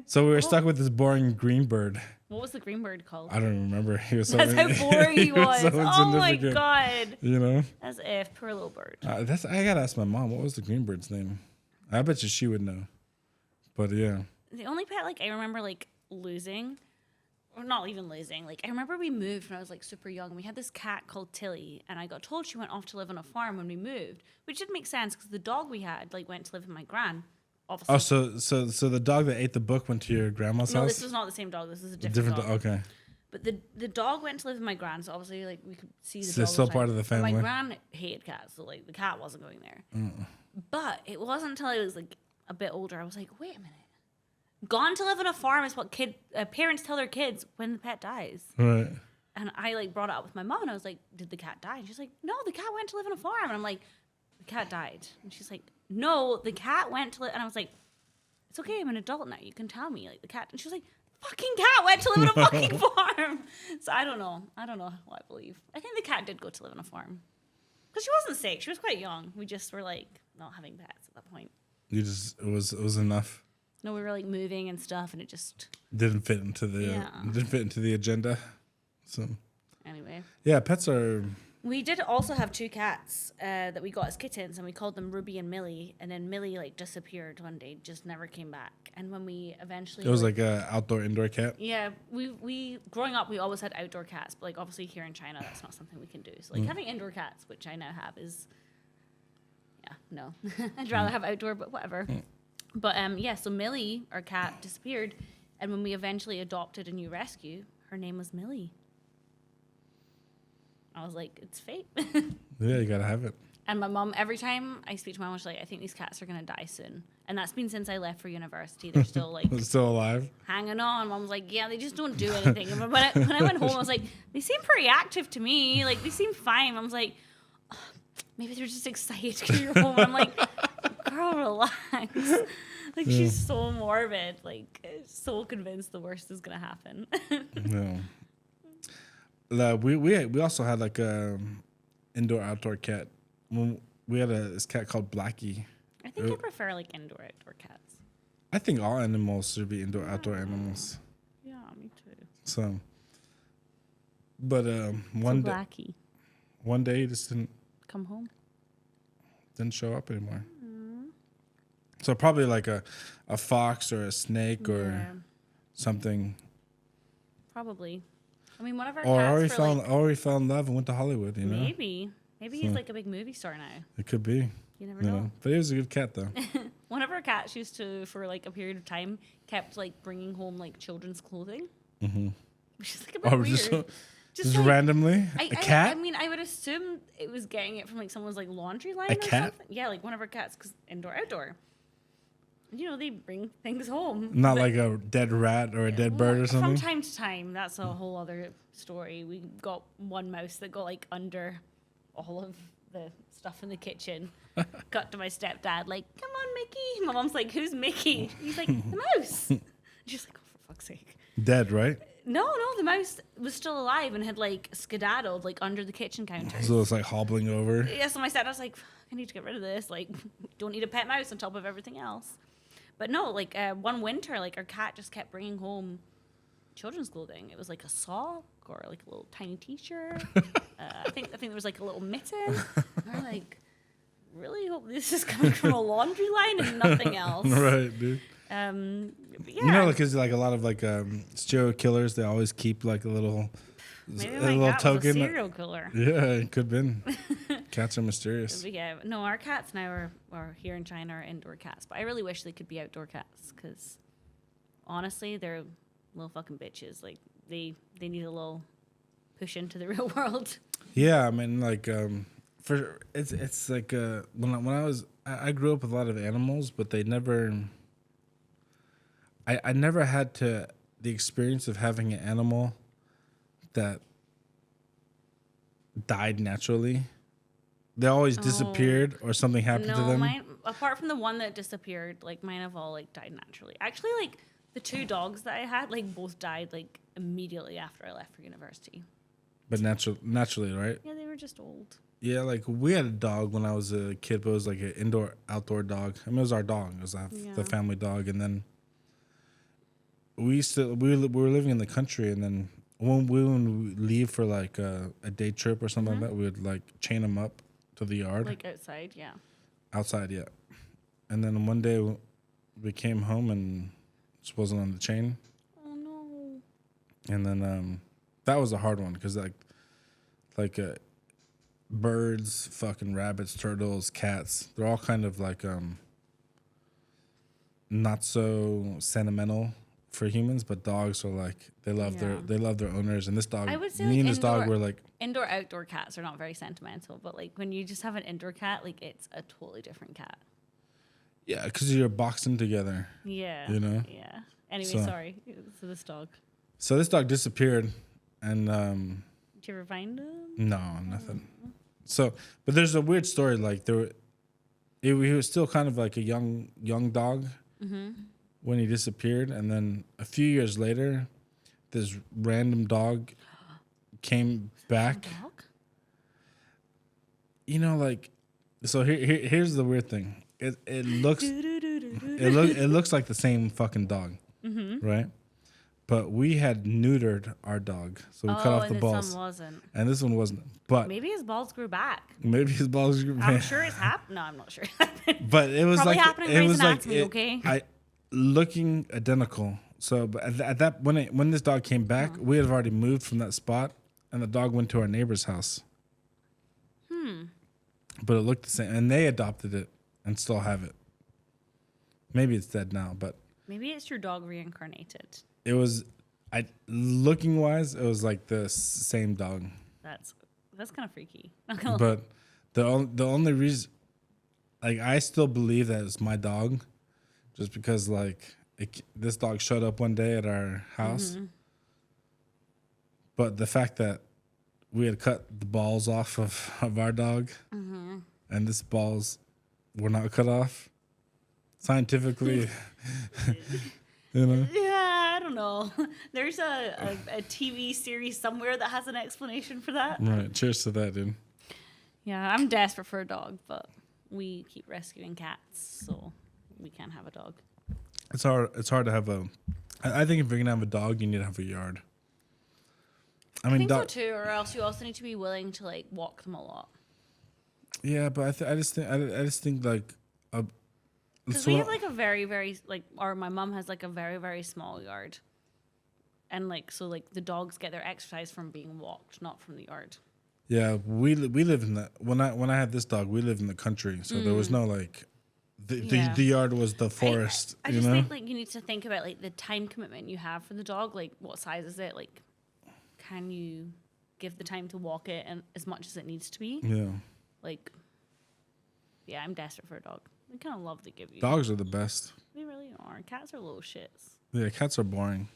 So we were stuck with this boring green bird. What was the green bird called? I don't remember. He was so That's how boring he was. so Oh my insignificant, god. You know? As if. Poor little bird. I gotta ask my mom. What was the green bird's name? I bet you she would know. But yeah. The only pet like I remember like losing, or not even losing. Like I remember we moved when I was like super young. We had this cat called Tilly, and I got told she went off to live on a farm when we moved, which did make sense because the dog we had like went to live with my gran. Obviously. Oh, so the dog that ate the book went to your grandma's house? No, this was not the same dog. This is a different dog. Okay. But the dog went to live with my gran, so obviously like we could see the So dog. it's still all the time. part of the But family. my gran hated cats, so like the cat wasn't going there. But it wasn't until I was like a bit older I was like, wait a minute. Gone to live on a farm is what parents tell their kids when the pet dies. Right. And I like brought it up with my mom, and I was like, did the cat die? And she's like, no, the cat went to live on a farm. And I'm like, the cat died. And she's like, no, the cat went to live. And I was like, it's okay, I'm an adult now. You can tell me, like the cat. And she was like, fucking cat went to live on a fucking farm. So I don't know what I believe. I think the cat did go to live on a farm. Because she wasn't sick. She was quite young. We just were like not having pets at that point. It was enough. No, we were like moving and stuff, and it just Didn't fit into the agenda. So anyway. yeah, pets are. We did also have two cats that we got as kittens, and we called them Ruby and Millie. And then Millie like disappeared one day, just never came back. And when we eventually, It was like a outdoor indoor cat. yeah, we growing up, we always had outdoor cats, but like obviously here in China, that's not something we can do. So like having indoor cats, which I now have, is no, I'd rather have outdoor, but whatever. But yeah, so Millie, our cat, disappeared, and when we eventually adopted a new rescue, her name was Millie. I was like, it's fate. Yeah, you gotta have it. And my mom, every time I speak to my mom, she's like, I think these cats are gonna die soon. And that's been since I left for university. They're still like Still alive. hanging on. Mom's like, yeah, they just don't do anything. And when I went home, I was like, they seem pretty active to me. Like they seem fine. Mom's like, oh, maybe they're just excited to get home. And I'm like, girl, relax. Like she's so morbid. Like so convinced the worst is gonna happen. No. We also had like a indoor outdoor cat. We had this cat called Blackie. I think I prefer like indoor outdoor cats. I think all animals should be indoor outdoor animals. Yeah, me too. So, but Blackie, one day he just come home. didn't show up anymore. So probably like a fox or a snake or something. Probably. I mean, one of our Or cats he fell in love and went to Hollywood. You know, maybe he's like a big movie star now. it could be. You never know. But he was a good cat though. One of our cats used to, for like a period of time, kept like bringing home like children's clothing. Which is like a bit weird. Just like, randomly, a cat. I mean, I would assume it was getting it from like someone's like laundry line. A or cat? Something. Yeah, like one of our cats, because indoor outdoor. You know, they bring things home. Not like a dead rat or a dead bird or something. From time to time, that's a whole other story. We got one mouse that got like under all of the stuff in the kitchen. Got to my stepdad, like, come on, Mickey. My mom's like, who's Mickey? He's like, the mouse. She's like, oh, for fuck's sake. Dead, right? No, the mouse was still alive and had like skedaddled like under the kitchen counter. So it's like hobbling over. Yeah, so my stepdad was like, I need to get rid of this. Like, don't need a pet mouse on top of everything else. But no, like one winter, like our cat just kept bringing home children's clothing. It was like a sock or like a little tiny T-shirt. I think there was like a little mitten. And we're like, really hope this is coming from a laundry line and nothing else. Right, dude. Yeah. You know, because like a lot of like serial killers, they always keep like a little token. A serial killer. Yeah, it could have been. Cats are mysterious. But yeah, no, our cats now are here in China are indoor cats, but I really wish they could be outdoor cats because honestly, they're little fucking bitches. Like they need a little push into the real world. Yeah, I mean, like, it's like I grew up with a lot of animals, but they never. I never had the experience of having an animal that died naturally. They always disappeared or something happened to them. Mine, apart from the one that disappeared, like mine have all like died naturally. Actually, like the 2 dogs that I had, like both died like immediately after I left for university. But naturally, right? Yeah, they were just old. Yeah, like we had a dog when I was a kid, but it was like an outdoor dog. I mean, it was our dog. It was the family dog, and then we were living in the country, and then when we would leave for like a day trip or something like that, we would like chain them up to the yard, like outside, yeah. Outside, yeah. And then one day we came home and just wasn't on the chain. Oh no! And then that was a hard one because like birds, fucking rabbits, turtles, cats—they're all kind of like not so sentimental for humans, but dogs are like they love their owners. And this dog, I would say me like and this dog were like outdoor cats are not very sentimental, but like when you just have an indoor cat, like it's a totally different cat. Yeah, because you're boxing together. Yeah. You know? Yeah. Anyway, sorry. So this dog. So this dog disappeared, and did you ever find him? No, nothing. So, but there's a weird story. Like he was still kind of like a young dog when he disappeared, and then a few years later, this random dog came back. Dog? You know, like, so here's the weird thing. It looks like the same fucking dog, right? But we had neutered our dog, so we cut off the balls. This one wasn't. And this one wasn't. But maybe his balls grew back. Maybe his balls grew back. I'm sure it's happened. No, I'm not sure. But it was probably like happened in it Grey's was like Anatomy, okay? looking identical. So, but at that when this dog came back, we had already moved from that spot, and the dog went to our neighbor's house. But it looked the same, and they adopted it and still have it. Maybe it's dead now, but maybe it's your dog reincarnated. It was, looking wise, it was like the same dog. That's kind of freaky. But the only reason, like, I still believe that it's my dog, just because like this dog showed up one day at our house. But the fact that we had cut the balls off of our dog, and this balls were not cut off scientifically. You know? Yeah, I don't know. There's a TV series somewhere that has an explanation for that. Right. Cheers to that, dude. Yeah, I'm desperate for a dog, but we keep rescuing cats, so we can't have a dog. It's hard to have I think if you're gonna have a dog, you need to have a yard. I think so too, or else you also need to be willing to like walk them a lot. Yeah, but I just think like because we have like a very, very like, or my mom has like a very, very small yard, and like so like the dogs get their exercise from being walked, not from the yard. Yeah, we live in the when I had this dog, we lived in the country, so there was no like the yard was the forest. I just think like you need to think about like the time commitment you have for the dog. Like what size is it? Like, can you give the time to walk it and as much as it needs to be? Yeah. Like, yeah, I'm desperate for a dog. The kind of love they give you. Dogs are the best. They really are. Cats are little shits. Yeah, cats are boring.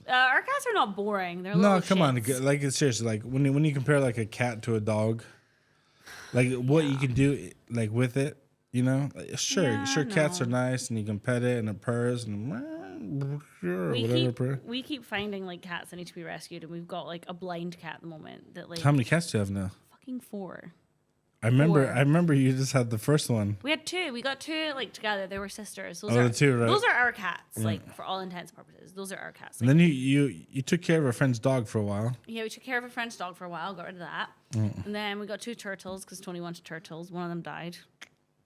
Our cats are not boring. They're little come shits. on, like it's seriously like when you compare like a cat to a dog, like what you can do like with it, you know. Like, sure, cats are nice and you can pet it and it purrs and we keep finding like cats that need to be rescued, and we've got like a blind cat at the moment that like. How many cats do you have now? Fucking 4. I remember you just had the first one. We had 2. We got 2 like together. They were sisters. Those the 2, right? Those are our cats, like for all intents and purposes. Those are our cats. Like, and then you took care of a friend's dog for a while. Yeah, we took care of a friend's dog for a while. Got rid of that, and then we got 2 turtles because Tony wanted turtles. One of them died.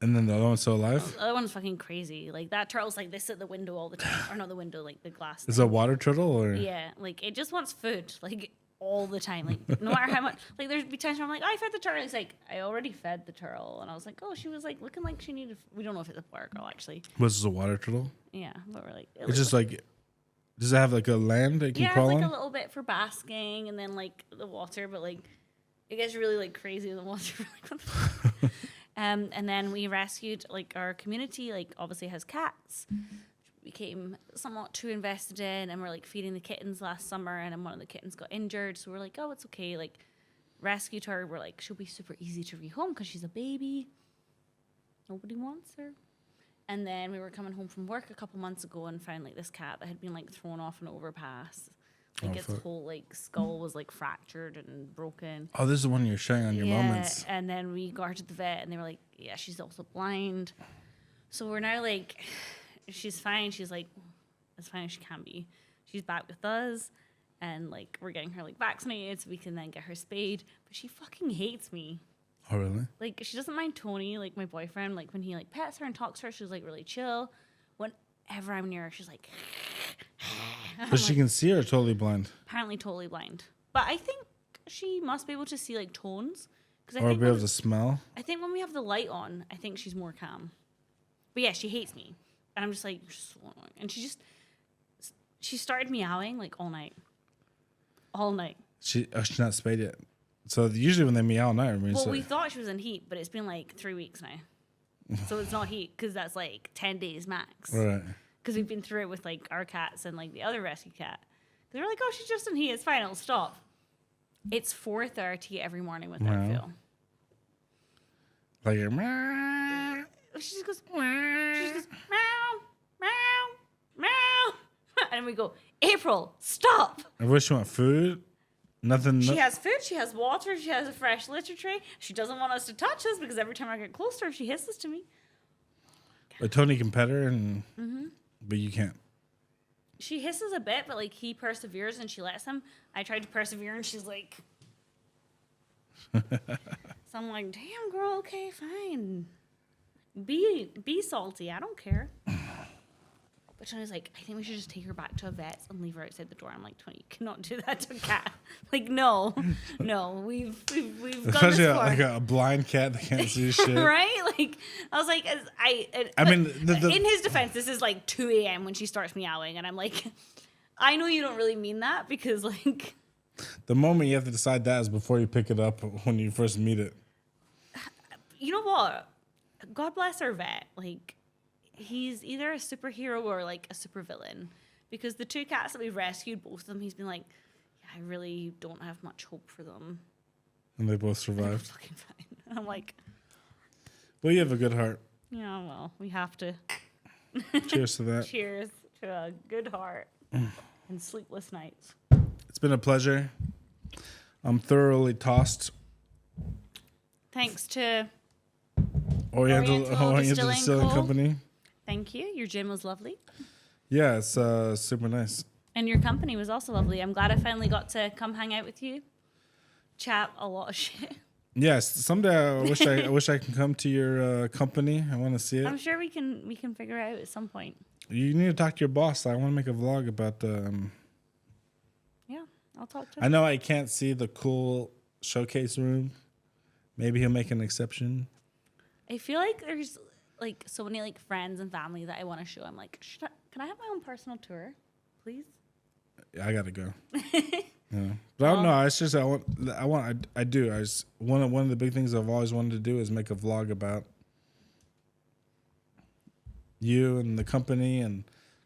And then the other one's still alive? The other one's fucking crazy. Like that turtle's like this at the window all the time, or not the window, like the glass. Is it a water turtle or? Yeah, like it just wants food. Like. All the time, like no matter how much, like there'd be times where I'm like, I fed the turtle. He's like, I already fed the turtle, and I was like, oh, she was like looking like she needed. We don't know if it's a boy or girl actually. Was this a water turtle? Yeah, but we're like, it's just like Does it have like a land that you can crawl it's on? like a little bit for basking and then like the water, but like it gets really like crazy in the water. And then we rescued like our community, like obviously has cats. Became somewhat too invested in, and we're like feeding the kittens last summer, and then one of the kittens got injured, so we're like, oh, it's okay, like rescued her. We're like, she'll be super easy to rehome because she's a baby, nobody wants her. And then we were coming home from work a couple months ago and found like this cat that had been like thrown off an overpass, like its whole like skull was like fractured and broken. Oh, this is the one you're showing on your moments. And then we got her to the vet, and they were like, yeah, she's also blind. So we're now like, she's fine. She's like, as fine as she can be. She's back with us, and like we're getting her like vaccinated so we can then get her spayed. But she fucking hates me. Oh, really? Like she doesn't mind Tony, like my boyfriend. Like when he like pets her and talks to her, she's like really chill. Whenever I'm near her, she's like. But she can see or totally blind? Apparently totally blind. But I think she must be able to see like tones. Or be able to smell? I think when we have the light on, I think she's more calm. But yeah, she hates me. And I'm just like, you're so annoying. And she started meowing like all night. All night. She's not spayed yet. So usually when they meow all night, it means we thought she was in heat, but it's been like 3 weeks now. So it's not heat because that's like 10 days max. Right. Because we've been through it with like our cats and like the other rescue cat. They were like, oh, she's just in heat. It's fine. It'll stop. It's 4:30 every morning with her, Phil. Like, She just goes, meow, meow, meow. And we go, April, stop. I wish she want food. Nothing. She has food. She has water. She has a fresh litter tray. She doesn't want us to touch us because every time I get close to her, she hisses to me. But Tony can pet her, but you can't. She hisses a bit, but like he perseveres and she lets him. I tried to persevere and she's like. So I'm like, damn, girl, okay, fine. Be salty. I don't care. But Tony's like, I think we should just take her back to a vet's and leave her outside the door. I'm like, Tony, you cannot do that to a cat. Like, no, we've done Especially this like a blind cat that can't see shit. right? Like, I was like, I mean, in his defense, this is like 2 a.m. when she starts meowing, and I'm like, I know you don't really mean that because like. The moment you have to decide that is before you pick it up when you first meet it. You know what? God bless our vet. Like, he's either a superhero or like a supervillain, because the two cats that we've rescued, both of them, he's been like, yeah, I really don't have much hope for them. And they both survived. Fucking fine. And I'm like, well, you have a good heart. yeah, well, we have to. Cheers to that. Cheers to a good heart and sleepless nights. It's been a pleasure. I'm thoroughly tossed. Thanks to Oriental Distilling Company. Thank you. Your gym was lovely. Yeah, it's super nice. And your company was also lovely. I'm glad I finally got to come hang out with you. Chat a lot of shit. Yes, someday I wish I can come to your company. I want to see it. I'm sure we can figure it out at some point. You need to talk to your boss. I want to make a vlog about Yeah, I'll talk to him. I know I can't see the cool showcase room. Maybe he'll make an exception. I feel like there's like so many like friends and family that I want to show. I'm like, can I have my own personal tour, please? I gotta go. Yeah. But I don't know. It's just I do. One of the big things I've always wanted to do is make a vlog about you and the company, and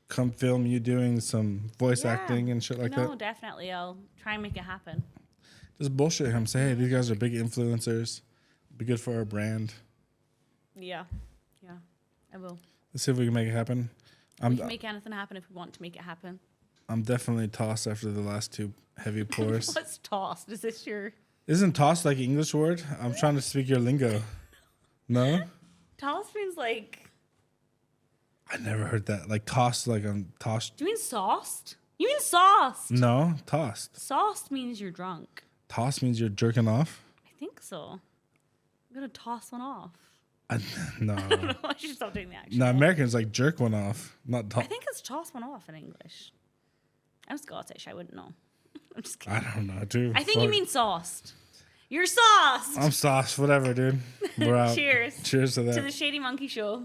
come film you doing some voice acting and shit like that. No, definitely. I'll try and make it happen. Just bullshit him. Say, hey, these guys are big influencers. Be good for our brand. Yeah, I will. Let's see if we can make it happen. We can make anything happen if we want to make it happen. I'm definitely tossed after the last two heavy pours. What's tossed? Is this your... Isn't tossed like an English word? I'm trying to speak your lingo. No? Tossed means like... I never heard that. Like tossed, like I'm tossed. Do you mean sauced? You mean sauced? No, tossed. Sauced means you're drunk. Tossed means you're jerking off? I think so. I'm going to toss one off. No. I don't know. I should stop doing the action. No, Americans like jerk one off. Not I think it's toss one off in English. I'm Scottish. I wouldn't know. I'm just kidding. I don't know, dude. I think you mean sauced. You're sauced. I'm sauced. Whatever, dude. We're out. Cheers. Cheers to that. To the Shady Monkey Show.